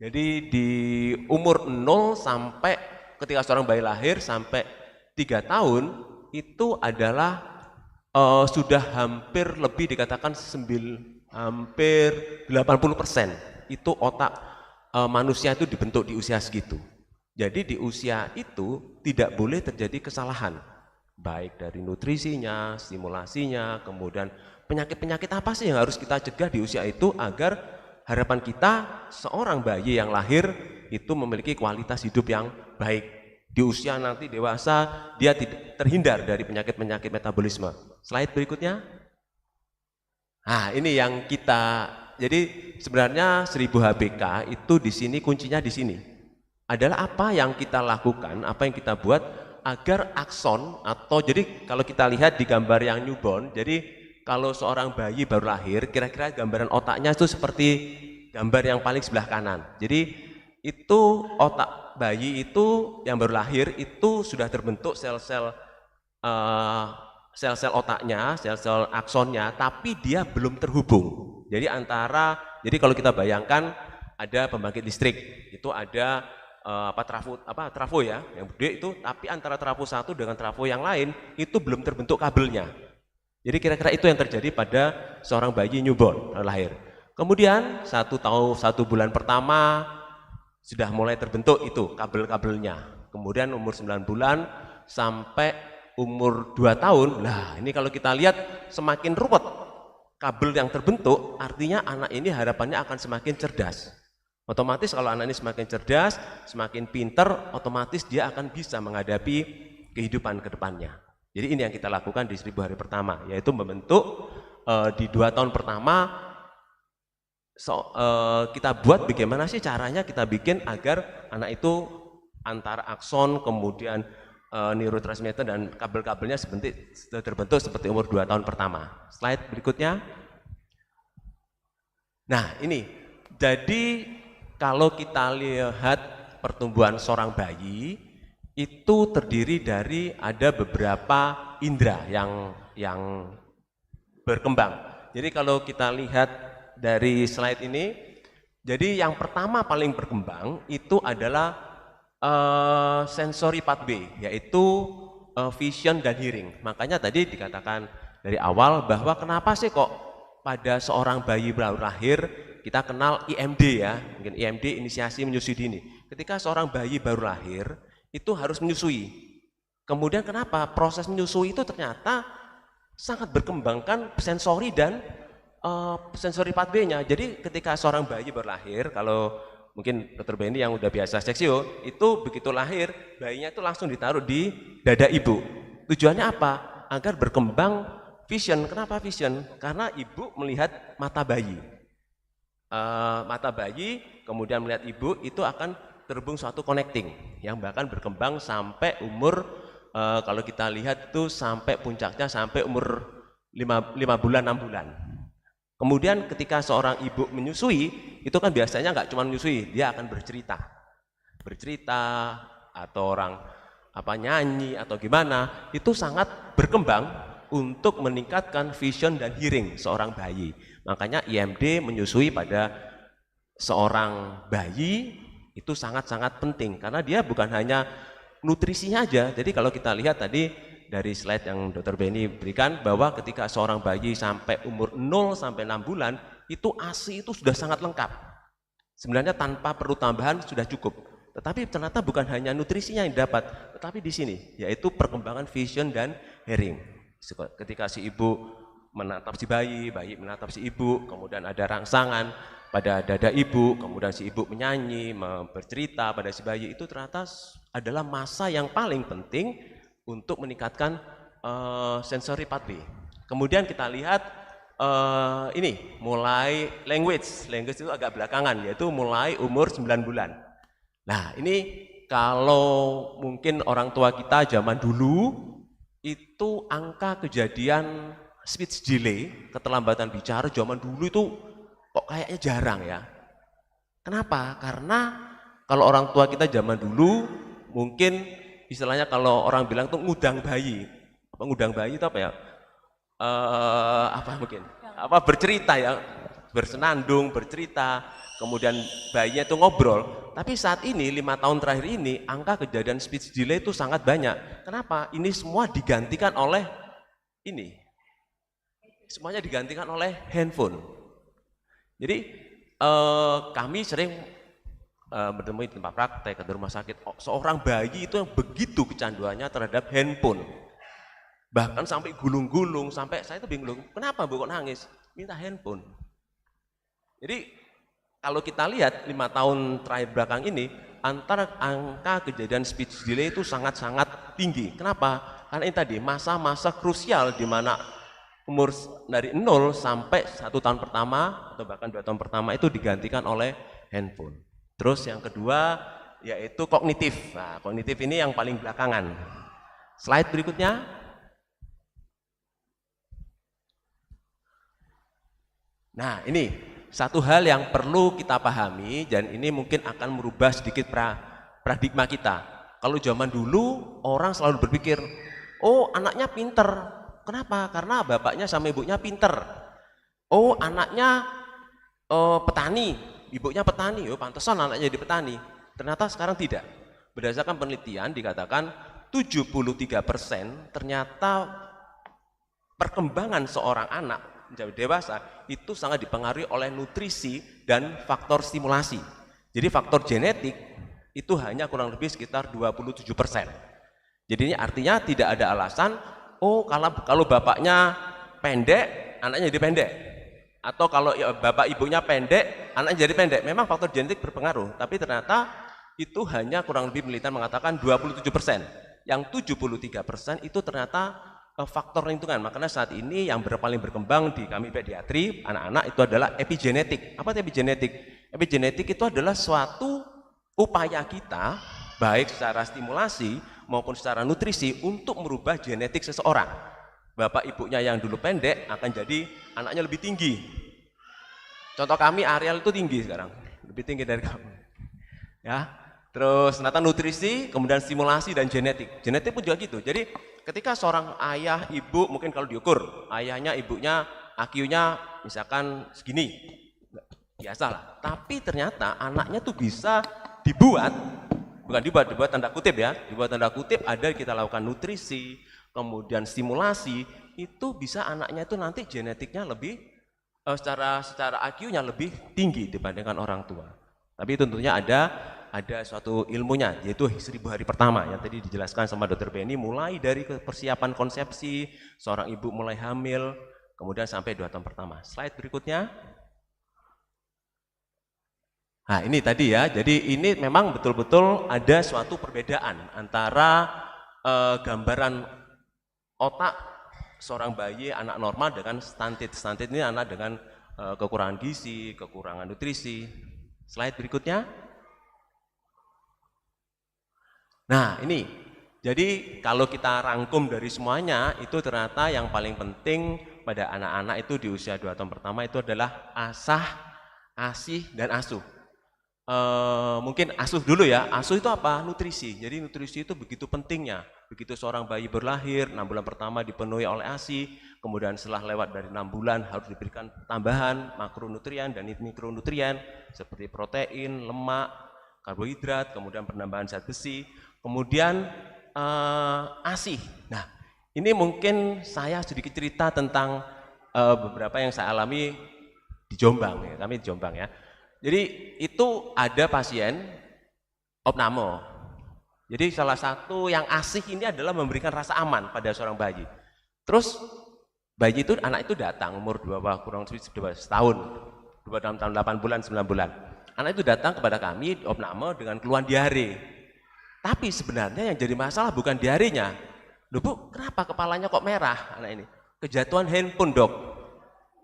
Jadi di umur 0 sampai ketika seorang bayi lahir sampai 3 tahun itu adalah sudah hampir lebih dikatakan hampir 80%. Itu otak manusia itu dibentuk di usia segitu. Jadi di usia itu tidak boleh terjadi kesalahan, baik dari nutrisinya, stimulasinya, kemudian penyakit-penyakit apa sih yang harus kita cegah di usia itu agar harapan kita seorang bayi yang lahir itu memiliki kualitas hidup yang baik. Di usia nanti dewasa dia tidak terhindar dari penyakit-penyakit metabolisme. Slide berikutnya. Nah, ini yang kita, jadi sebenarnya 1000 HBK itu di sini kuncinya di sini. Adalah apa yang kita lakukan, apa yang kita buat agar akson atau jadi kalau kita lihat di gambar yang newborn, jadi kalau seorang bayi baru lahir, kira-kira gambaran otaknya itu seperti gambar yang paling sebelah kanan. Jadi itu otak bayi itu yang baru lahir itu sudah terbentuk sel-sel sel-sel otaknya, sel-sel aksonnya, tapi dia belum terhubung. Jadi jadi kalau kita bayangkan ada pembangkit listrik, itu ada trafo ya, yang gede itu, tapi antara trafo satu dengan trafo yang lain itu belum terbentuk kabelnya. Jadi kira-kira itu yang terjadi pada seorang bayi newborn lahir. Kemudian 1 bulan pertama sudah mulai terbentuk itu kabel-kabelnya. Kemudian umur 9 bulan sampai umur 2 tahun, nah ini kalau kita lihat semakin ruwet kabel yang terbentuk, artinya anak ini harapannya akan semakin cerdas. Otomatis kalau anak ini semakin cerdas, semakin pinter, otomatis dia akan bisa menghadapi kehidupan ke depannya. Jadi ini yang kita lakukan di 1000 hari pertama, yaitu membentuk di 2 tahun pertama, kita buat bagaimana sih caranya kita bikin agar anak itu antara akson, kemudian neurotransmitter dan kabel-kabelnya terbentuk seperti umur 2 tahun pertama. Slide berikutnya. Nah ini, jadi kalau kita lihat pertumbuhan seorang bayi, itu terdiri dari ada beberapa indera yang berkembang. Jadi kalau kita lihat dari slide ini, jadi yang pertama paling berkembang itu adalah sensory pathway, yaitu vision dan hearing. Makanya tadi dikatakan dari awal bahwa kenapa sih kok pada seorang bayi baru lahir kita kenal IMD ya, mungkin IMD inisiasi menyusui dini. Ketika seorang bayi baru lahir itu harus menyusui. Kemudian kenapa proses menyusui itu ternyata sangat berkembangkan sensori dan sensori pathway-nya. Jadi ketika seorang bayi baru lahir, kalau mungkin Dr. Benny yang udah biasa seksio, itu begitu lahir, bayinya itu langsung ditaruh di dada ibu. Tujuannya apa? Agar berkembang vision. Kenapa vision? Karena ibu melihat mata bayi. Mata bayi, kemudian melihat ibu, itu akan terhubung suatu connecting, yang bahkan berkembang sampai umur, kalau kita lihat itu sampai puncaknya sampai umur 5 bulan, 6 bulan. Kemudian ketika seorang ibu menyusui, itu kan biasanya nggak cuma menyusui, dia akan bercerita atau orang nyanyi atau gimana, itu sangat berkembang untuk meningkatkan vision dan hearing seorang bayi. Makanya IMD menyusui pada seorang bayi itu sangat-sangat penting, karena dia bukan hanya nutrisinya aja. Jadi kalau kita lihat tadi dari slide yang Dr. Benny berikan, bahwa ketika seorang bayi sampai umur 0 sampai 6 bulan, itu ASI itu sudah sangat lengkap. Sebenarnya tanpa perlu tambahan sudah cukup. Tetapi ternyata bukan hanya nutrisinya yang dapat, tetapi di sini, yaitu perkembangan vision dan hearing. Ketika si ibu menatap si bayi menatap si ibu, kemudian ada rangsangan pada dada ibu, kemudian si ibu menyanyi, bercerita pada si bayi, itu ternyata adalah masa yang paling penting untuk meningkatkan sensory pathway. Kemudian kita lihat ini mulai language itu agak belakangan, yaitu mulai umur 9 bulan. Nah ini kalau mungkin orang tua kita zaman dulu itu angka kejadian speech delay, keterlambatan bicara zaman dulu itu kok kayaknya jarang ya. Kenapa? Karena kalau orang tua kita zaman dulu mungkin istilahnya kalau orang bilang tuh ngudang bayi. Ngudang bayi itu apa ya? Bercerita ya, bersenandung, bercerita, kemudian bayinya itu ngobrol. Tapi saat ini 5 tahun terakhir ini angka kejadian speech delay itu sangat banyak. Kenapa? Ini semua digantikan oleh ini. Semuanya digantikan oleh handphone. Jadi kami sering bertemu di tempat praktek atau rumah sakit, seorang bayi itu yang begitu kecanduannya terhadap handphone. Bahkan sampai gulung-gulung, sampai saya itu bingung, kenapa Bu kok nangis? Minta handphone. Jadi kalau kita lihat 5 tahun terakhir belakang ini, antara angka kejadian speech delay itu sangat-sangat tinggi. Kenapa? Karena ini tadi masa-masa krusial di mana umur dari 0 sampai 1 tahun pertama atau bahkan 2 tahun pertama itu digantikan oleh handphone. Terus yang kedua yaitu kognitif. Nah, kognitif ini yang paling belakangan. Slide berikutnya. Nah, ini satu hal yang perlu kita pahami, dan ini mungkin akan merubah sedikit paradigma kita. Kalau zaman dulu orang selalu berpikir, oh anaknya pinter. Kenapa? Karena bapaknya sama ibunya pinter. Oh anaknya petani, ibunya petani, oh pantesan anaknya jadi petani. Ternyata sekarang tidak. Berdasarkan penelitian dikatakan 73% ternyata perkembangan seorang anak menjadi dewasa itu sangat dipengaruhi oleh nutrisi dan faktor stimulasi. Jadi faktor genetik itu hanya kurang lebih sekitar 27%. Jadi ini artinya tidak ada alasan, oh kalau bapaknya pendek, anaknya jadi pendek. Atau kalau bapak ibunya pendek, anaknya jadi pendek. Memang faktor genetik berpengaruh, tapi ternyata itu hanya kurang lebih penelitian mengatakan 27%. Yang 73% itu ternyata faktor lingkungan. Makanya saat ini yang paling berkembang di kami pediatri anak-anak itu adalah epigenetik. Apa itu epigenetik? Epigenetik itu adalah suatu upaya kita baik secara stimulasi maupun secara nutrisi untuk merubah genetik seseorang. Bapak ibunya yang dulu pendek akan jadi anaknya lebih tinggi. Contoh kami Ariel itu tinggi sekarang, lebih tinggi dari kamu. Ya. Terus ternyata nutrisi, kemudian stimulasi dan genetik. Genetik pun juga gitu. Jadi ketika seorang ayah, ibu, mungkin kalau diukur, ayahnya, ibunya, IQ-nya misalkan segini, biasalah. Tapi ternyata anaknya tuh bisa dibuat, bukan dibuat tanda kutip ya, dibuat tanda kutip ada kita lakukan nutrisi, kemudian stimulasi, itu bisa anaknya itu nanti genetiknya lebih, secara IQ-nya lebih tinggi dibandingkan orang tua. Tapi tentunya ada suatu ilmunya, yaitu 1000 hari pertama yang tadi dijelaskan sama Dr. Benny, mulai dari persiapan konsepsi, seorang ibu mulai hamil, kemudian sampai 2 tahun pertama. Slide berikutnya. Nah ini tadi ya, jadi ini memang betul-betul ada suatu perbedaan antara gambaran otak seorang bayi, anak normal dengan stunted. Stunted ini anak dengan kekurangan gizi, kekurangan nutrisi. Slide berikutnya. Nah ini, jadi kalau kita rangkum dari semuanya, itu ternyata yang paling penting pada anak-anak itu di usia 2 tahun pertama itu adalah asah, asih, dan asuh. Mungkin asuh dulu ya, asuh itu apa? Nutrisi. Jadi nutrisi itu begitu pentingnya. Begitu seorang bayi berlahir, 6 bulan pertama dipenuhi oleh ASI, kemudian setelah lewat dari 6 bulan harus diberikan tambahan makronutrien dan mikronutrien seperti protein, lemak, karbohidrat, kemudian penambahan zat besi, kemudian ASI. Nah, ini mungkin saya sedikit cerita tentang beberapa yang saya alami di Jombang ya, kami di Jombang ya. Jadi itu ada pasien opname. Jadi salah satu yang asih ini adalah memberikan rasa aman pada seorang bayi. Terus bayi itu, anak itu datang umur kurang lebih setahun, 2 tahun 8 bulan, 9 bulan. Anak itu datang kepada kami opname dengan keluhan diare. Tapi sebenarnya yang jadi masalah bukan diarenya. Loh Bu, kenapa kepalanya kok merah anak ini? Kejatuhan handphone dok.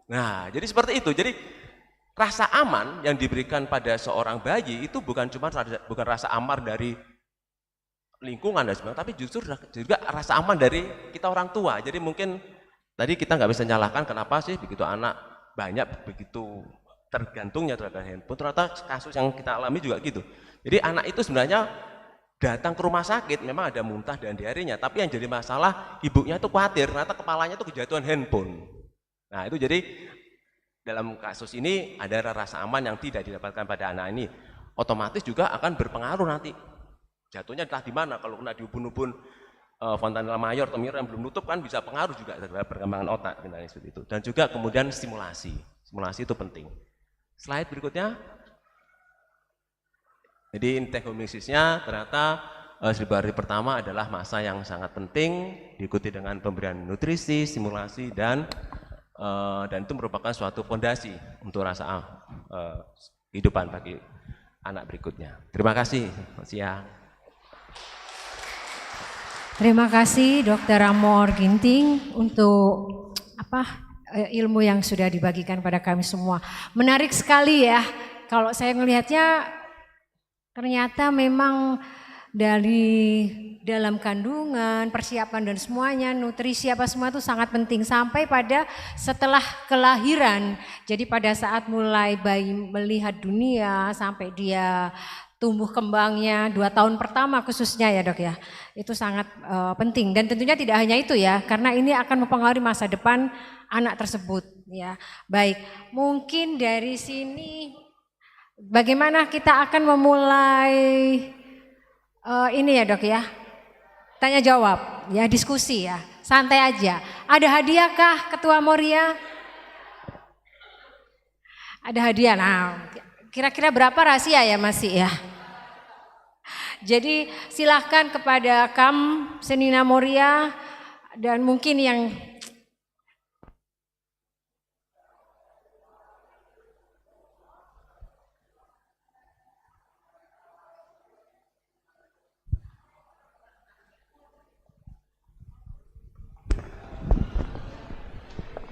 Nah jadi seperti itu. Jadi rasa aman yang diberikan pada seorang bayi itu bukan cuma bukan rasa aman dari lingkungan dan sebagainya, tapi justru juga rasa aman dari kita orang tua. Jadi mungkin tadi kita nggak bisa nyalahkan kenapa sih begitu anak banyak begitu tergantungnya terhadap handphone. Ternyata kasus yang kita alami juga gitu. Jadi anak itu sebenarnya datang ke rumah sakit memang ada muntah dan diarenya, tapi yang jadi masalah ibunya itu khawatir ternyata kepalanya itu kejatuhan handphone. Nah itu jadi dalam kasus ini ada rasa aman yang tidak didapatkan pada anak ini, otomatis juga akan berpengaruh nanti jatuhnya entah di mana. Kalau kena di ubun-ubun fontanella mayor atau minor yang belum nutup kan bisa pengaruh juga terhadap perkembangan otak seperti itu. Dan juga kemudian stimulasi itu penting. Slide berikutnya. Jadi intake homeosisnya ternyata 1000 hari pertama adalah masa yang sangat penting, diikuti dengan pemberian nutrisi, stimulasi, dan itu merupakan suatu fondasi untuk rasa kehidupan bagi anak berikutnya. Terima kasih. Selamat siang. Terima kasih Dr. Amor Ginting untuk ilmu yang sudah dibagikan pada kami semua. Menarik sekali ya. Kalau saya melihatnya ternyata memang dari dalam kandungan, persiapan dan semuanya, nutrisi apa semua itu sangat penting sampai pada setelah kelahiran. Jadi pada saat mulai bayi melihat dunia sampai dia tumbuh kembangnya 2 tahun pertama khususnya ya dok ya, itu sangat penting. Dan tentunya tidak hanya itu ya, karena ini akan mempengaruhi masa depan anak tersebut ya. Baik, mungkin dari sini bagaimana kita akan memulai ini ya dok ya, tanya jawab ya, diskusi ya, santai aja. Ada hadiah kah Ketua Moria? Ada hadiah, nah kira-kira berapa rahasia ya masih ya. Jadi silahkan kepada Senina Moria dan mungkin yang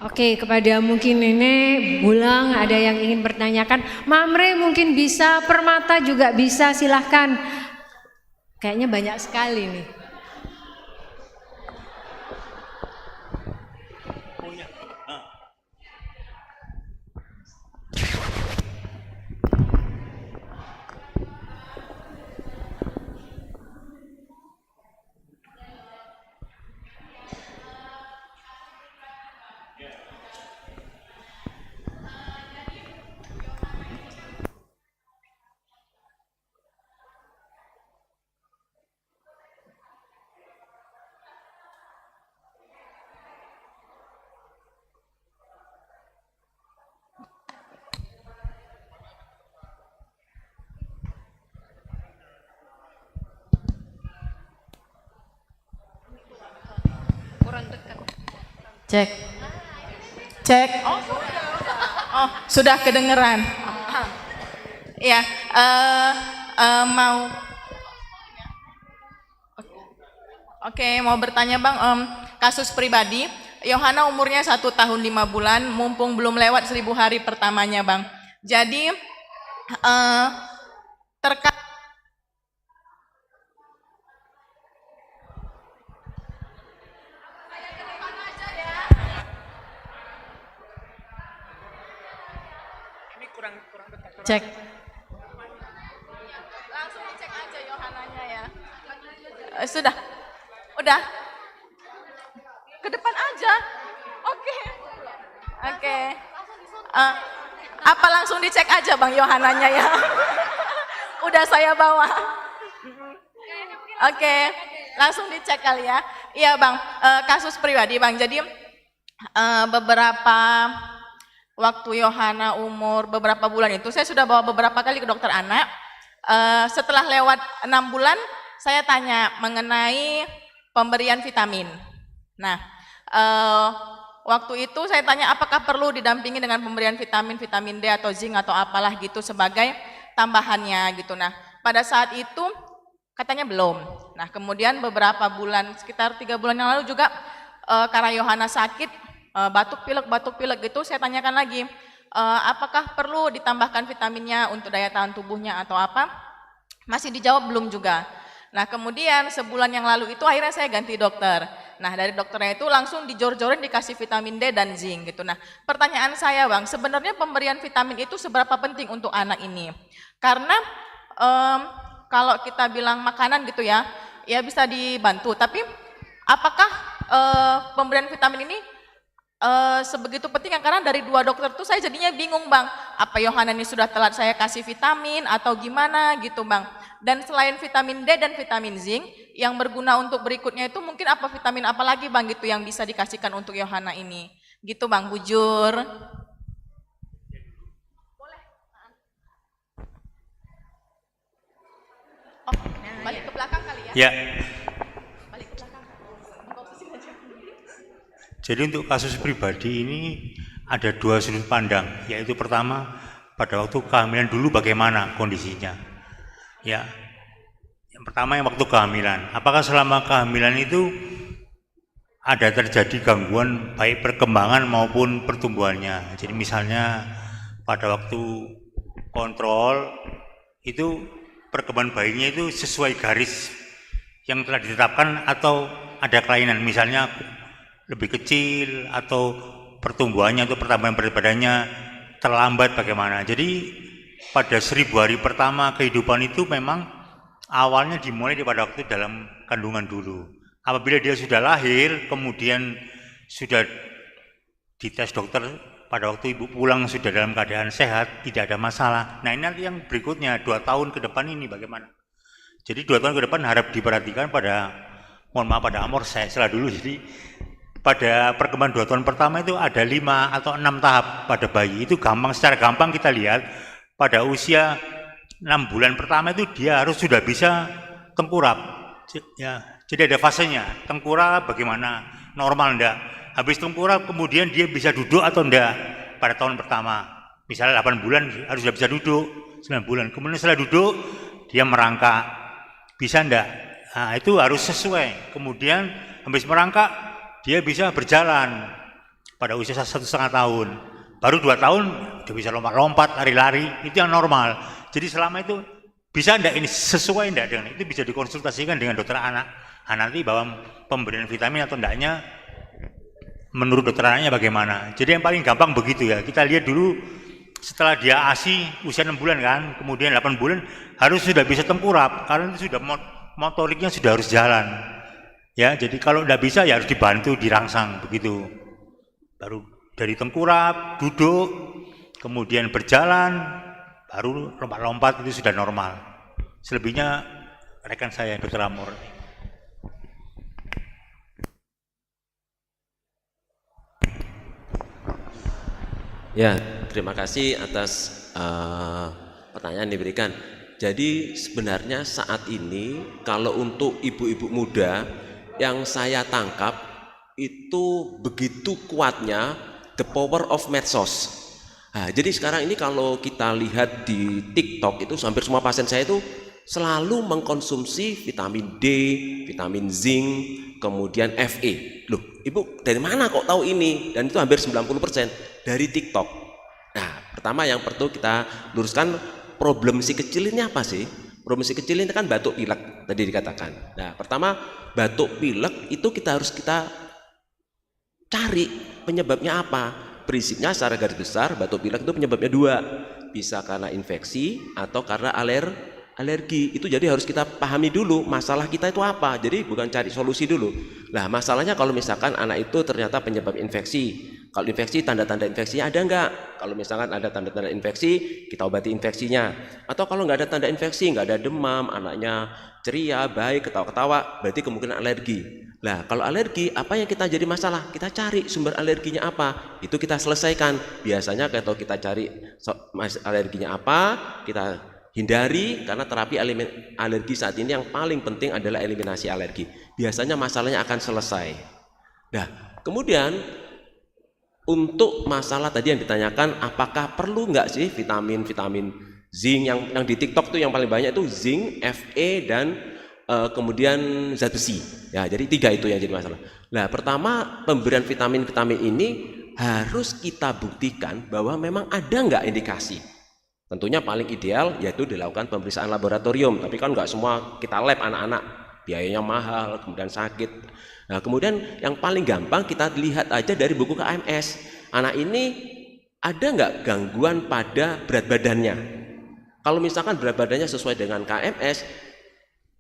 Oke, kepada mungkin Nenek, Bulang, ada yang ingin bertanyakan. Mamre mungkin bisa, Permata juga bisa, silahkan. Kayaknya banyak sekali nih. Cek. Cek. Oh, sudah kedengeran. Ya, mau. Oke, mau bertanya Bang, kasus pribadi, Yohana umurnya 1 tahun 5 bulan, mumpung belum lewat 1000 hari pertamanya Bang. Jadi, terkait Cek. langsung dicek aja Yohananya ya. Sudah, udah. Ke depan aja. Oke. Oke. Apa langsung dicek aja Bang Yohananya ya? Udah saya bawa. Oke, langsung dicek kali ya. Iya Bang, kasus pribadi Bang. Jadi beberapa waktu Yohana umur beberapa bulan itu, saya sudah bawa beberapa kali ke dokter anak. Setelah lewat 6 bulan, saya tanya mengenai pemberian vitamin. Nah, waktu itu saya tanya apakah perlu didampingi dengan pemberian vitamin D atau zinc atau apalah gitu sebagai tambahannya gitu. Nah, pada saat itu katanya belum. Nah, kemudian beberapa bulan, sekitar 3 bulan yang lalu juga karena Yohana sakit, batuk pilek gitu, saya tanyakan lagi, apakah perlu ditambahkan vitaminnya untuk daya tahan tubuhnya atau apa? Masih dijawab belum juga. Nah, kemudian sebulan yang lalu itu akhirnya saya ganti dokter. Nah, dari dokternya itu langsung dijor-jorin dikasih vitamin D dan zinc gitu. Nah, pertanyaan saya Bang, sebenarnya pemberian vitamin itu seberapa penting untuk anak ini? Karena kalau kita bilang makanan gitu ya bisa dibantu. Tapi apakah pemberian vitamin ini sebegitu penting? Karena dari 2 dokter itu saya jadinya bingung Bang. Apa Yohana ini sudah telat saya kasih vitamin atau gimana gitu Bang? Dan selain vitamin D dan vitamin zinc, yang berguna untuk berikutnya itu mungkin apa vitamin apa lagi Bang gitu yang bisa dikasihkan untuk Yohana ini? Gitu Bang, bujur. Boleh. Oh, balik ke belakang kali ya? Ya. Balik ke belakang. Jadi untuk kasus pribadi ini ada 2 sudut pandang, yaitu pertama pada waktu kehamilan dulu bagaimana kondisinya. Ya, yang pertama yang waktu kehamilan, apakah selama kehamilan itu ada terjadi gangguan baik perkembangan maupun pertumbuhannya. Jadi misalnya pada waktu kontrol itu perkembangan bayinya itu sesuai garis yang telah ditetapkan atau ada kelainan, misalnya lebih kecil atau pertumbuhannya atau pertambahan berat badannya terlambat bagaimana. Jadi pada 1000 hari pertama kehidupan itu memang awalnya dimulai pada waktu dalam kandungan dulu. Apabila dia sudah lahir, kemudian sudah dites dokter, pada waktu ibu pulang sudah dalam keadaan sehat, tidak ada masalah. Nah, ini nanti yang berikutnya 2 tahun ke depan ini bagaimana? Jadi 2 tahun ke depan harap diperhatikan pada, mohon maaf, pada amor saya salah dulu. Jadi pada perkembangan 2 tahun pertama itu ada 5 atau 6 tahap pada bayi. Itu gampang, secara gampang kita lihat pada usia 6 bulan pertama itu dia harus sudah bisa tengkurap. Ya, jadi ada fasenya, tengkurap bagaimana, normal enggak. Habis tengkurap kemudian dia bisa duduk atau enggak pada tahun pertama. Misalnya 8 bulan harus sudah bisa duduk, 9 bulan. Kemudian setelah duduk dia merangkak, bisa enggak? Nah, itu harus sesuai. Kemudian habis merangkak dia bisa berjalan pada usia 1,5 tahun. Baru 2 tahun dia bisa lompat-lompat, lari-lari, itu yang normal. Jadi selama itu bisa enggak ini sesuai enggak dengan itu, bisa dikonsultasikan dengan dokter anak. Nah, nanti bahwa pemberian vitamin atau enggaknya menurut dokter anaknya bagaimana. Jadi yang paling gampang begitu ya. Kita lihat dulu setelah dia ASI usia 6 bulan kan, kemudian 8 bulan harus sudah bisa tengkurap karena itu sudah motoriknya sudah harus jalan. Ya, jadi kalau enggak bisa ya harus dibantu dirangsang begitu. Baru dari tengkurap, duduk, kemudian berjalan, baru lompat-lompat itu sudah normal. Selebihnya rekan saya Dr. Amor. Ya, terima kasih atas pertanyaan diberikan. Jadi sebenarnya saat ini kalau untuk ibu-ibu muda yang saya tangkap itu begitu kuatnya the power of medsos. Nah, jadi sekarang ini kalau kita lihat di TikTok itu hampir semua pasien saya itu selalu mengkonsumsi vitamin D, vitamin zinc, kemudian Fe. Loh, Ibu dari mana kok tahu ini? Dan itu hampir 90% dari TikTok. Nah, pertama yang perlu kita luruskan, problem si kecil ini apa sih? Problem si kecil ini kan batuk pilek tadi dikatakan. Nah, pertama batuk pilek itu harus kita cari penyebabnya apa. Prinsipnya secara garis besar batuk pilek itu penyebabnya dua, bisa karena infeksi atau karena alergi. Itu jadi harus kita pahami dulu masalah kita itu apa, jadi bukan cari solusi dulu. Nah, masalahnya kalau misalkan anak itu ternyata penyebab infeksi, kalau infeksi tanda-tanda infeksinya ada enggak? Kalau misalkan ada tanda-tanda infeksi, kita obati infeksinya. Atau kalau nggak ada tanda infeksi, nggak ada demam, anaknya ceria, baik, ketawa-ketawa, berarti kemungkinan alergi. Nah, kalau alergi, apa yang kita jadi masalah? Kita cari sumber alerginya apa, itu kita selesaikan. Biasanya kalau kita cari alerginya apa, kita hindari, karena terapi alergi saat ini yang paling penting adalah eliminasi alergi. Biasanya masalahnya akan selesai. Nah, kemudian untuk masalah tadi yang ditanyakan, apakah perlu nggak sih vitamin zinc yang di TikTok tuh yang paling banyak itu zinc, Fe, dan kemudian zat besi. Ya, jadi 3 itu yang jadi masalah. Nah, pertama pemberian vitamin ini harus kita buktikan bahwa memang ada nggak indikasi. Tentunya paling ideal yaitu dilakukan pemeriksaan laboratorium, tapi kan nggak semua kita lab anak-anak, biayanya mahal, kemudian sakit. Nah, kemudian yang paling gampang kita lihat aja dari buku KMS. Anak ini ada nggak gangguan pada berat badannya? Kalau misalkan berat badannya sesuai dengan KMS,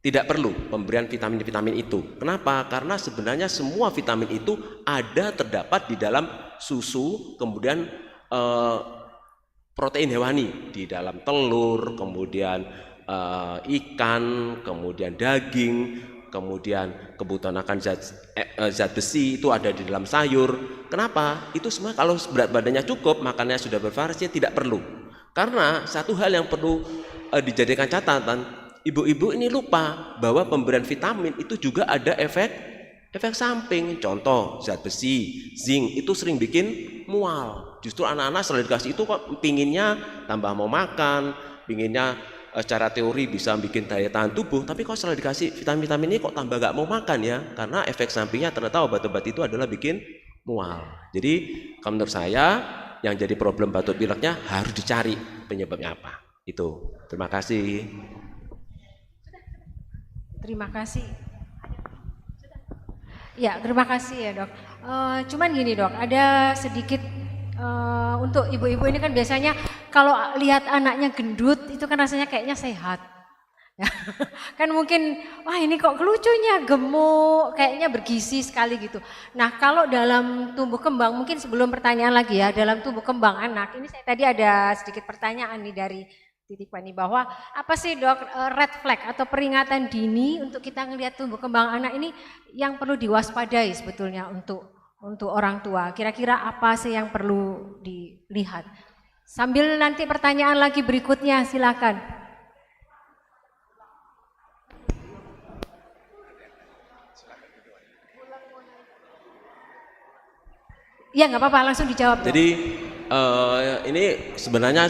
tidak perlu pemberian vitamin itu. Kenapa? Karena sebenarnya semua vitamin itu terdapat di dalam susu, kemudian protein hewani di dalam telur, kemudian ikan, kemudian daging, kemudian kebutuhan akan zat besi itu ada di dalam sayur. Kenapa? Itu semua kalau berat badannya cukup, makannya sudah bervariasi, tidak perlu. Karena satu hal yang perlu dijadikan catatan, ibu-ibu ini lupa bahwa pemberian vitamin itu juga ada efek samping. Contoh zat besi, zinc itu sering bikin mual. Justru anak-anak setelah dikasih itu kok pinginnya tambah mau makan, pinginnya secara teori bisa bikin daya tahan tubuh, tapi kok setelah dikasih vitamin ini kok tambah gak mau makan ya, karena efek sampingnya ternyata obat-obat itu adalah bikin mual. Jadi menurut saya yang jadi problem batuk pileknya harus dicari penyebabnya apa. Itu. Terima kasih. Terima kasih. Ya, terima kasih ya dok. Cuman gini dok, ada sedikit untuk ibu-ibu ini kan biasanya kalau lihat anaknya gendut itu kan rasanya kayaknya sehat. Ya, kan mungkin wah ini kok lucunya gemuk, kayaknya bergizi sekali gitu. Nah kalau dalam tumbuh kembang, mungkin sebelum pertanyaan lagi ya, dalam tumbuh kembang anak, ini saya tadi ada sedikit pertanyaan nih dari titipan ini bahwa apa sih dok red flag atau peringatan dini untuk kita ngelihat tumbuh kembang anak ini yang perlu diwaspadai sebetulnya untuk orang tua. Kira-kira apa sih yang perlu dilihat? Sambil nanti pertanyaan lagi berikutnya, silakan. Iya nggak apa-apa, langsung dijawab. Jadi ini sebenarnya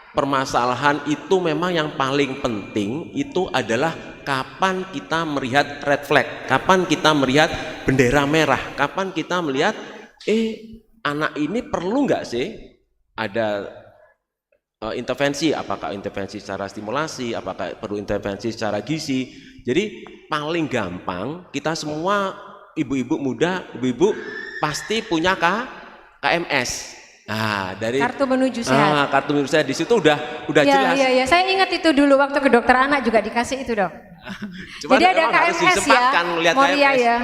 permasalahan itu memang yang paling penting itu adalah kapan kita melihat red flag, kapan kita melihat bendera merah, kapan kita melihat anak ini perlu nggak sih ada intervensi, apakah intervensi secara stimulasi, apakah perlu intervensi secara gizi. Jadi paling gampang kita semua ibu-ibu muda, ibu-ibu pasti punya KMS. Nah, dari kartu menuju sehat. Kartu menuju sehat di situ udah ya, jelas. Iya, saya ingat itu dulu waktu ke dokter anak juga dikasih itu dok. Jadi ada KMS ya, Moria ya.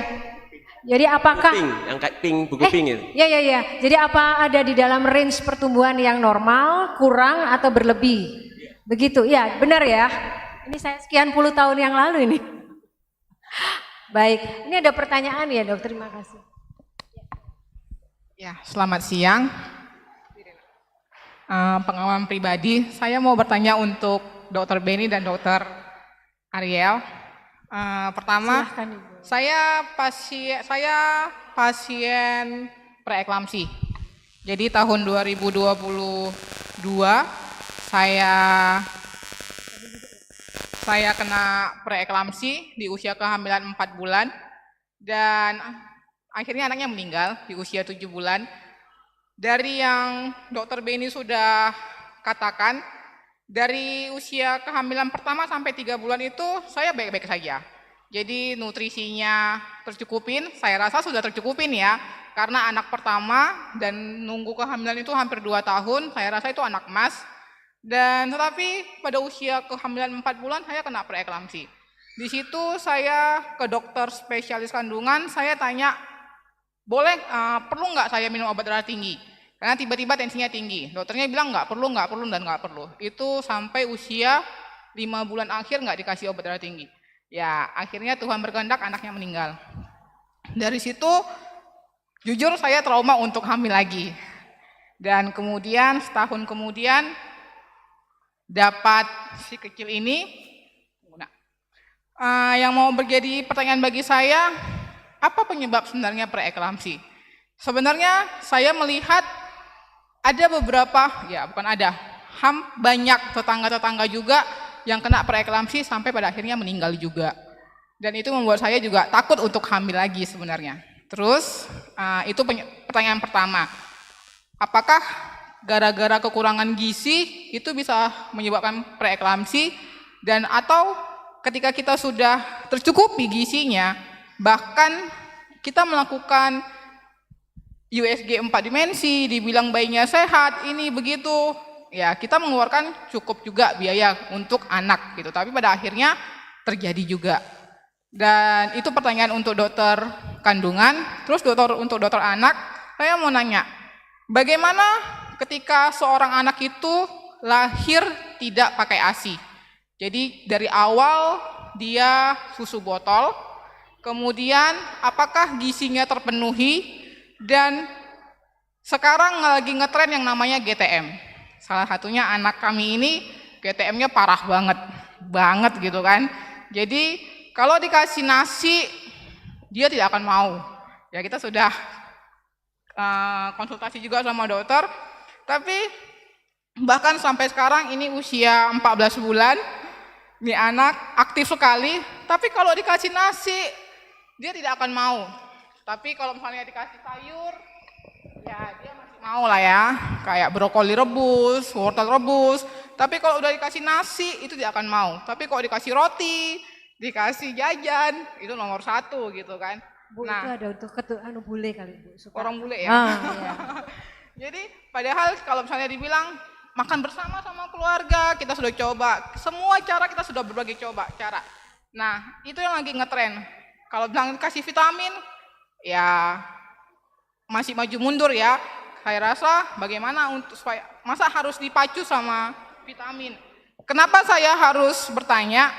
Jadi apakah yang pink, buku pink itu? Iya. Jadi apa ada di dalam range pertumbuhan yang normal, kurang atau berlebih? Begitu, ya benar ya. Ini saya sekian puluh tahun yang lalu ini. Baik, ini ada pertanyaan ya dok, terima kasih. Ya, selamat siang. Pengalaman pribadi, saya mau bertanya untuk Dr. Benny dan Dr. Ariel. Pertama, Silahkan, Ibu. saya pasien preeklamsi. Jadi tahun 2022 saya kena preeklamsi di usia kehamilan 4 bulan dan akhirnya anaknya meninggal di usia 7 bulan. Dari yang dokter Beni sudah katakan, dari usia kehamilan pertama sampai 3 bulan itu saya baik-baik saja. Jadi nutrisinya tercukupin, saya rasa sudah tercukupin ya. Karena anak pertama dan nunggu kehamilan itu hampir 2 tahun, saya rasa itu anak emas. Dan tetapi pada usia kehamilan 4 bulan saya kena preeklamsi. Di situ saya ke dokter spesialis kandungan, saya tanya, perlu nggak saya minum obat darah tinggi? Karena tiba-tiba tensinya tinggi. Dokternya bilang nggak perlu, dan nggak perlu. Itu sampai usia 5 bulan akhir nggak dikasih obat darah tinggi. Ya, akhirnya Tuhan berkehendak anaknya meninggal. Dari situ, jujur saya trauma untuk hamil lagi. Dan kemudian, setahun kemudian, dapat si kecil ini. Yang mau menjadi pertanyaan bagi saya, apa penyebab sebenarnya preeklamsi? Sebenarnya saya melihat ada beberapa, banyak tetangga-tetangga juga yang kena preeklamsi sampai pada akhirnya meninggal juga. Dan itu membuat saya juga takut untuk hamil lagi sebenarnya. Terus, itu pertanyaan pertama. Apakah gara-gara kekurangan gizi itu bisa menyebabkan preeklamsi, dan atau ketika kita sudah tercukupi gizinya, bahkan kita melakukan USG 4 dimensi, dibilang bayinya sehat, ini begitu, ya kita mengeluarkan cukup juga biaya untuk anak gitu, tapi pada akhirnya terjadi juga. Dan itu pertanyaan untuk dokter kandungan. Terus untuk dokter anak, saya mau nanya, bagaimana ketika seorang anak itu lahir tidak pakai ASI? Jadi dari awal dia susu botol, kemudian apakah gizinya terpenuhi, dan sekarang lagi ngetren yang namanya GTM. Salah satunya anak kami ini GTM-nya parah banget gitu kan. Jadi kalau dikasih nasi dia tidak akan mau. Ya kita sudah konsultasi juga sama dokter, tapi bahkan sampai sekarang ini usia 14 bulan, ini anak aktif sekali, tapi kalau dikasih nasi dia tidak akan mau. Tapi kalau misalnya dikasih sayur, ya dia masih mau lah ya, kayak brokoli rebus, wortel rebus. Tapi kalau udah dikasih nasi itu tidak akan mau. Tapi kalau dikasih roti, dikasih jajan, itu nomor 1 gitu kan. Bu, itu ada untuk bule kali, Bu. Suka. Orang bule ya. Iya. Jadi padahal kalau misalnya dibilang makan bersama sama keluarga, kita sudah coba semua cara, kita sudah berbagai coba cara. Nah itu yang lagi ngetren. Kalau bilang kasih vitamin, ya masih maju mundur ya. Saya rasa bagaimana untuk supaya masa harus dipacu sama vitamin. Kenapa saya harus bertanya?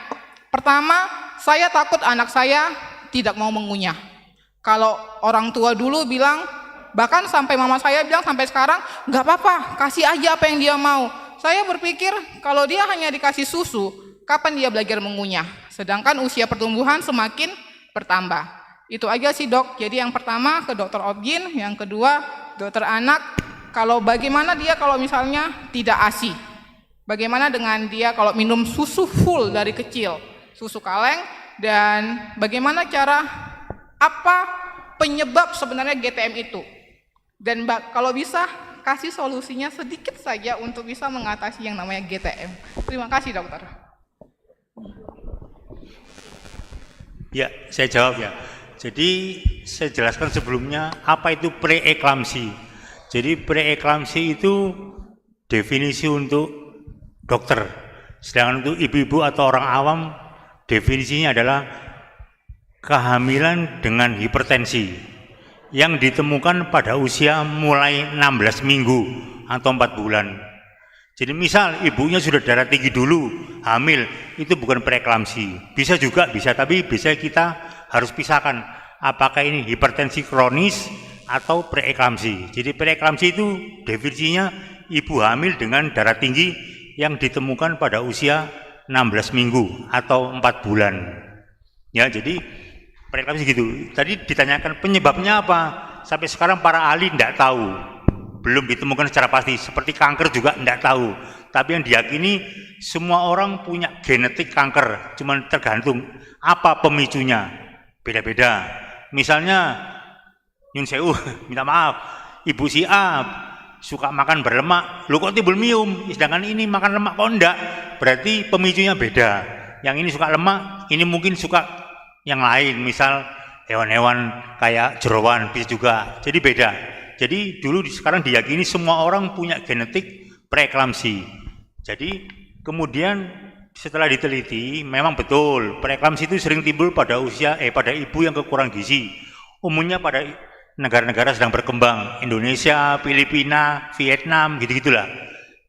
Pertama, saya takut anak saya tidak mau mengunyah. Kalau orang tua dulu bilang, bahkan sampai mama saya bilang sampai sekarang, nggak apa-apa, kasih aja apa yang dia mau. Saya berpikir kalau dia hanya dikasih susu, kapan dia belajar mengunyah? Sedangkan usia pertumbuhan semakin bertambah. Itu aja sih dok. Jadi yang pertama ke dokter obgyn, yang kedua dokter anak. Kalau bagaimana dia kalau misalnya tidak ASI? Bagaimana dengan dia kalau minum susu full dari kecil, susu kaleng, dan bagaimana cara, apa penyebab sebenarnya GTM itu? Dan kalau bisa kasih solusinya sedikit saja untuk bisa mengatasi yang namanya GTM. Terima kasih dokter. Ya, saya jawab ya. Jadi saya jelaskan sebelumnya apa itu preeklamsi. Jadi preeklamsi itu definisi untuk dokter. Sedangkan untuk ibu-ibu atau orang awam definisinya adalah kehamilan dengan hipertensi yang ditemukan pada usia mulai 16 minggu atau 4 bulan. Jadi misal ibunya sudah darah tinggi dulu, hamil, itu bukan preeklamsi. Bisa juga, bisa, tapi bisa kita harus pisahkan apakah ini hipertensi kronis atau preeklamsi. Jadi preeklamsi itu definisinya ibu hamil dengan darah tinggi yang ditemukan pada usia 16 minggu atau 4 bulan. Ya, jadi preeklampsi gitu. Tadi ditanyakan penyebabnya apa? Sampai sekarang para ahli tidak tahu. Belum ditemukan secara pasti. Seperti kanker juga tidak tahu. Tapi yang diyakini semua orang punya genetik kanker. Cuman tergantung apa pemicunya. Beda-beda. Misalnya, Yun Sewu, minta maaf, Ibu si A suka makan berlemak, lu kok timbul mium, sedangkan ini makan lemak kok enggak, berarti pemicunya beda. Yang ini suka lemak, ini mungkin suka yang lain, misal hewan-hewan kayak jeroan bisa juga, jadi beda. Jadi dulu sekarang diyakini semua orang punya genetik preeklampsi. Jadi kemudian setelah diteliti, memang betul preeklampsi itu sering timbul pada pada ibu yang kekurangan gizi. Umumnya pada negara-negara sedang berkembang, Indonesia, Filipina, Vietnam, gitu-gitulah.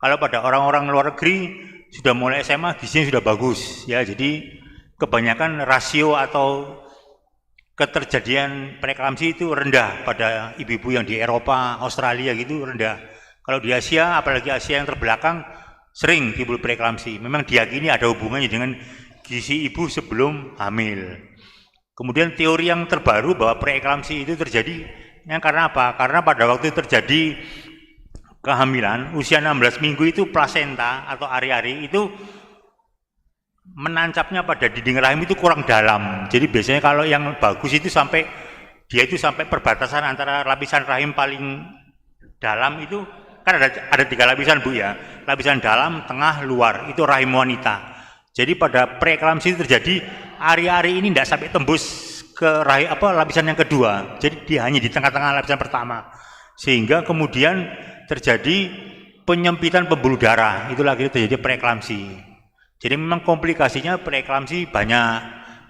Kalau pada orang-orang luar negeri sudah mulai SMA gizinya sudah bagus, ya. Jadi kebanyakan rasio atau keterjadian preeklampsi itu rendah pada ibu-ibu yang di Eropa, Australia gitu rendah. Kalau di Asia, apalagi Asia yang terbelakang, sering timbul preeklampsi. Memang diyakini ada hubungannya dengan gizi ibu sebelum hamil. Kemudian teori yang terbaru bahwa preeklampsi itu terjadi karena apa? Karena pada waktu terjadi kehamilan usia 16 minggu itu plasenta atau ari-ari itu menancapnya pada dinding rahim itu kurang dalam. Jadi biasanya kalau yang bagus itu sampai perbatasan antara lapisan rahim paling dalam itu kan ada 3 lapisan Bu ya. Lapisan dalam, tengah, luar itu rahim wanita. Jadi pada preeklampsi itu terjadi ari-ari ini tidak sampai tembus ke lapisan yang kedua. Jadi dia hanya di tengah-tengah lapisan pertama. Sehingga kemudian terjadi penyempitan pembuluh darah. Itulah akhirnya terjadi preeklampsi. Jadi memang komplikasinya preeklampsi banyak.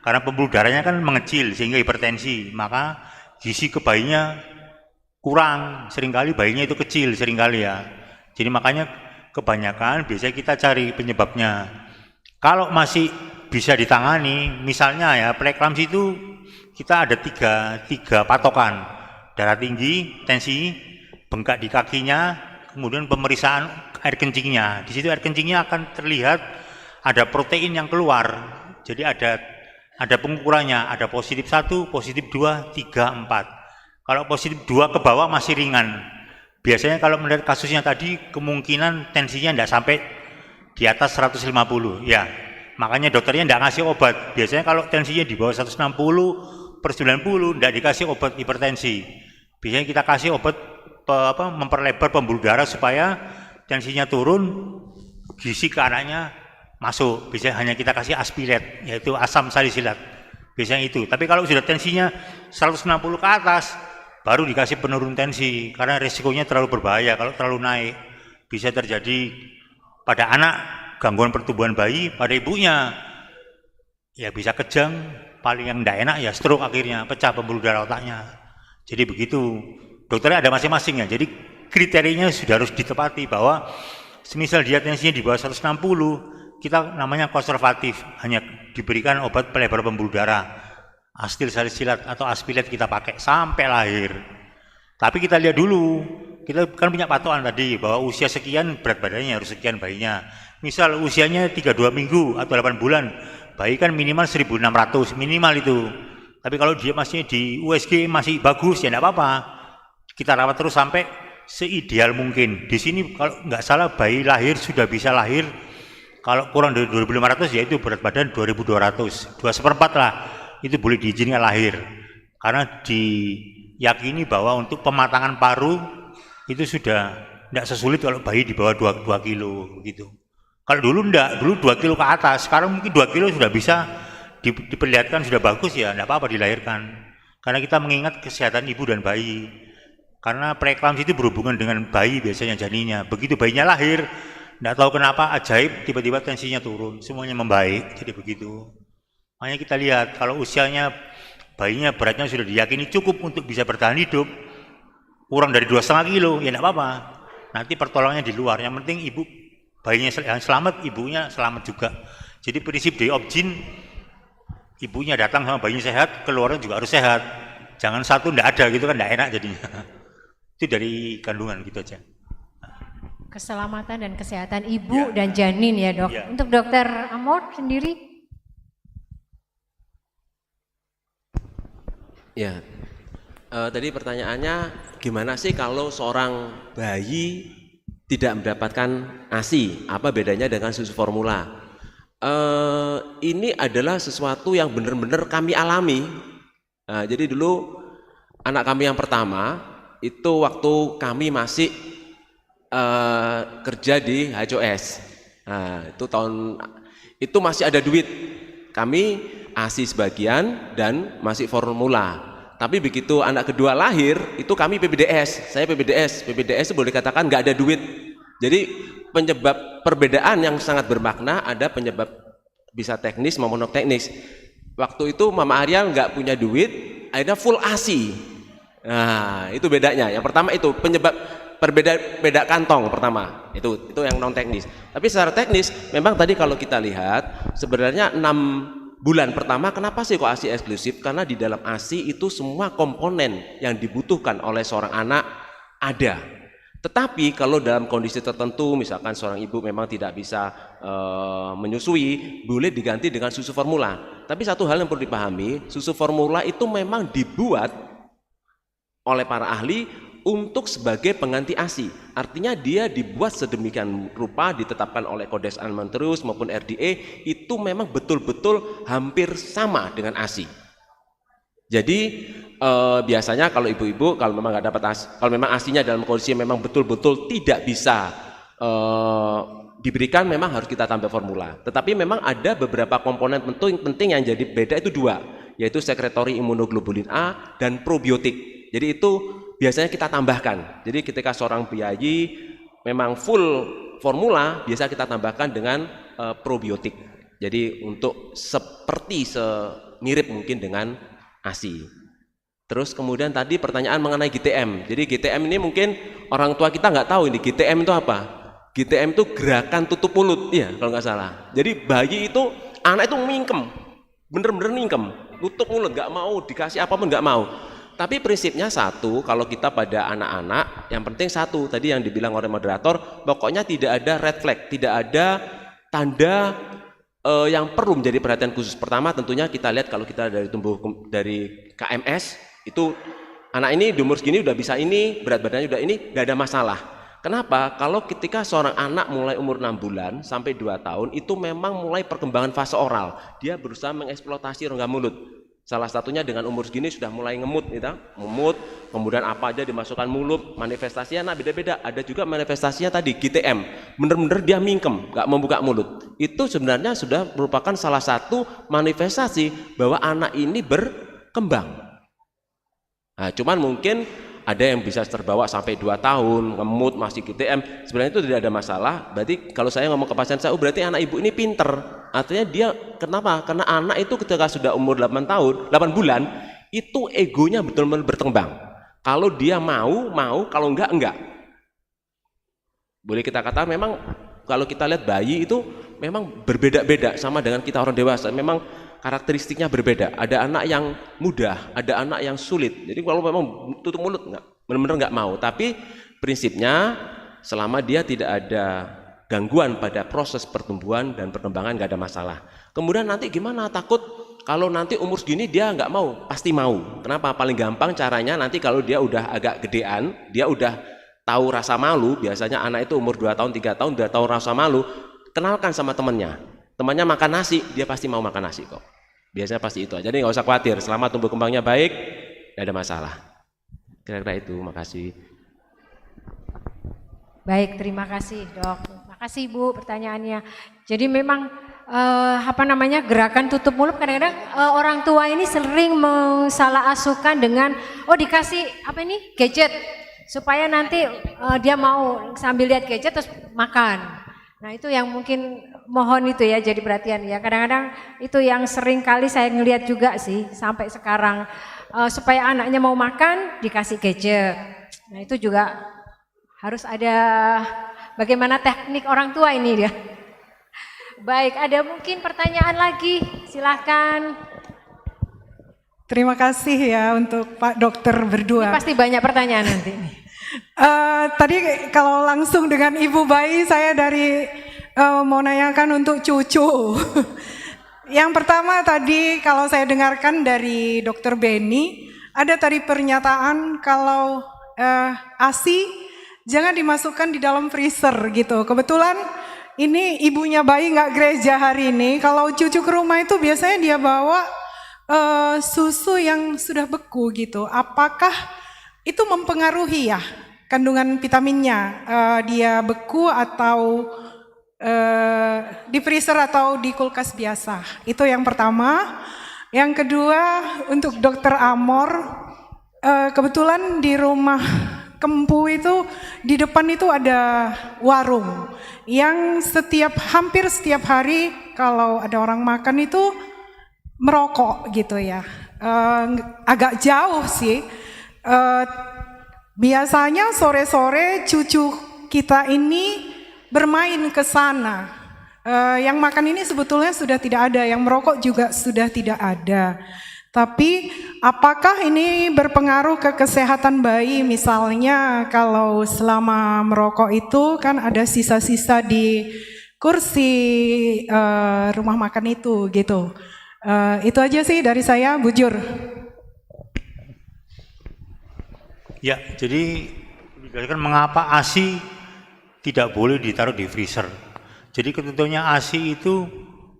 Karena pembuluh darahnya kan mengecil sehingga hipertensi. Maka gizi ke bayinya kurang. Seringkali bayinya itu kecil seringkali ya. Jadi makanya kebanyakan biasanya kita cari penyebabnya. Kalau masih bisa ditangani, misalnya ya preeklampsi itu kita ada tiga patokan, darah tinggi, tensi, bengkak di kakinya, kemudian pemeriksaan air kencingnya. Di situ air kencingnya akan terlihat ada protein yang keluar, jadi ada pengukurannya, ada positif 1, positif 2, 3, 4. Kalau positif 2 ke bawah masih ringan. Biasanya kalau melihat kasusnya tadi kemungkinan tensinya tidak sampai di atas 150 ya, makanya dokternya tidak ngasih obat. Biasanya kalau tensinya di bawah 160/90 tidak dikasih obat hipertensi. Biasanya kita kasih obat memperlebar pembuluh darah supaya tensinya turun, gizi ke anaknya masuk. Biasanya hanya kita kasih aspirat, yaitu asam salisilat. Biasanya itu. Tapi kalau sudah tensinya 160 ke atas, baru dikasih penurun tensi karena resikonya terlalu berbahaya. Kalau terlalu naik bisa terjadi pada anak gangguan pertumbuhan bayi, pada ibunya ya bisa kejang, paling yang tidak enak ya stroke, akhirnya pecah pembuluh darah otaknya. Jadi begitu, dokternya ada masing-masing ya. Jadi kriterianya sudah harus ditepati bahwa semisal dia tensinya di bawah 160, kita namanya konservatif, hanya diberikan obat pelebar pembuluh darah, astil salisilat atau aspirat kita pakai sampai lahir. Tapi kita lihat dulu, kita kan punya patokan tadi bahwa usia sekian berat badannya harus sekian bayinya. Misal usianya 32 minggu atau 8 bulan, bayi kan minimal 1600 minimal itu. Tapi kalau dia masih di USG masih bagus ya tidak apa-apa. Kita rawat terus sampai seideal mungkin. Di sini kalau nggak salah bayi lahir sudah bisa lahir kalau kurang dari 2500 yaitu berat badan 2200, 2/4 lah itu boleh diizinkan lahir. Karena diyakini bahwa untuk pematangan paru itu sudah tidak sesulit kalau bayi di bawah 2 kilo gitu. Kalau dulu enggak, dulu 2 kilo ke atas, sekarang mungkin 2 kilo sudah bisa diperlihatkan sudah bagus ya, tidak apa-apa dilahirkan. Karena kita mengingat kesehatan ibu dan bayi. Karena preeklampsi itu berhubungan dengan bayi biasanya janinnya. Begitu bayinya lahir, tidak tahu kenapa ajaib tiba-tiba tensinya turun, semuanya membaik. Jadi begitu. Makanya kita lihat kalau usianya bayinya beratnya sudah diyakini cukup untuk bisa bertahan hidup, kurang dari 2,5 kilo, ya tidak apa-apa. Nanti pertolongannya di luar. Yang penting ibu bayinya selamat, ibunya selamat juga. Jadi prinsip day of jin, ibunya datang sama bayinya sehat, keluarnya juga harus sehat. Jangan satu tidak ada gitu kan tidak enak jadinya. Itu dari kandungan gitu aja. Keselamatan dan kesehatan ibu dan janin ya dok. Untuk dokter Amor sendiri? Ya, tadi pertanyaannya gimana sih kalau seorang bayi tidak mendapatkan ASI? Apa bedanya dengan susu formula? Ini adalah sesuatu yang benar-benar kami alami. Jadi dulu anak kami yang pertama itu waktu kami masih kerja di HOS. Itu masih ada duit. Kami ASI sebagian dan masih formula. Tapi begitu anak kedua lahir, itu kami PPDS. Saya PPDS itu boleh katakan nggak ada duit. Jadi penyebab perbedaan yang sangat bermakna, ada penyebab bisa teknis maupun non teknis. Waktu itu Mama Arya nggak punya duit, akhirnya full ASI. Nah, itu bedanya. Yang pertama itu penyebab beda kantong pertama. Itu yang non teknis. Tapi secara teknis, memang tadi kalau kita lihat sebenarnya 6 bulan pertama kenapa sih kok ASI eksklusif? Karena di dalam ASI itu semua komponen yang dibutuhkan oleh seorang anak ada. Tetapi kalau dalam kondisi tertentu, misalkan seorang ibu memang tidak bisa menyusui, boleh diganti dengan susu formula. Tapi satu hal yang perlu dipahami, susu formula itu memang dibuat oleh para ahli untuk sebagai pengganti ASI. Artinya dia dibuat sedemikian rupa, ditetapkan oleh Kodex Alimentarius maupun RDA, itu memang betul-betul hampir sama dengan ASI. Jadi biasanya kalau ibu-ibu kalau memang nggak dapat ASI, kalau memang ASInya dalam kondisi memang betul-betul tidak bisa diberikan, memang harus kita tambah formula. Tetapi memang ada beberapa komponen penting yang jadi beda itu 2, yaitu sekretori imunoglobulin A dan probiotik. Jadi itu biasanya kita tambahkan. Jadi ketika seorang bayi memang full formula, biasa kita tambahkan dengan probiotik. Jadi untuk seperti mirip mungkin dengan ASI. Terus kemudian tadi pertanyaan mengenai GTM. Jadi GTM ini mungkin orang tua kita nggak tahu ini GTM itu apa. GTM itu gerakan tutup mulut, ya kalau nggak salah. Jadi bayi itu, anak itu mingkem, bener-bener mingkem, tutup mulut, nggak mau dikasih apapun nggak mau. Tapi prinsipnya satu, kalau kita pada anak-anak, yang penting satu, tadi yang dibilang oleh moderator, pokoknya tidak ada red flag, tidak ada tanda yang perlu menjadi perhatian khusus. Pertama tentunya kita lihat kalau kita dari KMS, itu anak ini di umur segini udah bisa ini, berat badannya udah ini, nggak ada masalah. Kenapa? Kalau ketika seorang anak mulai umur 6 bulan sampai 2 tahun, itu memang mulai perkembangan fase oral. Dia berusaha mengeksploitasi rongga mulut. Salah satunya dengan umur segini sudah mulai ngemut, gitu. Ngemut, kemudian apa aja dimasukkan mulut, manifestasinya beda-beda. Ada juga manifestasinya tadi GTM, bener-bener dia mingkem, nggak membuka mulut. Itu sebenarnya sudah merupakan salah satu manifestasi bahwa anak ini berkembang. Nah, cuman mungkin ada yang bisa terbawa sampai 2 tahun, ngemut, masih GTM, sebenarnya itu tidak ada masalah. Berarti kalau saya ngomong ke pasien saya, berarti anak ibu ini pinter. Artinya dia, kenapa? Karena anak itu ketika sudah umur 8 bulan, itu egonya betul-betul berkembang. Kalau dia mau, kalau enggak. Boleh kita katakan memang, kalau kita lihat bayi itu memang berbeda-beda sama dengan kita orang dewasa. Memang karakteristiknya berbeda. Ada anak yang mudah, ada anak yang sulit. Jadi kalau memang tutup mulut enggak, benar-benar enggak mau. Tapi prinsipnya selama dia tidak ada gangguan pada proses pertumbuhan dan perkembangan nggak ada masalah. Kemudian nanti gimana? Takut kalau nanti umur segini dia nggak mau, pasti mau. Kenapa? Paling gampang caranya nanti kalau dia udah agak gedean, dia udah tahu rasa malu. Biasanya anak itu umur 2 tahun, 3 tahun udah tahu rasa malu. Kenalkan sama temannya. Temannya makan nasi, dia pasti mau makan nasi kok. Biasanya pasti itu aja. Jadi nggak usah khawatir. Selama tumbuh kembangnya baik, nggak ada masalah. Kira-kira itu. Makasih. Baik, terima kasih Dok. Makasih Ibu pertanyaannya. Jadi memang gerakan tutup mulut kadang-kadang orang tua ini sering salah asuhkan dengan dikasih gadget supaya nanti dia mau sambil lihat gadget terus makan. Nah itu yang mungkin mohon itu ya jadi perhatian ya. Kadang-kadang itu yang sering kali saya ngelihat juga sih sampai sekarang supaya anaknya mau makan dikasih gadget. Nah itu juga harus ada bagaimana teknik orang tua ini dia. Baik, ada mungkin pertanyaan lagi, silahkan. Terima kasih ya untuk Pak Dokter berdua. Ini pasti banyak pertanyaan nanti. Tadi kalau langsung dengan ibu bayi saya mau nanyakan untuk cucu. Yang pertama tadi kalau saya dengarkan dari Dokter Beni, ada tadi pernyataan kalau ASI jangan dimasukkan di dalam freezer gitu. Kebetulan ini ibunya bayi nggak gereja hari ini. Kalau cucu ke rumah itu biasanya dia bawa susu yang sudah beku gitu. Apakah itu mempengaruhi ya kandungan vitaminnya? Dia beku atau di freezer atau di kulkas biasa? Itu yang pertama. Yang kedua untuk Dokter Amor, kebetulan di rumah Kempu itu di depan itu ada warung yang hampir setiap hari kalau ada orang makan itu merokok gitu ya. Agak jauh sih. Biasanya sore-sore cucu kita ini bermain ke sana. Yang makan ini sebetulnya sudah tidak ada, yang merokok juga sudah tidak ada. Tapi apakah ini berpengaruh ke kesehatan bayi? Misalnya kalau selama merokok itu kan ada sisa-sisa di kursi rumah makan itu gitu. Itu aja sih dari saya, Bujur. Ya, jadi dijelaskan mengapa ASI tidak boleh ditaruh di freezer. Jadi ketentuannya ASI itu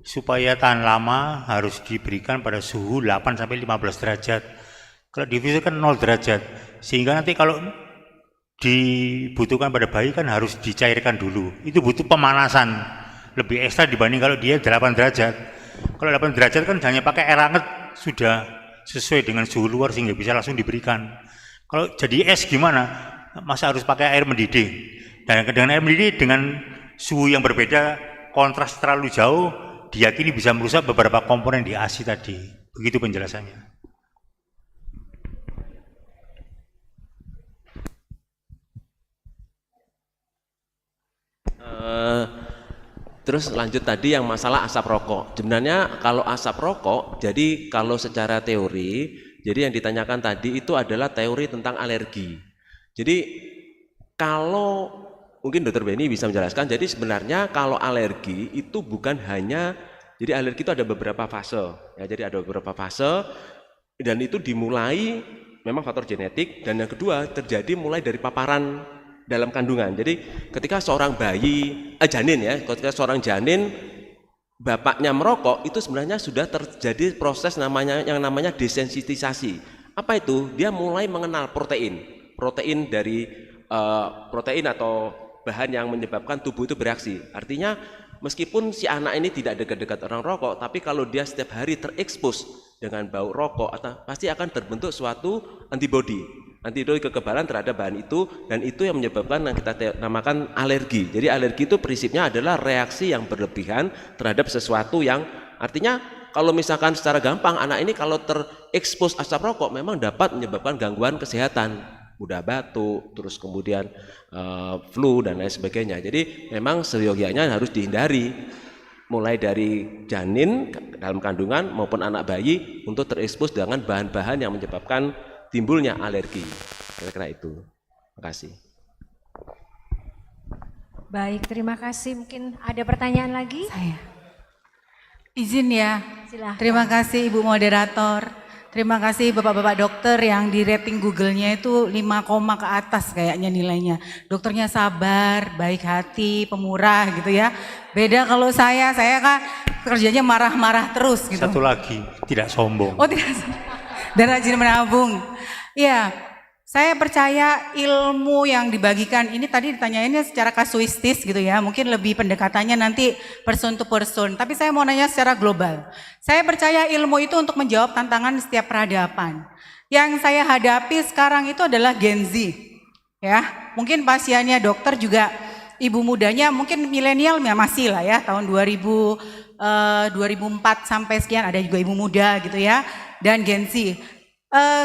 supaya tahan lama harus diberikan pada suhu 8-15 derajat. Kalau di freezer kan 0 derajat. Sehingga nanti kalau dibutuhkan pada bayi kan harus dicairkan dulu. Itu butuh pemanasan lebih ekstra dibanding kalau dia 8 derajat. Kalau 8 derajat kan hanya pakai air hangat sudah sesuai dengan suhu luar sehingga bisa langsung diberikan. Kalau jadi es gimana? Masa harus pakai air mendidih? Dan dengan air mendidih dengan suhu yang berbeda, kontras terlalu jauh, diyakini bisa merusak beberapa komponen di ASI tadi. Begitu penjelasannya. Terus lanjut tadi yang masalah asap rokok. Sebenarnya kalau asap rokok, jadi kalau secara teori, jadi yang ditanyakan tadi itu adalah teori tentang alergi. Jadi kalau mungkin Dr. Benny bisa menjelaskan, jadi sebenarnya kalau alergi itu bukan hanya, jadi alergi itu ada beberapa fase, ya, jadi ada beberapa fase, dan itu dimulai memang faktor genetik, dan yang kedua terjadi mulai dari paparan dalam kandungan. Jadi ketika seorang bayi, janin ya, ketika seorang janin, bapaknya merokok, itu sebenarnya sudah terjadi proses yang namanya desensitisasi. Apa itu? Dia mulai mengenal protein dari protein atau bahan yang menyebabkan tubuh itu bereaksi. Artinya meskipun si anak ini tidak dekat-dekat orang rokok, tapi kalau dia setiap hari terekspos dengan bau rokok, pasti akan terbentuk suatu antibodi kekebalan terhadap bahan itu, dan itu yang menyebabkan yang kita namakan alergi. Jadi alergi itu prinsipnya adalah reaksi yang berlebihan terhadap sesuatu yang, artinya kalau misalkan secara gampang anak ini kalau terekspos asap rokok memang dapat menyebabkan gangguan kesehatan, mudah batuk, terus kemudian flu dan lain sebagainya. Jadi memang seyogianya harus dihindari mulai dari janin dalam kandungan maupun anak bayi untuk terekspos dengan bahan-bahan yang menyebabkan timbulnya alergi. Kira-kira itu. Terima kasih. Baik, terima kasih. Mungkin ada pertanyaan lagi? Saya. Izin ya. Silahkan. Terima kasih Ibu Moderator. Terima kasih Bapak-Bapak dokter yang di rating Google-nya itu 5, ke atas kayaknya nilainya. Dokternya sabar, baik hati, pemurah gitu ya. Beda kalau saya kan kerjanya marah-marah terus gitu. Satu lagi, tidak sombong. Oh tidak sombong. Dan rajin menabung. Iya, saya percaya ilmu yang dibagikan ini tadi ditanyainnya secara kasuistis gitu ya. Mungkin lebih pendekatannya nanti person to person. Tapi saya mau nanya secara global. Saya percaya ilmu itu untuk menjawab tantangan setiap peradaban. Yang saya hadapi sekarang itu adalah Gen Z. Ya, mungkin pasiennya dokter juga ibu mudanya mungkin milenial ya masih lah ya, tahun 2004 sampai sekian ada juga ibu muda gitu ya, dan Gen Z.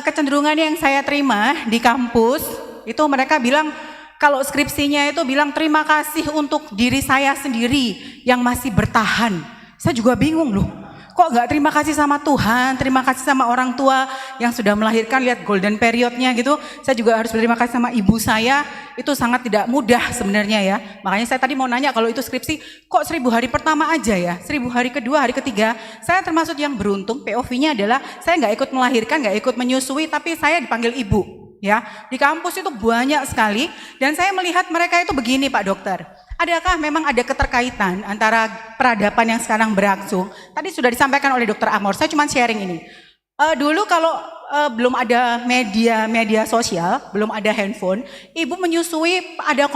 Kecenderungan yang saya terima di kampus itu mereka bilang kalau skripsinya itu bilang terima kasih untuk diri saya sendiri yang masih bertahan. Saya juga bingung loh. kok nggak terima kasih sama Tuhan, terima kasih sama orang tua yang sudah melahirkan, lihat golden periodnya gitu. Saya juga harus berterima kasih sama ibu saya, itu sangat tidak mudah sebenarnya ya. Makanya saya tadi mau nanya kalau itu skripsi, kok 1000 hari pertama aja ya, 1000 hari kedua, hari ketiga. Saya termasuk yang beruntung, POV-nya adalah saya nggak ikut melahirkan, nggak ikut menyusui, tapi saya dipanggil ibu. Ya, di kampus itu banyak sekali, dan saya melihat mereka itu begini Pak Dokter. Adakah memang ada keterkaitan antara peradaban yang sekarang berlangsung? Tadi sudah disampaikan oleh Dr. Amor, saya cuma sharing ini. Dulu kalau belum ada media sosial, belum ada handphone, ibu menyusui ada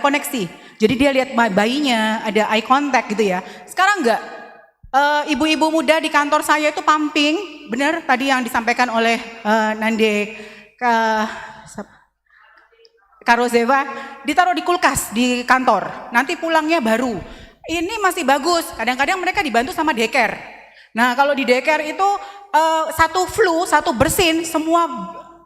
koneksi. Jadi dia lihat bayinya, ada eye contact gitu ya. Sekarang enggak. Ibu-ibu muda di kantor saya itu pumping, benar tadi yang disampaikan oleh Nande Karozeva, ditaruh di kulkas di kantor, nanti pulangnya baru. Ini masih bagus, kadang-kadang mereka dibantu sama daycare. Nah kalau di daycare itu satu flu, satu bersin, semua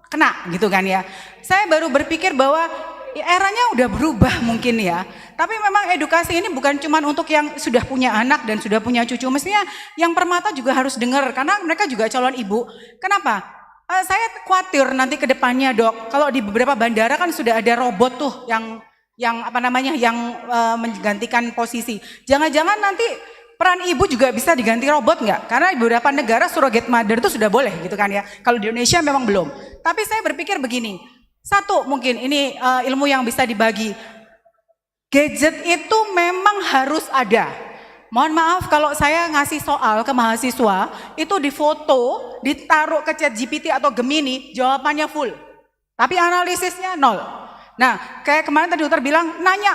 kena gitu kan ya. Saya baru berpikir bahwa eranya udah berubah mungkin ya. Tapi memang edukasi ini bukan cuma untuk yang sudah punya anak dan sudah punya cucu. Mestinya yang permata juga harus dengar, karena mereka juga calon ibu. Kenapa? Saya khawatir nanti ke depannya Dok, kalau di beberapa bandara kan sudah ada robot tuh yang menggantikan posisi. Jangan-jangan nanti peran ibu juga bisa diganti robot nggak? Karena di beberapa negara surrogate mother itu sudah boleh gitu kan ya. Kalau di Indonesia memang belum. Tapi saya berpikir begini, satu mungkin ini ilmu yang bisa dibagi. Gadget itu memang harus ada. Mohon maaf kalau saya ngasih soal ke mahasiswa, itu difoto, ditaruh ke ChatGPT atau Gemini, jawabannya full. Tapi analisisnya nol. Nah, kayak kemarin tadi dokter bilang, nanya,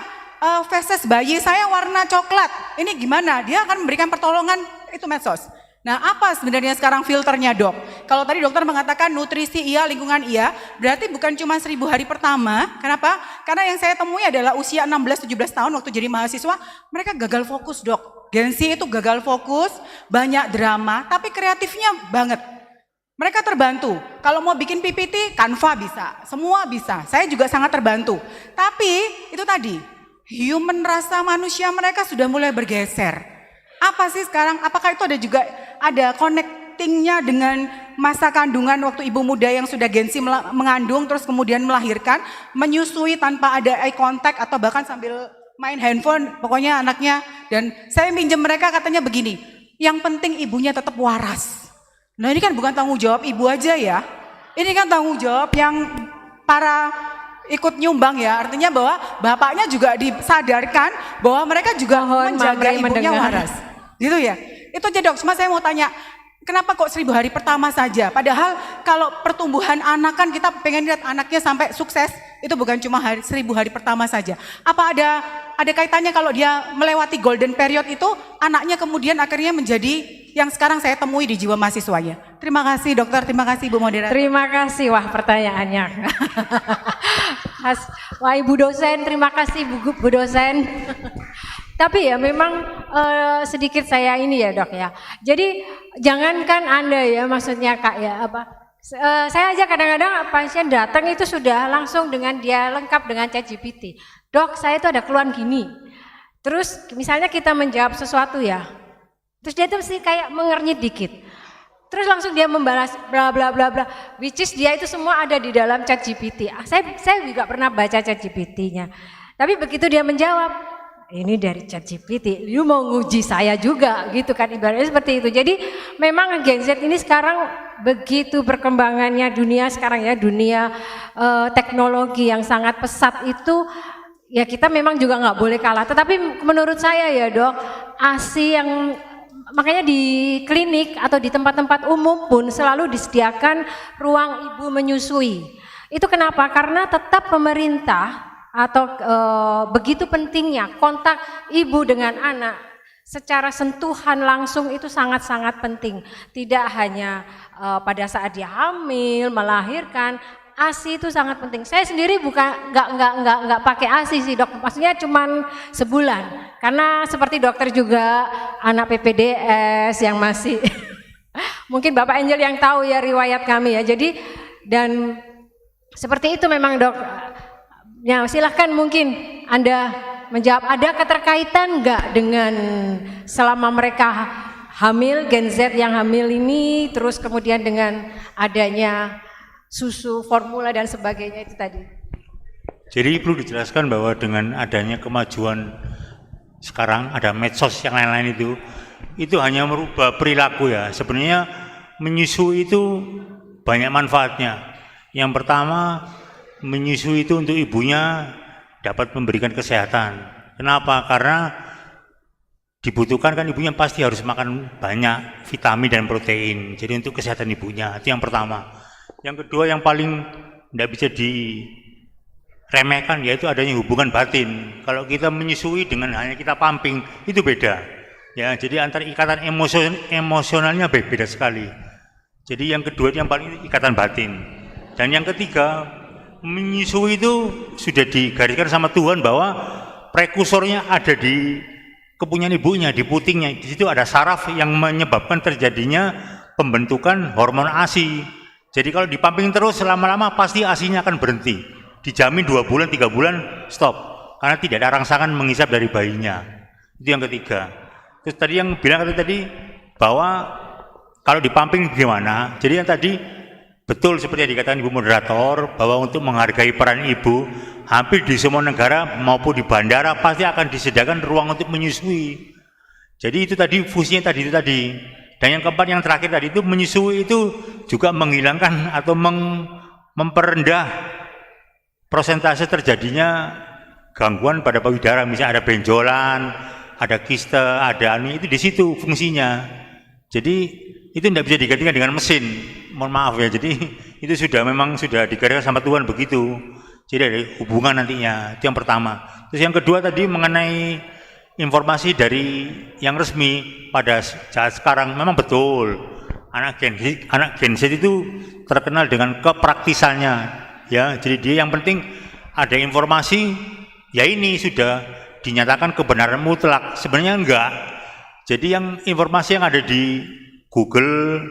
feses bayi saya warna coklat, ini gimana? Dia akan memberikan pertolongan, itu medsos. Nah, apa sebenarnya sekarang filternya Dok? Kalau tadi dokter mengatakan nutrisi iya, lingkungan iya, berarti bukan cuma 1000 hari pertama. Kenapa? Karena yang saya temui adalah usia 16-17 tahun waktu jadi mahasiswa, mereka gagal fokus Dok. Gen Z itu gagal fokus, banyak drama, tapi kreatifnya banget. Mereka terbantu. Kalau mau bikin PPT, Canva bisa, semua bisa. Saya juga sangat terbantu. Tapi itu tadi, human rasa manusia mereka sudah mulai bergeser. Apa sih sekarang? Apakah itu ada connectingnya dengan masa kandungan waktu ibu muda yang sudah Gen Z mengandung terus kemudian melahirkan, menyusui tanpa ada eye contact atau bahkan sambil main handphone, pokoknya anaknya. Dan saya minjem mereka katanya begini, yang penting ibunya tetap waras. Nah ini kan bukan tanggung jawab ibu aja ya, ini kan tanggung jawab yang para ikut nyumbang ya, artinya bahwa bapaknya juga disadarkan bahwa mereka juga menjaga ibunya waras. Gitu ya, itu aja Dok. Cuma saya mau tanya, kenapa kok 1000 hari pertama saja? Padahal kalau pertumbuhan anak kan kita pengen lihat anaknya sampai sukses, itu bukan cuma 1000 hari pertama saja. Apa ada kaitannya kalau dia melewati golden period itu, anaknya kemudian akhirnya menjadi yang sekarang saya temui di jiwa mahasiswanya. Terima kasih Dokter, terima kasih Ibu Moderator. Terima kasih, wah pertanyaannya. Wah Ibu dosen, terima kasih Bu dosen. Tapi ya memang sedikit saya ini ya Dok ya. Jadi jangankan Anda ya, maksudnya Kak ya saya aja kadang-kadang pasien datang itu sudah langsung dengan dia lengkap dengan ChatGPT. Dok saya itu ada keluhan gini. Terus misalnya kita menjawab sesuatu ya. Terus dia tuh mesti kayak mengernyit dikit. Terus langsung dia membalas bla bla bla bla. Which is dia itu semua ada di dalam ChatGPT. Saya juga pernah baca ChatGPT-nya. Tapi begitu dia menjawab, ini dari ChatGPT, you mau nguji saya juga gitu kan, ibaratnya seperti itu. Jadi memang Gen Z ini sekarang begitu perkembangannya dunia sekarang ya, dunia teknologi yang sangat pesat itu ya, kita memang juga nggak boleh kalah. Tetapi menurut saya ya Dok, ASI yang makanya di klinik atau di tempat-tempat umum pun selalu disediakan ruang ibu menyusui. Itu kenapa? Karena tetap pemerintah atau begitu pentingnya kontak ibu dengan anak secara sentuhan langsung itu sangat-sangat penting. Tidak hanya pada saat dia hamil, melahirkan, ASI itu sangat penting. Saya sendiri nggak pakai ASI sih Dok, maksudnya cuman sebulan. Karena seperti dokter juga anak PPDS yang masih mungkin Bapak Angel yang tahu ya riwayat kami ya. Jadi dan seperti itu memang Dok. Ya silahkan mungkin Anda menjawab, ada keterkaitan nggak dengan selama mereka hamil, Gen Z yang hamil ini, terus kemudian dengan adanya susu formula dan sebagainya itu tadi. Jadi perlu dijelaskan bahwa dengan adanya kemajuan sekarang ada medsos yang lain-lain itu hanya merubah perilaku ya. Sebenarnya menyusui itu banyak manfaatnya. Yang pertama, menyusui itu untuk ibunya dapat memberikan kesehatan. Kenapa? Karena dibutuhkan kan ibunya pasti harus makan banyak vitamin dan protein. Jadi untuk kesehatan ibunya, itu yang pertama. Yang kedua yang paling tidak bisa diremehkan yaitu adanya hubungan batin. Kalau kita menyusui dengan hanya kita pumping itu beda. Ya, jadi antara ikatan emosionalnya beda sekali. Jadi yang kedua yang paling ikatan batin. Dan yang ketiga, menyusui itu sudah digariskan sama Tuhan bahwa prekursornya ada di kepunyaan ibunya, di putingnya. Di situ ada saraf yang menyebabkan terjadinya pembentukan hormon ASI. Jadi kalau dipumping terus lama-lama pasti ASI-nya akan berhenti. Dijamin 2 bulan, 3 bulan stop. Karena tidak ada rangsangan mengisap dari bayinya. Itu yang ketiga. Terus tadi yang bilang tadi bahwa kalau dipumping gimana? Jadi yang tadi betul seperti yang dikatakan Ibu Moderator bahwa untuk menghargai peran ibu, hampir di semua negara maupun di bandara pasti akan disediakan ruang untuk menyusui. Jadi itu tadi fungsinya tadi itu tadi. Dan yang keempat yang terakhir tadi itu menyusui itu juga menghilangkan atau memperendah persentase terjadinya gangguan pada payudara, misalnya ada benjolan, ada kiste, ada itu di situ fungsinya. Jadi itu tidak bisa digantikan dengan mesin. Mohon maaf ya. Jadi itu memang sudah digariskan sama Tuhan begitu. Jadi ada hubungan nantinya. Itu yang pertama. Terus yang kedua tadi mengenai informasi dari yang resmi pada saat sekarang memang betul anak Gen Z itu terkenal dengan kepraktisannya ya. Jadi dia yang penting ada informasi ya ini sudah dinyatakan kebenaran mutlak. Sebenarnya enggak. Jadi yang informasi yang ada di Google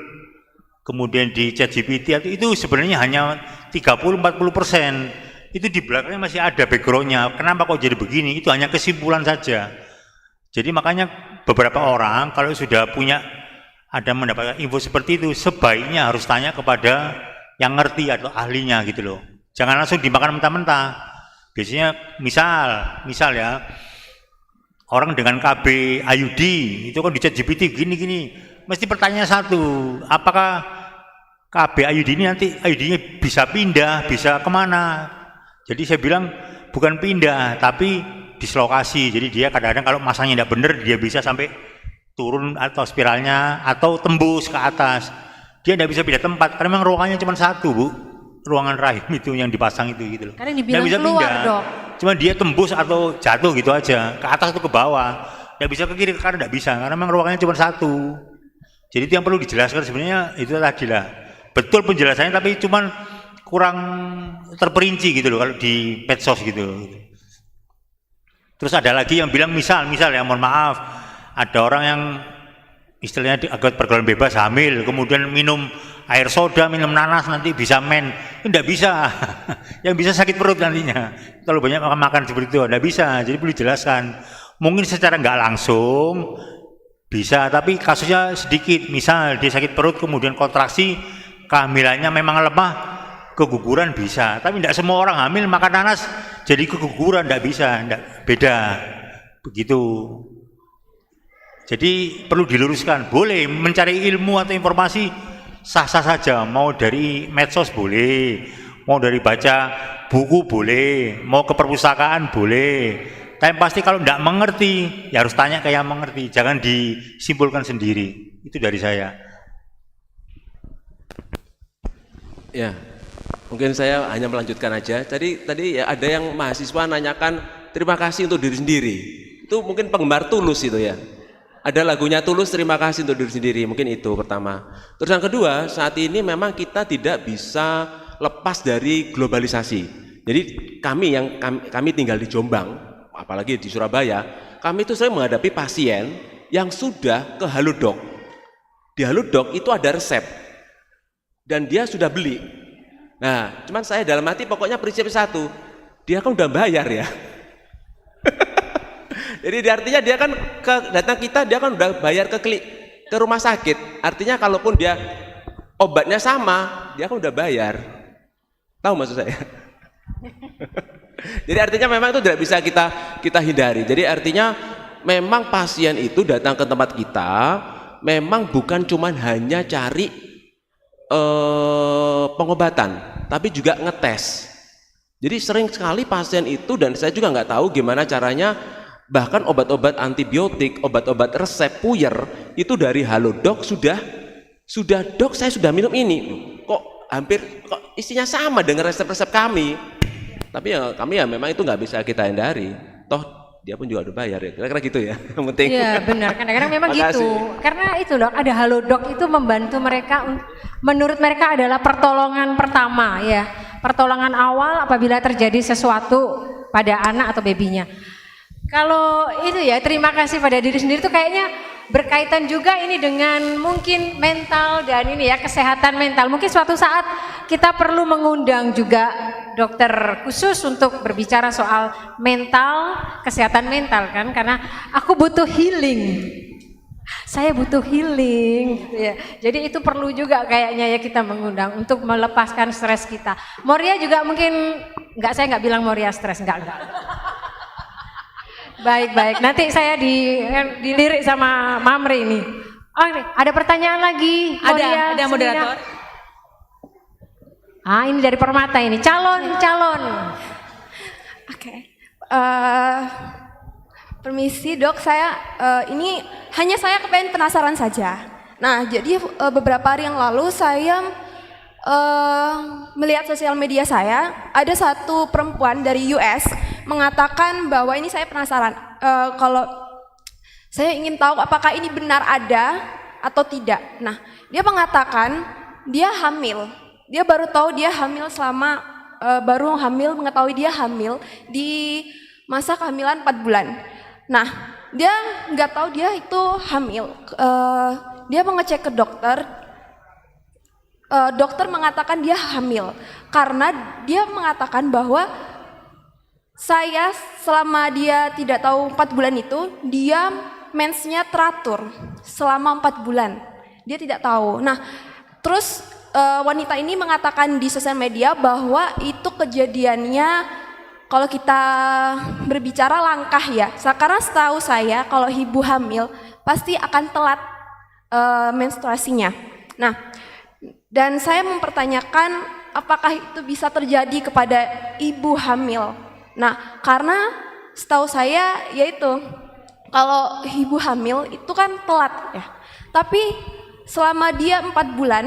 kemudian di ChatGPT itu sebenarnya hanya 30-40%. Itu di belakangnya masih ada backgroundnya. Kenapa kok jadi begini? Itu hanya kesimpulan saja. Jadi makanya beberapa orang kalau sudah ada mendapatkan info seperti itu, sebaiknya harus tanya kepada yang ngerti atau ahlinya gitu loh. Jangan langsung dimakan mentah-mentah. Biasanya misal ya, orang dengan KB IUD itu kan di ChatGPT gini-gini, mesti pertanyaan satu, apakah KB IUD ini nanti IUD-nya bisa pindah, bisa kemana? Jadi saya bilang bukan pindah, tapi dislokasi. Jadi dia kadang-kadang kalau masangnya tidak benar, dia bisa sampai turun atau spiralnya atau tembus ke atas. Dia tidak bisa pindah tempat karena memang ruangannya cuma satu, Bu. Ruangan rahim itu yang dipasang itu gitu loh. Karena dibilang bisa keluar, pindah. Dok. Cuma dia tembus atau jatuh gitu aja, ke atas atau ke bawah. Tidak bisa ke kiri ke kanan, tidak bisa karena memang ruangannya cuma satu. Jadi itu yang perlu dijelaskan sebenarnya itu tadi lah. Betul penjelasannya tapi cuma kurang terperinci gitu loh kalau di medsos gitu. Terus ada lagi yang bilang misal ya, mohon maaf, ada orang yang istilahnya agak pergaulan bebas hamil, kemudian minum air soda, minum nanas nanti bisa men. Tidak bisa. Yang bisa sakit perut nantinya. Kalau banyak makan seperti itu, tidak bisa. Jadi perlu dijelaskan. Mungkin secara nggak langsung bisa, tapi kasusnya sedikit. Misal dia sakit perut, kemudian kontraksi, kehamilannya memang lemah, keguguran bisa. Tapi tidak semua orang hamil makan nanas jadi keguguran, tidak bisa, beda. Begitu. Jadi perlu diluruskan. Boleh mencari ilmu atau informasi sah-sah saja. Mau dari medsos boleh, mau dari baca buku boleh, mau ke perpustakaan boleh. Tapi pasti kalau tidak mengerti, ya harus tanya ke yang mengerti. Jangan disimpulkan sendiri. Itu dari saya. Ya, mungkin saya hanya melanjutkan aja. Tadi ya ada yang mahasiswa nanyakan terima kasih untuk diri sendiri. Itu mungkin penggemar Tulus itu ya. Ada lagunya Tulus, terima kasih untuk diri sendiri. Mungkin itu pertama. Terus yang kedua, saat ini memang kita tidak bisa lepas dari globalisasi. Jadi kami tinggal di Jombang, apalagi di Surabaya, kami itu sering menghadapi pasien yang sudah ke Halodoc. Di Halodoc itu ada resep dan dia sudah beli. Nah, cuman saya dalam hati pokoknya prinsip satu, dia kan udah bayar ya. Jadi artinya dia kan datang kita, dia kan udah bayar ke ke rumah sakit. Artinya kalaupun dia obatnya sama, dia kan udah bayar. Tahu maksud saya? Jadi artinya memang itu tidak bisa kita hindari. Jadi artinya memang pasien itu datang ke tempat kita memang bukan cuma hanya cari pengobatan, tapi juga ngetes. Jadi sering sekali pasien itu, dan saya juga nggak tahu gimana caranya, bahkan obat-obat antibiotik, obat-obat resep puyer itu dari Halodoc sudah dok saya sudah minum ini, kok isinya sama dengan resep-resep kami. Tapi ya kami ya memang itu nggak bisa kita hindari. Toh dia pun juga udah bayar ya, kira-kira gitu ya. Yang penting. Iya benar, kadang-kadang memang gitu. Karena itu loh, ada Halodoc itu membantu mereka, menurut mereka adalah pertolongan pertama ya, pertolongan awal apabila terjadi sesuatu pada anak atau babynya. Kalau itu ya, terima kasih pada diri sendiri tuh kayaknya berkaitan juga ini dengan mungkin mental dan ini ya, kesehatan mental. Mungkin suatu saat kita perlu mengundang juga dokter khusus untuk berbicara soal mental, kesehatan mental kan, karena aku butuh healing. Saya butuh healing gitu ya. Jadi itu perlu juga kayaknya ya kita mengundang untuk melepaskan stres kita. Moria juga mungkin saya nggak bilang Moria stres, enggak. Baik, nanti saya dilirik sama Mamri ini. Oh, ada pertanyaan lagi. Ada moderator. Ini dari Permata ini, calon. Oke. Permisi dok, saya ini hanya saya kepengen penasaran saja. Nah, jadi beberapa hari yang lalu saya melihat sosial media saya, ada satu perempuan dari US mengatakan bahwa ini saya penasaran, kalau saya ingin tahu apakah ini benar ada atau tidak. Nah, dia mengatakan dia hamil, dia baru tahu dia hamil mengetahui dia hamil di masa kehamilan 4 bulan. Nah, dia nggak tahu dia itu hamil. Dia mengecek ke dokter. Dokter mengatakan dia hamil karena dia mengatakan bahwa saya selama dia tidak tahu 4 bulan itu, dia mensnya teratur selama 4 bulan. Dia tidak tahu. Nah, terus wanita ini mengatakan di sosial media bahwa itu kejadiannya, kalau kita berbicara langkah ya, karena setahu saya kalau ibu hamil pasti akan telat menstruasinya. Nah, dan saya mempertanyakan apakah itu bisa terjadi kepada ibu hamil. Nah, karena setahu saya yaitu kalau ibu hamil itu kan telat ya. Tapi selama dia 4 bulan,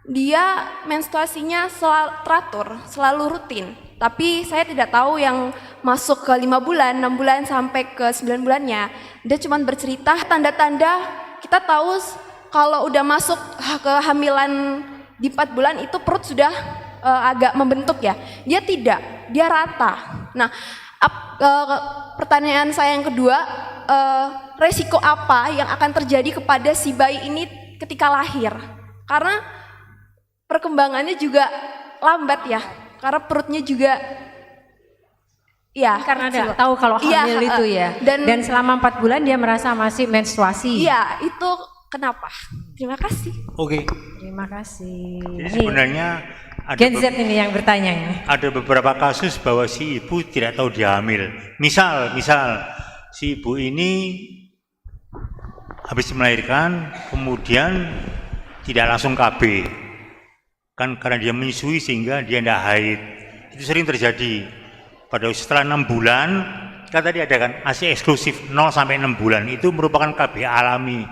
dia menstruasinya selalu teratur, selalu rutin. Tapi saya tidak tahu yang masuk ke 5 bulan, 6 bulan sampai ke 9 bulannya. Dia cuma bercerita tanda-tanda kita tahu kalau udah masuk ke hamilan di 4 bulan itu perut sudah agak membentuk ya. Dia tidak, dia rata. Nah, pertanyaan saya yang kedua, resiko apa yang akan terjadi kepada si bayi ini ketika lahir? Karena perkembangannya juga lambat ya, karena perutnya juga ya karena tidak tahu kalau hamil itu ya. Dan selama 4 bulan dia merasa masih menstruasi. Iya, itu kenapa? Terima kasih. Oke. Terima kasih. Jadi sebenarnya ada Gen Z ini yang bertanya ya. Ada beberapa kasus bahwa si ibu tidak tahu dia hamil. Misal si ibu ini habis melahirkan kemudian tidak langsung KB. Kan karena dia menyusui sehingga dia tidak haid. Itu sering terjadi. Pada setelah 6 bulan, kan tadi ada kan ASI eksklusif 0 sampai 6 bulan itu merupakan KB alami.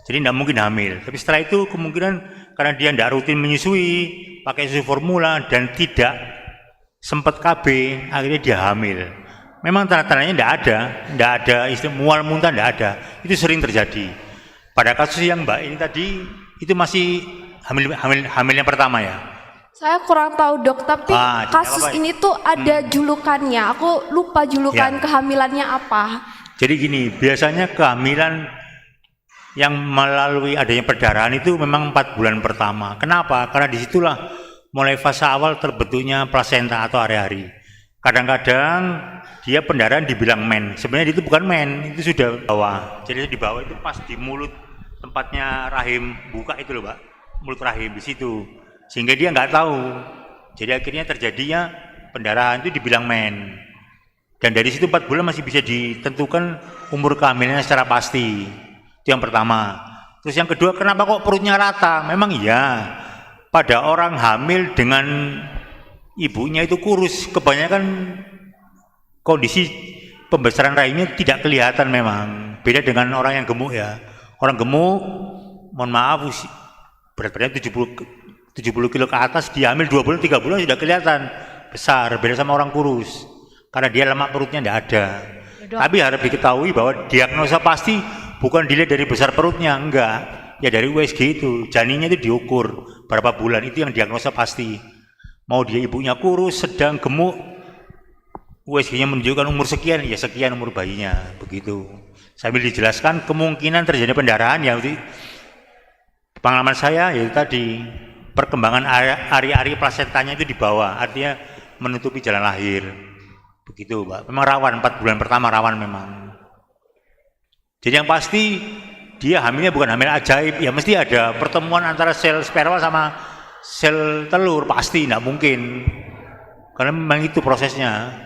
Jadi tidak mungkin hamil. Tapi setelah itu kemungkinan karena dia tidak rutin menyusui, pakai susu formula dan tidak sempat KB, akhirnya dia hamil. Memang tanda-tandanya tidak ada istilah mual muntah, tidak ada. Itu sering terjadi. Pada kasus yang Mbak ini tadi itu masih hamil yang pertama ya. Saya kurang tahu dok, tapi kasus ini tuh ada julukannya. Aku lupa julukan kehamilannya apa. Jadi gini, biasanya kehamilan yang melalui adanya perdarahan itu memang 4 bulan pertama. Kenapa? Karena disitulah mulai fase awal terbentuknya plasenta atau hari-hari. Kadang-kadang dia pendarahan dibilang men, sebenarnya itu bukan men, itu sudah bawah. Jadi di bawah itu pas di mulut tempatnya rahim buka itu loh Pak, mulut rahim di situ, sehingga dia nggak tahu. Jadi akhirnya terjadinya pendarahan itu dibilang men. Dan dari situ 4 bulan masih bisa ditentukan umur kehamilannya secara pasti. Itu yang pertama. Terus yang kedua, kenapa kok perutnya rata? Memang iya, pada orang hamil dengan ibunya itu kurus, kebanyakan kondisi pembesaran rahimnya tidak kelihatan memang. Beda dengan orang yang gemuk ya. Orang gemuk, mohon maaf, berat badannya 70 kilo ke atas, dia hamil 2 bulan, 3 bulan sudah kelihatan besar, beda sama orang kurus. Karena dia lemak perutnya tidak ada. Tapi harap diketahui bahwa diagnosa pasti bukan dilihat dari besar perutnya, enggak. Ya dari USG itu, janinnya itu diukur berapa bulan, itu yang diagnosa pasti. Mau dia ibunya kurus, sedang, gemuk, USG-nya menunjukkan umur sekian, ya sekian umur bayinya, begitu. Sambil dijelaskan kemungkinan terjadi pendarahan, ya pengalaman saya yaitu tadi, perkembangan ari-ari plasentanya itu di bawah, artinya menutupi jalan lahir. Begitu Pak, memang rawan, 4 bulan pertama rawan memang. Jadi yang pasti dia hamilnya bukan hamil ajaib, ya mesti ada pertemuan antara sel sperma sama sel telur, pasti, tidak mungkin. Karena memang itu prosesnya.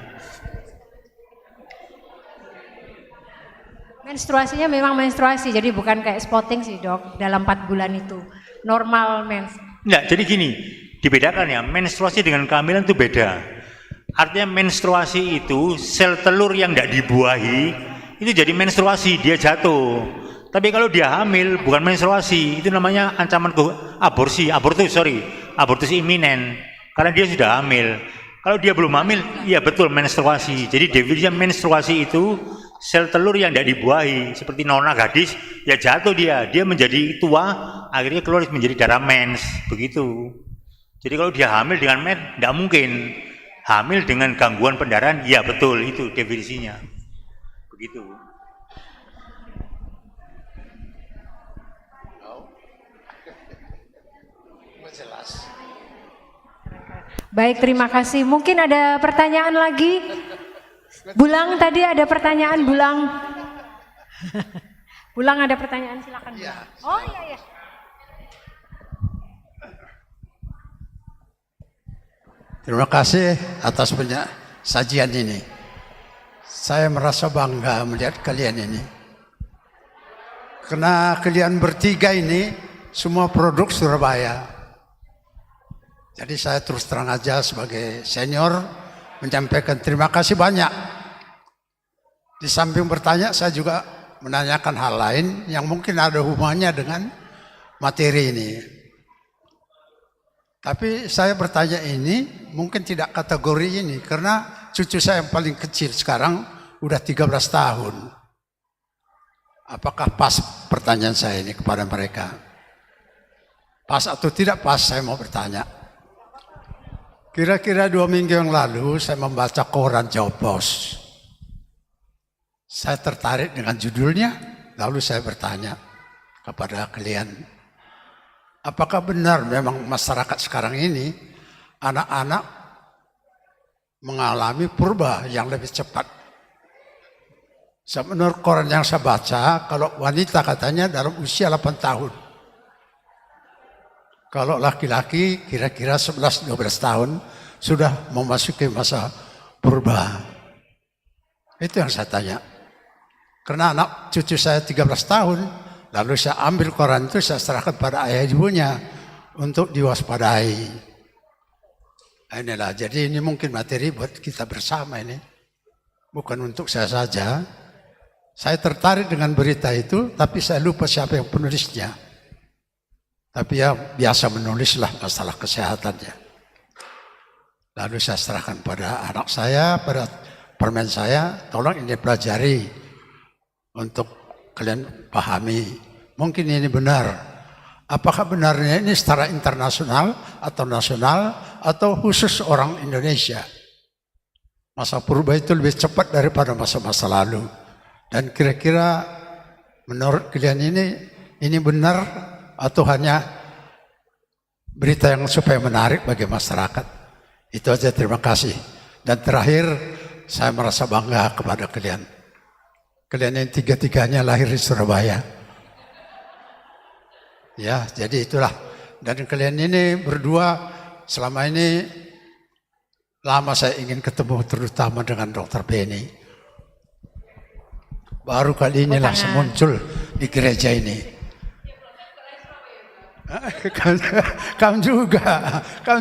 Menstruasinya memang menstruasi, jadi bukan kayak spotting sih dok, dalam 4 bulan itu. Normal mens. Enggak, jadi gini, dibedakan ya, menstruasi dengan kehamilan itu beda. Artinya menstruasi itu sel telur yang tidak dibuahi itu jadi menstruasi, dia jatuh. Tapi kalau dia hamil bukan menstruasi, itu namanya ancaman abortus iminen, karena dia sudah hamil. Kalau dia belum hamil, ya betul menstruasi. Jadi definisinya menstruasi itu sel telur yang tidak dibuahi, seperti nona gadis, ya jatuh dia menjadi tua, akhirnya keluar menjadi darah mens, begitu. Jadi kalau dia hamil dengan mens, tidak mungkin. Hamil dengan gangguan pendarahan, ya betul, itu definisinya. Begitu. Jelas. Baik, terima kasih. Mungkin ada pertanyaan lagi? Bulang tadi ada pertanyaan, Bulang. Bulang ada pertanyaan, silakan. Ya. Oh iya. Terima kasih atas sajian ini. Saya merasa bangga melihat kalian ini. Karena kalian bertiga ini semua produk Surabaya. Jadi saya terus terang aja sebagai senior menyampaikan terima kasih banyak. Di samping bertanya, saya juga menanyakan hal lain yang mungkin ada hubungannya dengan materi ini. Tapi saya bertanya ini mungkin tidak kategori ini karena cucu saya yang paling kecil sekarang udah 13 tahun. Apakah pas pertanyaan saya ini kepada mereka? Pas atau tidak pas saya mau bertanya. Kira-kira 2 minggu yang lalu saya membaca koran Jawa Pos. Saya tertarik dengan judulnya, lalu saya bertanya kepada kalian. Apakah benar memang masyarakat sekarang ini anak-anak mengalami purba yang lebih cepat? Menurut koran yang saya baca, kalau wanita katanya dalam usia 8 tahun. Kalau laki-laki kira-kira 11-12 tahun sudah memasuki masa purba. Itu yang saya tanya. Karena anak cucu saya 13 tahun, lalu saya ambil koran itu, saya serahkan pada ayah ibunya untuk diwaspadai. Inilah, jadi ini mungkin materi buat kita bersama ini. Bukan untuk saya saja. Saya tertarik dengan berita itu, tapi saya lupa siapa yang penulisnya. Tapi ya biasa menulislah masalah kesehatannya. Lalu saya serahkan pada anak saya, pada permen saya, tolong ini pelajari untuk kalian pahami. Mungkin ini benar. Apakah benarnya ini secara internasional atau nasional atau khusus orang Indonesia? Masa purba itu lebih cepat daripada masa-masa lalu. Dan kira-kira menurut kalian ini benar atau hanya berita yang supaya menarik bagi masyarakat? Itu aja, terima kasih. Dan terakhir, saya merasa bangga kepada kalian. Kalian yang tiga-tiganya lahir di Surabaya. Ya, jadi itulah. Dan kalian ini berdua selama ini lama saya ingin ketemu, terutama dengan Dr. Benny. Baru kali inilah muncul di gereja ini. Kamu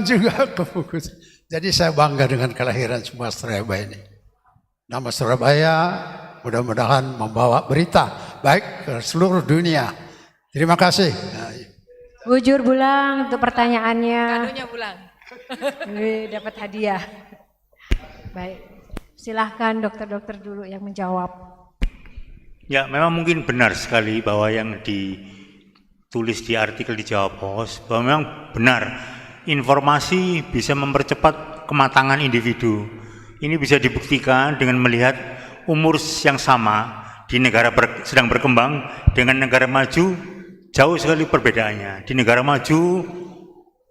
juga kefokus. Jadi saya bangga dengan kelahiran semua Surabaya ini. Nama Surabaya mudah-mudahan membawa berita baik ke seluruh dunia. Terima kasih. Bujur Bulang untuk pertanyaannya. Kadonya Bulang. Dapat hadiah. Baik, silahkan dokter-dokter dulu yang menjawab. Ya, memang mungkin benar sekali bahwa yang ditulis di artikel di Jawa Pos, bahwa memang benar informasi bisa mempercepat kematangan individu. Ini bisa dibuktikan dengan melihat umur yang sama di negara sedang berkembang dengan negara maju. Jauh sekali perbedaannya. Di negara maju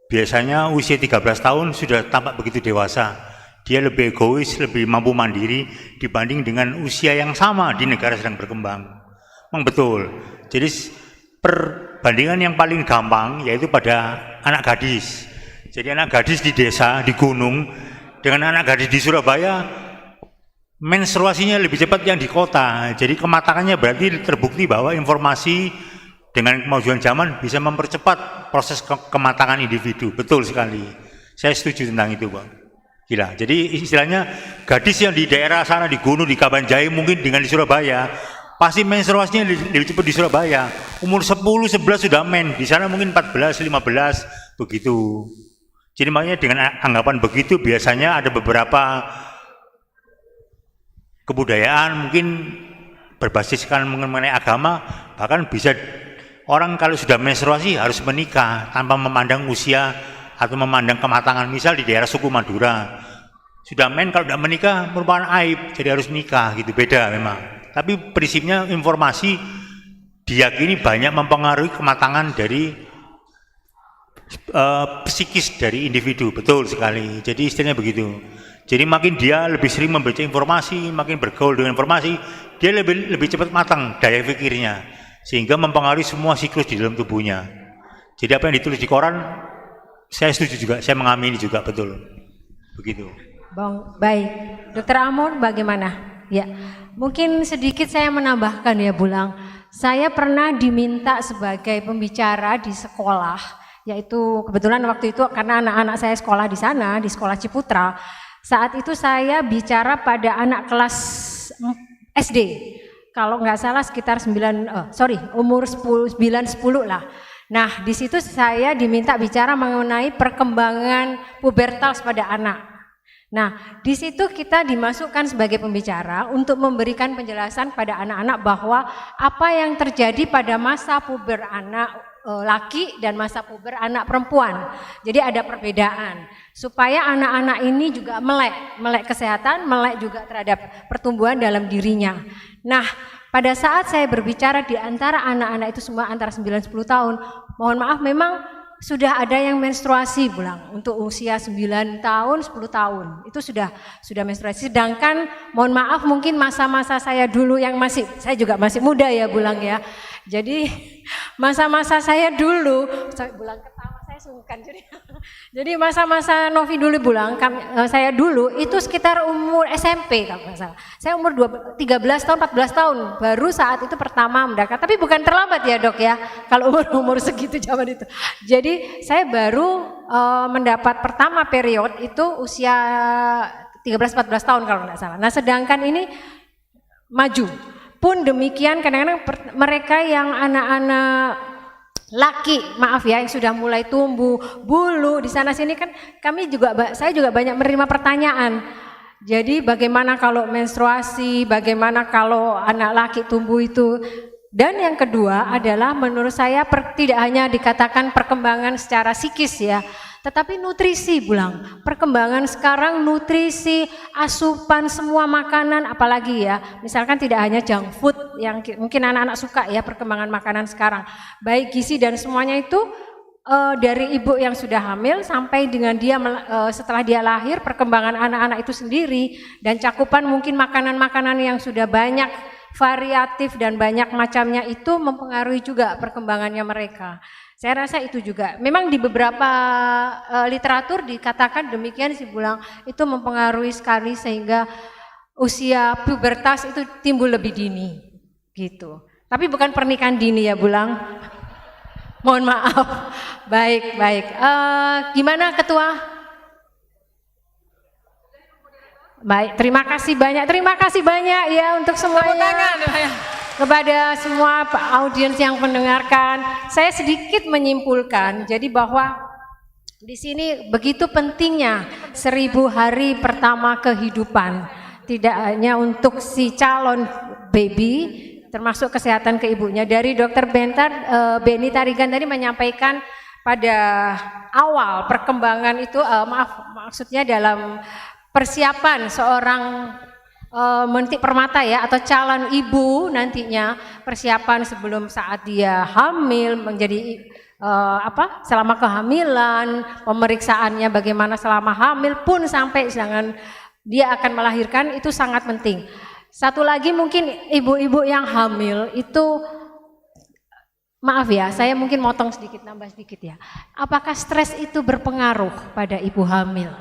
biasanya usia 13 tahun sudah tampak begitu dewasa. Dia lebih egois, lebih mampu mandiri dibanding dengan usia yang sama di negara sedang berkembang. Memang betul. Jadi perbandingan yang paling gampang yaitu pada anak gadis. Jadi anak gadis di desa, di gunung dengan anak gadis di Surabaya menstruasinya lebih cepat yang di kota. Jadi kematangannya berarti terbukti bahwa informasi dengan kemajuan zaman bisa mempercepat proses kematangan individu. Betul sekali. Saya setuju tentang itu, Bang. Gila. Jadi istilahnya gadis yang di daerah sana, di gunung, di Kabanjai mungkin dengan di Surabaya, pasti menstruasinya lebih cepat di Surabaya. Umur 10, 11 sudah men. Di sana mungkin 14, 15, begitu. Jadi makanya dengan anggapan begitu biasanya ada beberapa kebudayaan mungkin berbasiskan mengenai agama, bahkan bisa orang kalau sudah menstruasi harus menikah tanpa memandang usia atau memandang kematangan. Misal di daerah suku Madura, sudah men kalau tidak menikah merupakan aib, jadi harus nikah gitu, beda memang. Tapi prinsipnya informasi diyakini banyak mempengaruhi kematangan dari psikis dari individu, betul sekali. Jadi istilahnya begitu. Jadi makin dia lebih sering membaca informasi, makin bergaul dengan informasi, dia lebih cepat matang daya pikirnya, sehingga mempengaruhi semua siklus di dalam tubuhnya. Jadi apa yang ditulis di koran, saya setuju juga, saya mengamini juga, betul. Begitu. Bang, baik. Dokter Amon bagaimana? Ya, mungkin sedikit saya menambahkan ya Bulang. Saya pernah diminta sebagai pembicara di sekolah, yaitu kebetulan waktu itu karena anak-anak saya sekolah di sana, di sekolah Ciputra. Saat itu saya bicara pada anak kelas SD. Kalau nggak salah sekitar umur 9-10 lah. Nah, di situ saya diminta bicara mengenai perkembangan pubertas pada anak. Nah, di situ kita dimasukkan sebagai pembicara untuk memberikan penjelasan pada anak-anak bahwa apa yang terjadi pada masa puber anak laki dan masa puber anak perempuan. Jadi ada perbedaan supaya anak-anak ini juga melek kesehatan, melek juga terhadap pertumbuhan dalam dirinya. Nah, pada saat saya berbicara di antara anak-anak itu semua antara 9-10 tahun, mohon maaf memang sudah ada yang menstruasi Bulang untuk usia 9 tahun, 10 tahun itu sudah menstruasi. Sedangkan mohon maaf mungkin masa-masa saya dulu yang saya juga masih muda ya Bulang ya. Jadi masa-masa saya dulu, Bulang ketawa saya sungkan jadi masa-masa Novi dulu Bulang, saya dulu itu sekitar umur SMP kalau nggak salah. Saya umur 13 tahun, 14 tahun baru saat itu pertama mendaftar. Tapi bukan terlambat ya Dok ya, kalau umur segitu zaman itu. Jadi saya baru mendapat pertama period itu usia 13-14 tahun kalau nggak salah. Nah sedangkan ini maju. Pun demikian kadang-kadang mereka yang anak-anak laki, maaf ya, yang sudah mulai tumbuh bulu di sana sini kan saya juga banyak menerima pertanyaan. Jadi bagaimana kalau menstruasi, bagaimana kalau anak laki tumbuh itu. Dan yang kedua adalah menurut saya tidak hanya dikatakan perkembangan secara psikis ya, tetapi nutrisi Bulang. Perkembangan sekarang nutrisi, asupan semua makanan apalagi ya. Misalkan tidak hanya junk food yang mungkin anak-anak suka ya, perkembangan makanan sekarang. Baik gizi dan semuanya itu dari ibu yang sudah hamil sampai dengan dia setelah dia lahir, perkembangan anak-anak itu sendiri dan cakupan mungkin makanan-makanan yang sudah banyak variatif dan banyak macamnya itu mempengaruhi juga perkembangannya mereka. Saya rasa itu juga. Memang di beberapa literatur dikatakan demikian sih Bulang, itu mempengaruhi sekali sehingga usia pubertas itu timbul lebih dini gitu. Tapi bukan pernikahan dini ya Bulang. Mohon maaf. Baik. Gimana Ketua? Baik, terima kasih banyak ya untuk semuanya. Kepada semua audiens yang mendengarkan, saya sedikit menyimpulkan, jadi bahwa di sini begitu pentingnya 1000 hari pertama kehidupan, tidak hanya untuk si calon baby, termasuk kesehatan ke ibunya. Dari Dr. Beni Tarigan tadi menyampaikan pada awal perkembangan itu, maksudnya dalam persiapan seorang meniti permata ya, atau calon ibu nantinya, persiapan sebelum saat dia hamil, menjadi selama kehamilan, pemeriksaannya bagaimana selama hamil pun sampai dengan dia akan melahirkan, itu sangat penting. Satu lagi mungkin ibu-ibu yang hamil itu, maaf ya, saya mungkin motong sedikit, nambah sedikit ya. Apakah stres itu berpengaruh pada ibu hamil?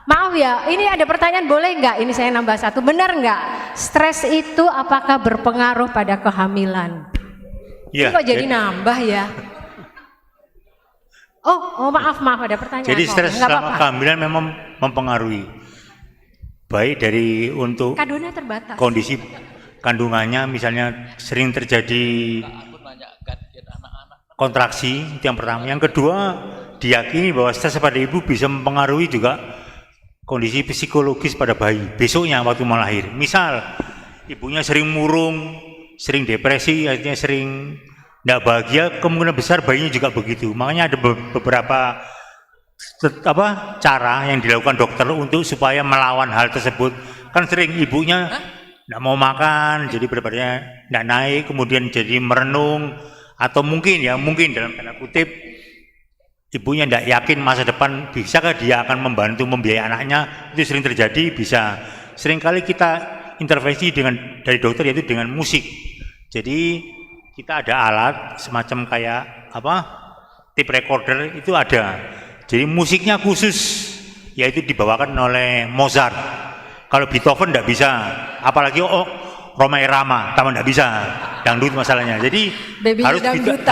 Maaf ya, ini ada pertanyaan, boleh nggak? Ini saya nambah satu, benar nggak? Stres itu apakah berpengaruh pada kehamilan? Ya, kok jadi nambah ya? Oh maaf ada pertanyaan. Jadi stres selama kehamilan memang mempengaruhi, baik dari untuk kadonnya terbatas. Kondisi kandungannya, misalnya sering terjadi kontraksi, itu yang pertama. Yang kedua, diyakini bahwa stres pada ibu bisa mempengaruhi juga kondisi psikologis pada bayi besoknya waktu melahir. Misal ibunya sering murung, sering depresi, artinya sering tidak bahagia, kemungkinan besar bayinya juga begitu. Makanya ada beberapa cara yang dilakukan dokter untuk supaya melawan hal tersebut. Kan sering ibunya tidak mau makan, jadi berat badannya tidak naik, kemudian jadi merenung, atau mungkin dalam tanda kutip ibunya tidak yakin masa depan, bisakah dia akan membantu membiayai anaknya, itu sering terjadi. Bisa seringkali kita intervensi dari dokter, yaitu dengan musik. Jadi kita ada alat semacam kayak tape recorder, itu ada, jadi musiknya khusus, yaitu dibawakan oleh Mozart. Kalau Beethoven tidak bisa, apalagi Roma Irama, taman tidak bisa, dangdut masalahnya. Jadi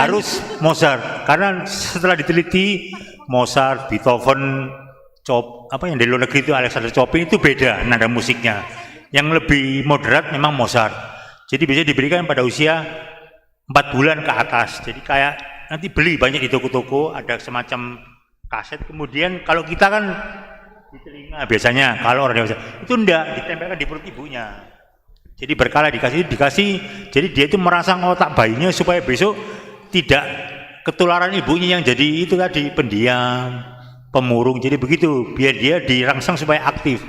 harus Mozart, karena setelah diteliti Mozart, Beethoven, yang dari luar negeri itu Alexander Chopin, itu beda nada musiknya. Yang lebih moderat memang Mozart. Jadi bisa diberikan pada usia 4 bulan ke atas. Jadi kayak nanti beli banyak di toko-toko, ada semacam kaset. Kemudian kalau kita kan di telinga biasanya, kalau orang dewasa itu enggak, ditempelkan di perut ibunya. Jadi berkala dikasih, jadi dia itu merangsang otak bayinya supaya besok tidak ketularan ibunya yang jadi itu tadi, pendiam, pemurung. Jadi begitu, biar dia dirangsang supaya aktif.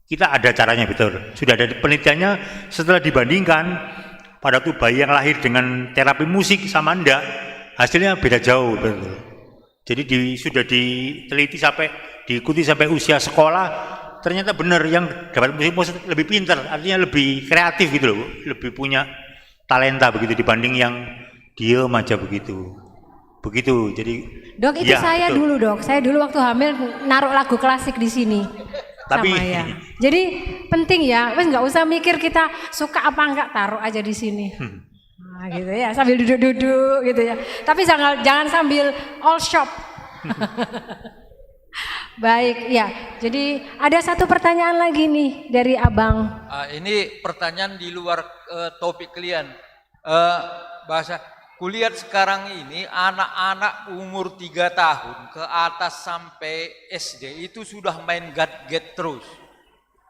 Kita ada caranya, betul. Sudah ada penelitiannya, setelah dibandingkan pada waktu bayi yang lahir dengan terapi musik sama enggak, hasilnya beda jauh, betul. Jadi sudah diteliti diikuti sampai usia sekolah, ternyata benar yang dapat musik lebih pintar, artinya lebih kreatif gitu loh, lebih punya talenta begitu dibanding yang diem aja begitu. Jadi Dok, itu ya, saya betul. Saya dulu waktu hamil naruh lagu klasik di sini. Tapi sama ya. Jadi penting ya, wes nggak usah mikir kita suka apa enggak, taruh aja di sini. Nah, gitu ya, sambil duduk-duduk gitu ya. Tapi jangan sambil all shop. Baik, ya. Jadi ada satu pertanyaan lagi nih dari Abang. Ini pertanyaan di luar topik kalian. Bahasa kulihat sekarang ini anak-anak umur 3 tahun ke atas sampai SD itu sudah main gadget terus.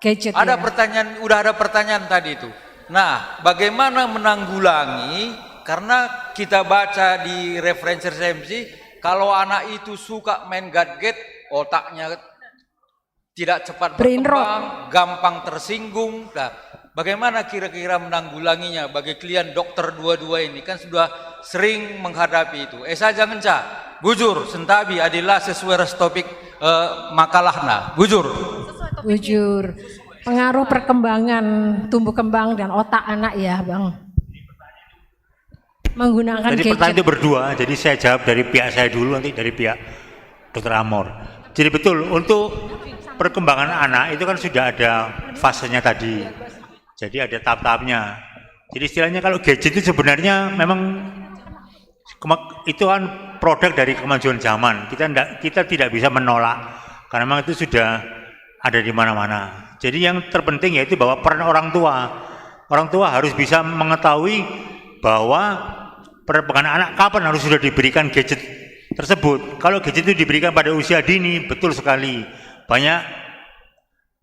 Gadget. Ada pertanyaan, udah ada pertanyaan tadi itu. Nah, bagaimana menanggulangi? Karena kita baca di referensi resensi, kalau anak itu suka main gadget, otaknya tidak cepat berkembang, gampang tersinggung. Nah, bagaimana kira-kira menanggulanginya bagi klien dokter dua-dua ini? Kan sudah sering menghadapi itu. Jangan cak, bujur, sentabi adalah sesuai topik makalahna. Bujur. Pengaruh perkembangan tumbuh kembang dan otak anak ya, Bang. menggunakan Tadi gadget. pertanyaan itu berdua, jadi saya jawab dari pihak saya dulu, nanti dari pihak Dr. Amor. Jadi betul, untuk perkembangan anak itu kan sudah ada fasenya tadi. Jadi ada tahap-tahapnya. Jadi istilahnya kalau gadget itu sebenarnya memang itu kan produk dari kemajuan zaman. Kita tidak bisa menolak karena memang itu sudah ada di mana-mana. Jadi yang terpenting yaitu bahwa peran orang tua. Orang tua harus bisa mengetahui bahwa perkembangan anak kapan harus sudah diberikan gadget tersebut. Kalau gadget itu diberikan pada usia dini, betul sekali banyak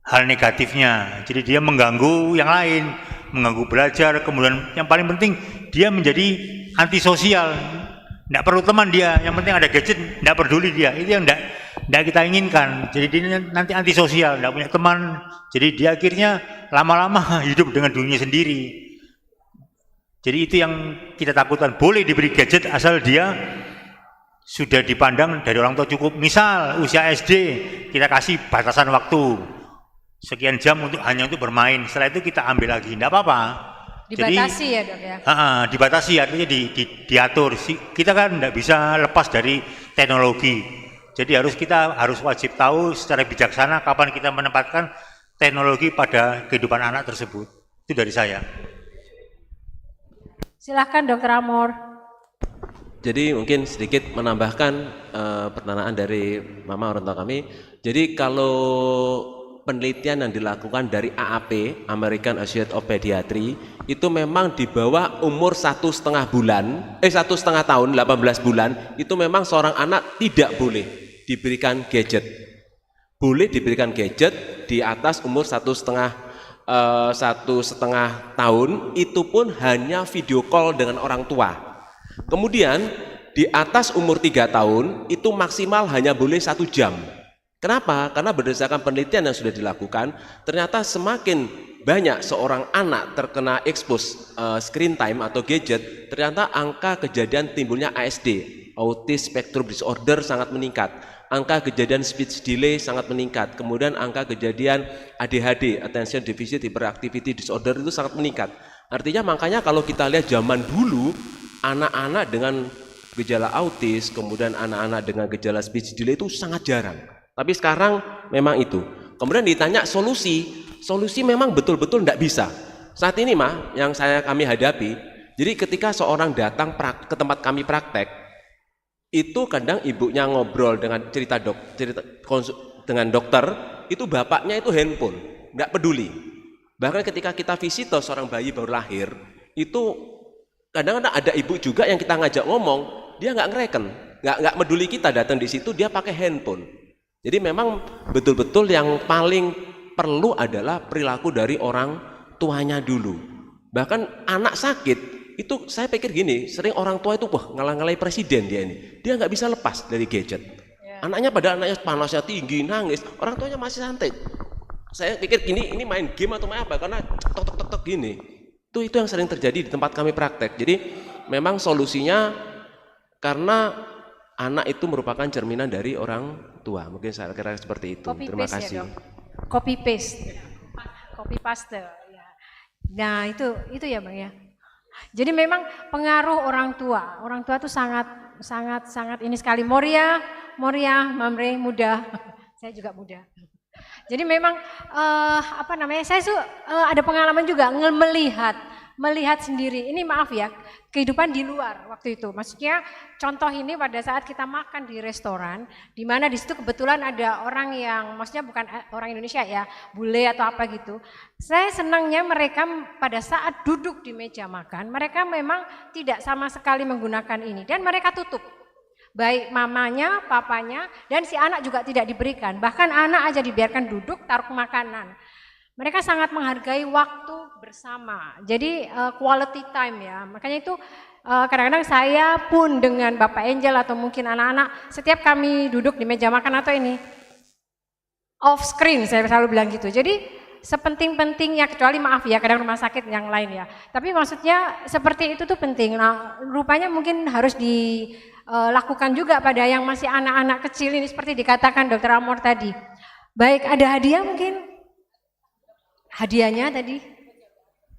hal negatifnya. Jadi dia mengganggu yang lain, mengganggu belajar, kemudian yang paling penting dia menjadi antisosial. Tidak perlu teman dia, yang penting ada gadget, tidak peduli dia. Itu yang tidak kita inginkan. Jadi dia nanti antisosial, tidak punya teman. Jadi dia akhirnya lama-lama hidup dengan dunia sendiri. Jadi itu yang kita takutkan. Boleh diberi gadget asal dia sudah dipandang dari orang tua cukup. Misal usia SD kita kasih batasan waktu sekian jam hanya untuk bermain. Setelah itu kita ambil lagi, tidak apa-apa. Dibatasi. Jadi, ya dok ya? Dibatasi artinya diatur. Kita kan tidak bisa lepas dari teknologi. Jadi kita harus wajib tahu secara bijaksana kapan kita menempatkan teknologi pada kehidupan anak tersebut. Itu dari saya. Silahkan Dr. Amor. Jadi mungkin sedikit menambahkan pertanyaan dari Mama orang tua kami. Jadi kalau penelitian yang dilakukan dari AAP, American Association of Pediatry, itu memang di bawah umur 1,5 tahun, 18 bulan, itu memang seorang anak tidak boleh diberikan gadget. Boleh diberikan gadget di atas umur 1,5 tahun, itu pun hanya video call dengan orang tua. Kemudian di atas umur 3 tahun itu maksimal hanya boleh 1 jam. Kenapa? Karena berdasarkan penelitian yang sudah dilakukan, ternyata semakin banyak seorang anak terkena expose screen time atau gadget, ternyata angka kejadian timbulnya ASD, Autism Spectrum Disorder, sangat meningkat. Angka kejadian speech delay sangat meningkat. Kemudian angka kejadian ADHD, Attention Deficit Hyperactivity Disorder, itu sangat meningkat. Artinya makanya kalau kita lihat zaman dulu, anak-anak dengan gejala autis, kemudian anak-anak dengan gejala speech delay itu sangat jarang. Tapi sekarang memang itu. Kemudian ditanya solusi memang betul-betul tidak bisa. Saat ini yang kami hadapi, jadi ketika seorang datang ke tempat kami praktek, itu kadang ibunya ngobrol dengan dengan dokter, itu bapaknya itu handphone, nggak peduli. Bahkan ketika kita visitor seorang bayi baru lahir, itu kadang-kadang ada ibu juga yang kita ngajak ngomong, dia nggak ngereken, nggak peduli kita datang di situ, dia pakai handphone. Jadi memang betul-betul yang paling perlu adalah perilaku dari orang tuanya dulu. Bahkan anak sakit, itu saya pikir gini, sering orang tua itu ngalah-ngalahi presiden dia ini. Dia nggak bisa lepas dari gadget. Anaknya padahal anaknya panasnya tinggi, nangis, orang tuanya masih santai. Saya pikir gini, ini main game atau main apa? Karena tok gini. Itu yang sering terjadi di tempat kami praktek. Jadi memang solusinya karena anak itu merupakan cerminan dari orang tua. Mungkin saya kira seperti itu. Terima kasih. Ya, copy paste. Copy paste. Ya. Nah, itu ya Bang ya. Jadi memang pengaruh orang tua. Orang tua itu sangat ini sekali. Moria, Mamre muda. Saya juga muda. Jadi memang saya ada pengalaman juga melihat sendiri. Ini maaf ya, kehidupan di luar waktu itu. Maksudnya contoh ini pada saat kita makan di restoran, di mana di situ kebetulan ada orang yang maksudnya bukan orang Indonesia ya, bule atau apa gitu. Saya senangnya mereka pada saat duduk di meja makan, mereka memang tidak sama sekali menggunakan ini dan mereka tutup. Baik mamanya, papanya, dan si anak juga tidak diberikan. Bahkan anak aja dibiarkan duduk taruh makanan. Mereka sangat menghargai waktu bersama. Jadi quality time ya. Makanya itu kadang-kadang saya pun dengan Bapak Angel atau mungkin anak-anak, setiap kami duduk di meja makan atau ini off screen, saya selalu bilang gitu. Jadi sepenting-pentingnya, kecuali maaf ya kadang rumah sakit yang lain ya. Tapi maksudnya seperti itu tuh penting. Nah, rupanya mungkin harus dilakukan juga pada yang masih anak-anak kecil ini seperti dikatakan Dr. Amor tadi. Baik, ada hadiah mungkin? Hadiahnya tadi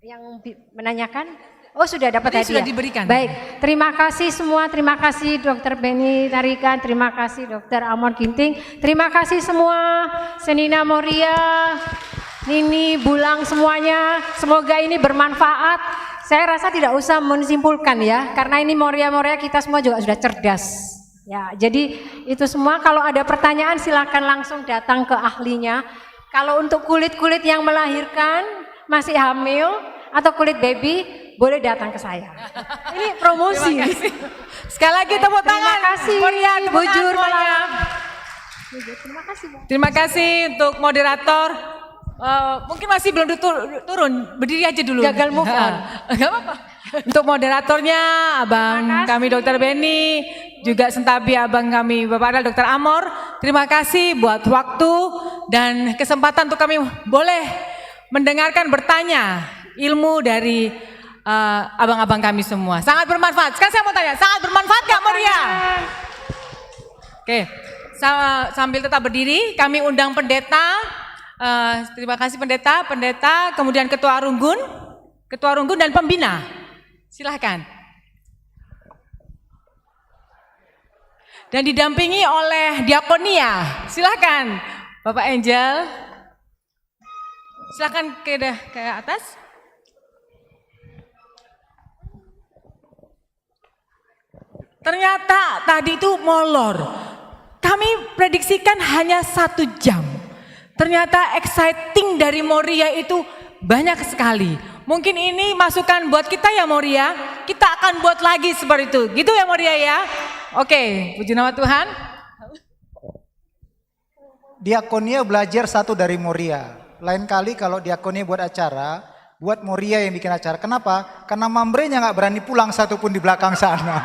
yang menanyakan? Oh sudah dapat Tadi hadiah. sudah diberikan. Baik, terima kasih semua. Terima kasih Dr. Beni Tarikan. Terima kasih Dr. Amor Ginting. Terima kasih semua. Senina Moria, Nini, Bulang semuanya. Semoga ini bermanfaat. Saya rasa tidak usah menyimpulkan ya, karena ini Moria-Moria kita semua juga sudah cerdas. Ya, jadi itu semua. Kalau ada pertanyaan silakan langsung datang ke ahlinya. Kalau untuk kulit-kulit yang melahirkan, masih hamil atau kulit baby, boleh datang ke saya. Ini promosi. Terima kasih. Sekali lagi tepuk tangan. Terima kasih. Moria, tepuk tangan Bujur semuanya. malam. Terima kasih. Bu. Terima kasih untuk moderator. Mungkin masih belum turun, berdiri aja dulu. Gagal move on. Gak apa-apa. Untuk moderatornya, abang kami Dr. Beni, juga sentabi abang kami Bapak Adal Dr. Amor. Terima kasih buat waktu dan kesempatan untuk kami boleh mendengarkan bertanya ilmu dari abang-abang kami semua. Sangat bermanfaat. Sekarang saya mau tanya, sangat bermanfaat gak Moria? Oke, sambil tetap berdiri, kami undang pendeta. Terima kasih pendeta, kemudian ketua runggun dan pembina. Silahkan. Dan didampingi oleh diakonia. Silahkan, Bapak Angel. Silahkan ke atas. Ternyata tadi itu molor. Kami prediksikan hanya 1 jam. Ternyata exciting dari Moria itu banyak sekali. Mungkin ini masukan buat kita ya Moria. Kita akan buat lagi seperti itu. Gitu ya Moria ya. Oke, puji nama Tuhan. Diakonia belajar satu dari Moria. Lain kali kalau diakonia buat acara, buat Moria yang bikin acara. Kenapa? Karena mambrenya nggak berani pulang satupun di belakang sana.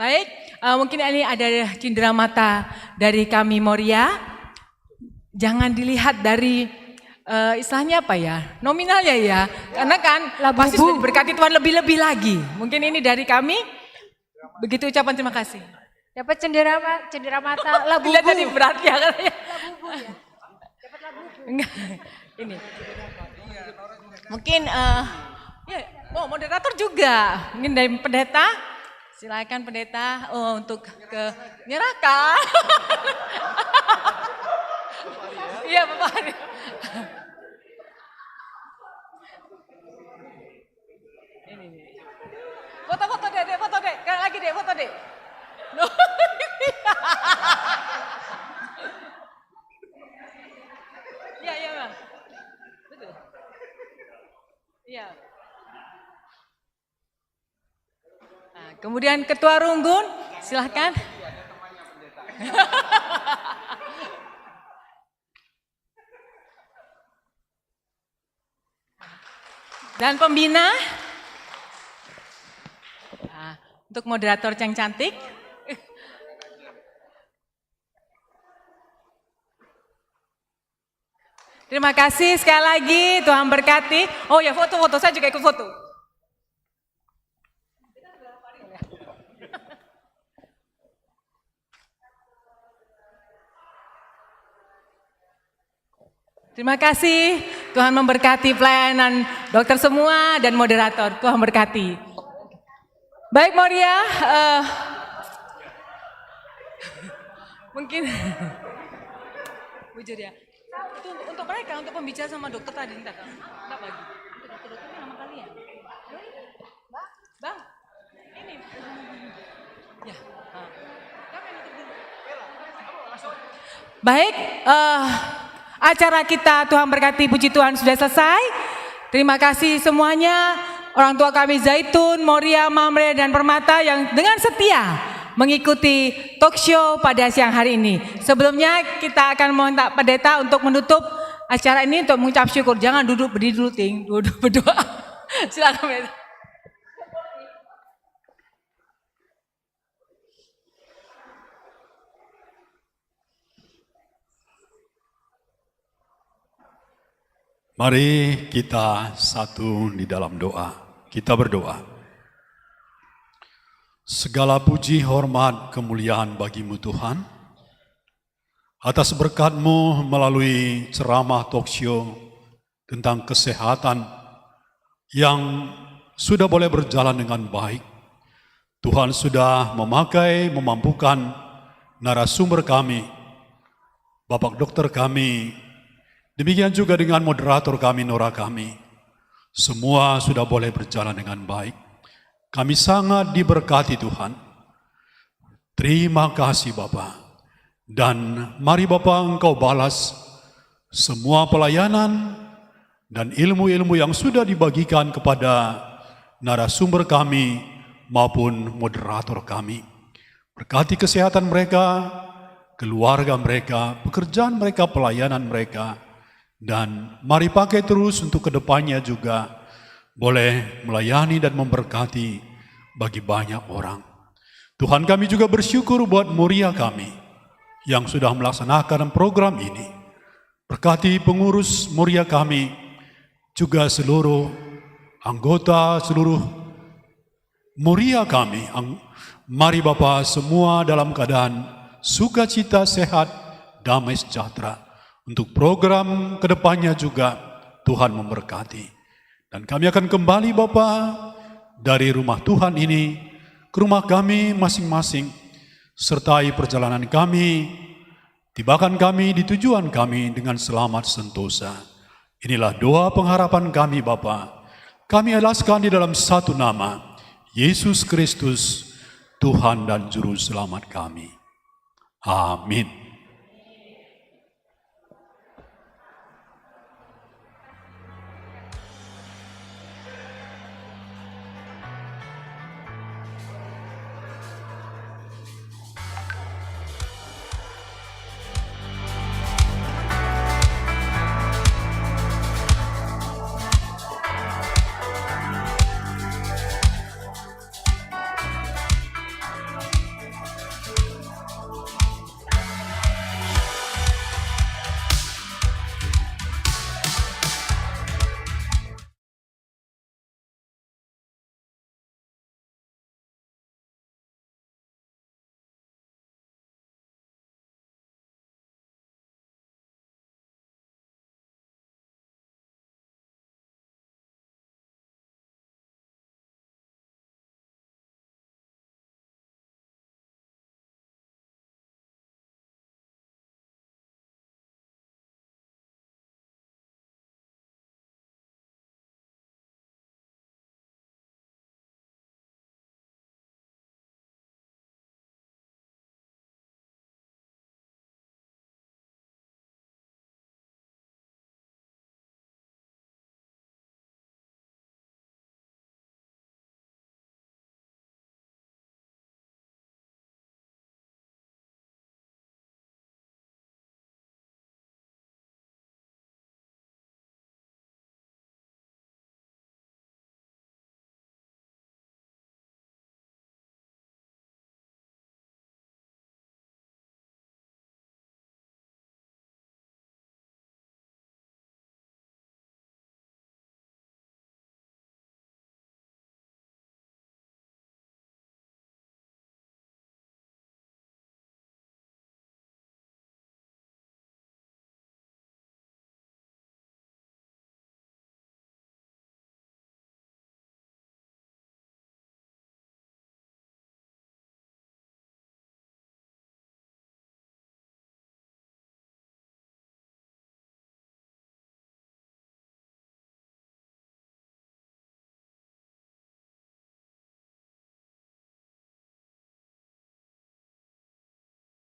Baik, mungkin ini ada cindera mata dari kami Moria. Jangan dilihat dari istilahnya apa ya, nominalnya ya. Karena kan pasti sudah diberkati Tuhan lebih-lebih lagi. Mungkin ini dari kami. Begitu ucapan terima kasih. Dapat cendera mata labubu. Dilihat dari berat ya katanya. Labubu ya. Dapat labubu. Enggak. Ini. Mungkin moderator juga. Mungkin dari pendeta. Silakan pendeta untuk menyerahkan. Iya Bapak. Ini. Foto-foto deh, foto deh. Lagi deh, foto deh. Iya, Bang. Betul. Iya. Nah, kemudian ketua runggun, silahkan. Dan pembina, nah, untuk moderator yang cantik. Terima kasih sekali lagi, Tuhan berkati. Oh ya foto-foto, saya juga ikut foto. Terima kasih, Tuhan memberkati pelayanan dokter semua dan moderator. Tuhan berkati. Baik Moria, mungkin bujur ya. Itu untuk mereka, untuk pembicara sama dokter tadi, enggak bagi. Untuk dokter-dokternya nama kalian. Bang, ini. Ya. Baik, acara kita Tuhan berkati, puji Tuhan sudah selesai. Terima kasih semuanya, orang tua kami Zaitun, Moria, Mamre, dan Permata yang dengan setia mengikuti talk show pada siang hari ini. Sebelumnya kita akan meminta pendeta untuk menutup acara ini untuk mengucap syukur. Jangan duduk, berdiri dulu, duduk berdoa. Silakan pendeta. Mari kita satu di dalam doa. Kita berdoa. Segala puji, hormat, kemuliaan bagimu Tuhan. Atas berkat-Mu melalui ceramah talk show tentang kesehatan yang sudah boleh berjalan dengan baik. Tuhan sudah memampukan narasumber kami, Bapak Dokter kami, demikian juga dengan moderator kami, Nora kami. Semua sudah boleh berjalan dengan baik. Kami sangat diberkati Tuhan. Terima kasih Bapak. Dan mari Bapak Engkau balas semua pelayanan dan ilmu-ilmu yang sudah dibagikan kepada narasumber kami maupun moderator kami. Berkati kesehatan mereka, keluarga mereka, pekerjaan mereka, pelayanan mereka, dan mari pakai terus untuk kedepannya juga boleh melayani dan memberkati bagi banyak orang. Tuhan, kami juga bersyukur buat Moria kami yang sudah melaksanakan program ini. Berkati pengurus Moria kami, juga seluruh anggota, seluruh Moria kami. Mari Bapa, semua dalam keadaan sukacita, sehat, damai sejahtera. Untuk program kedepannya juga Tuhan memberkati. Dan kami akan kembali Bapa dari rumah Tuhan ini ke rumah kami masing-masing. Sertai perjalanan kami, tibakan kami di tujuan kami dengan selamat sentosa. Inilah doa pengharapan kami Bapa. Kami alaskan di dalam satu nama, Yesus Kristus, Tuhan dan Juru Selamat kami. Amin.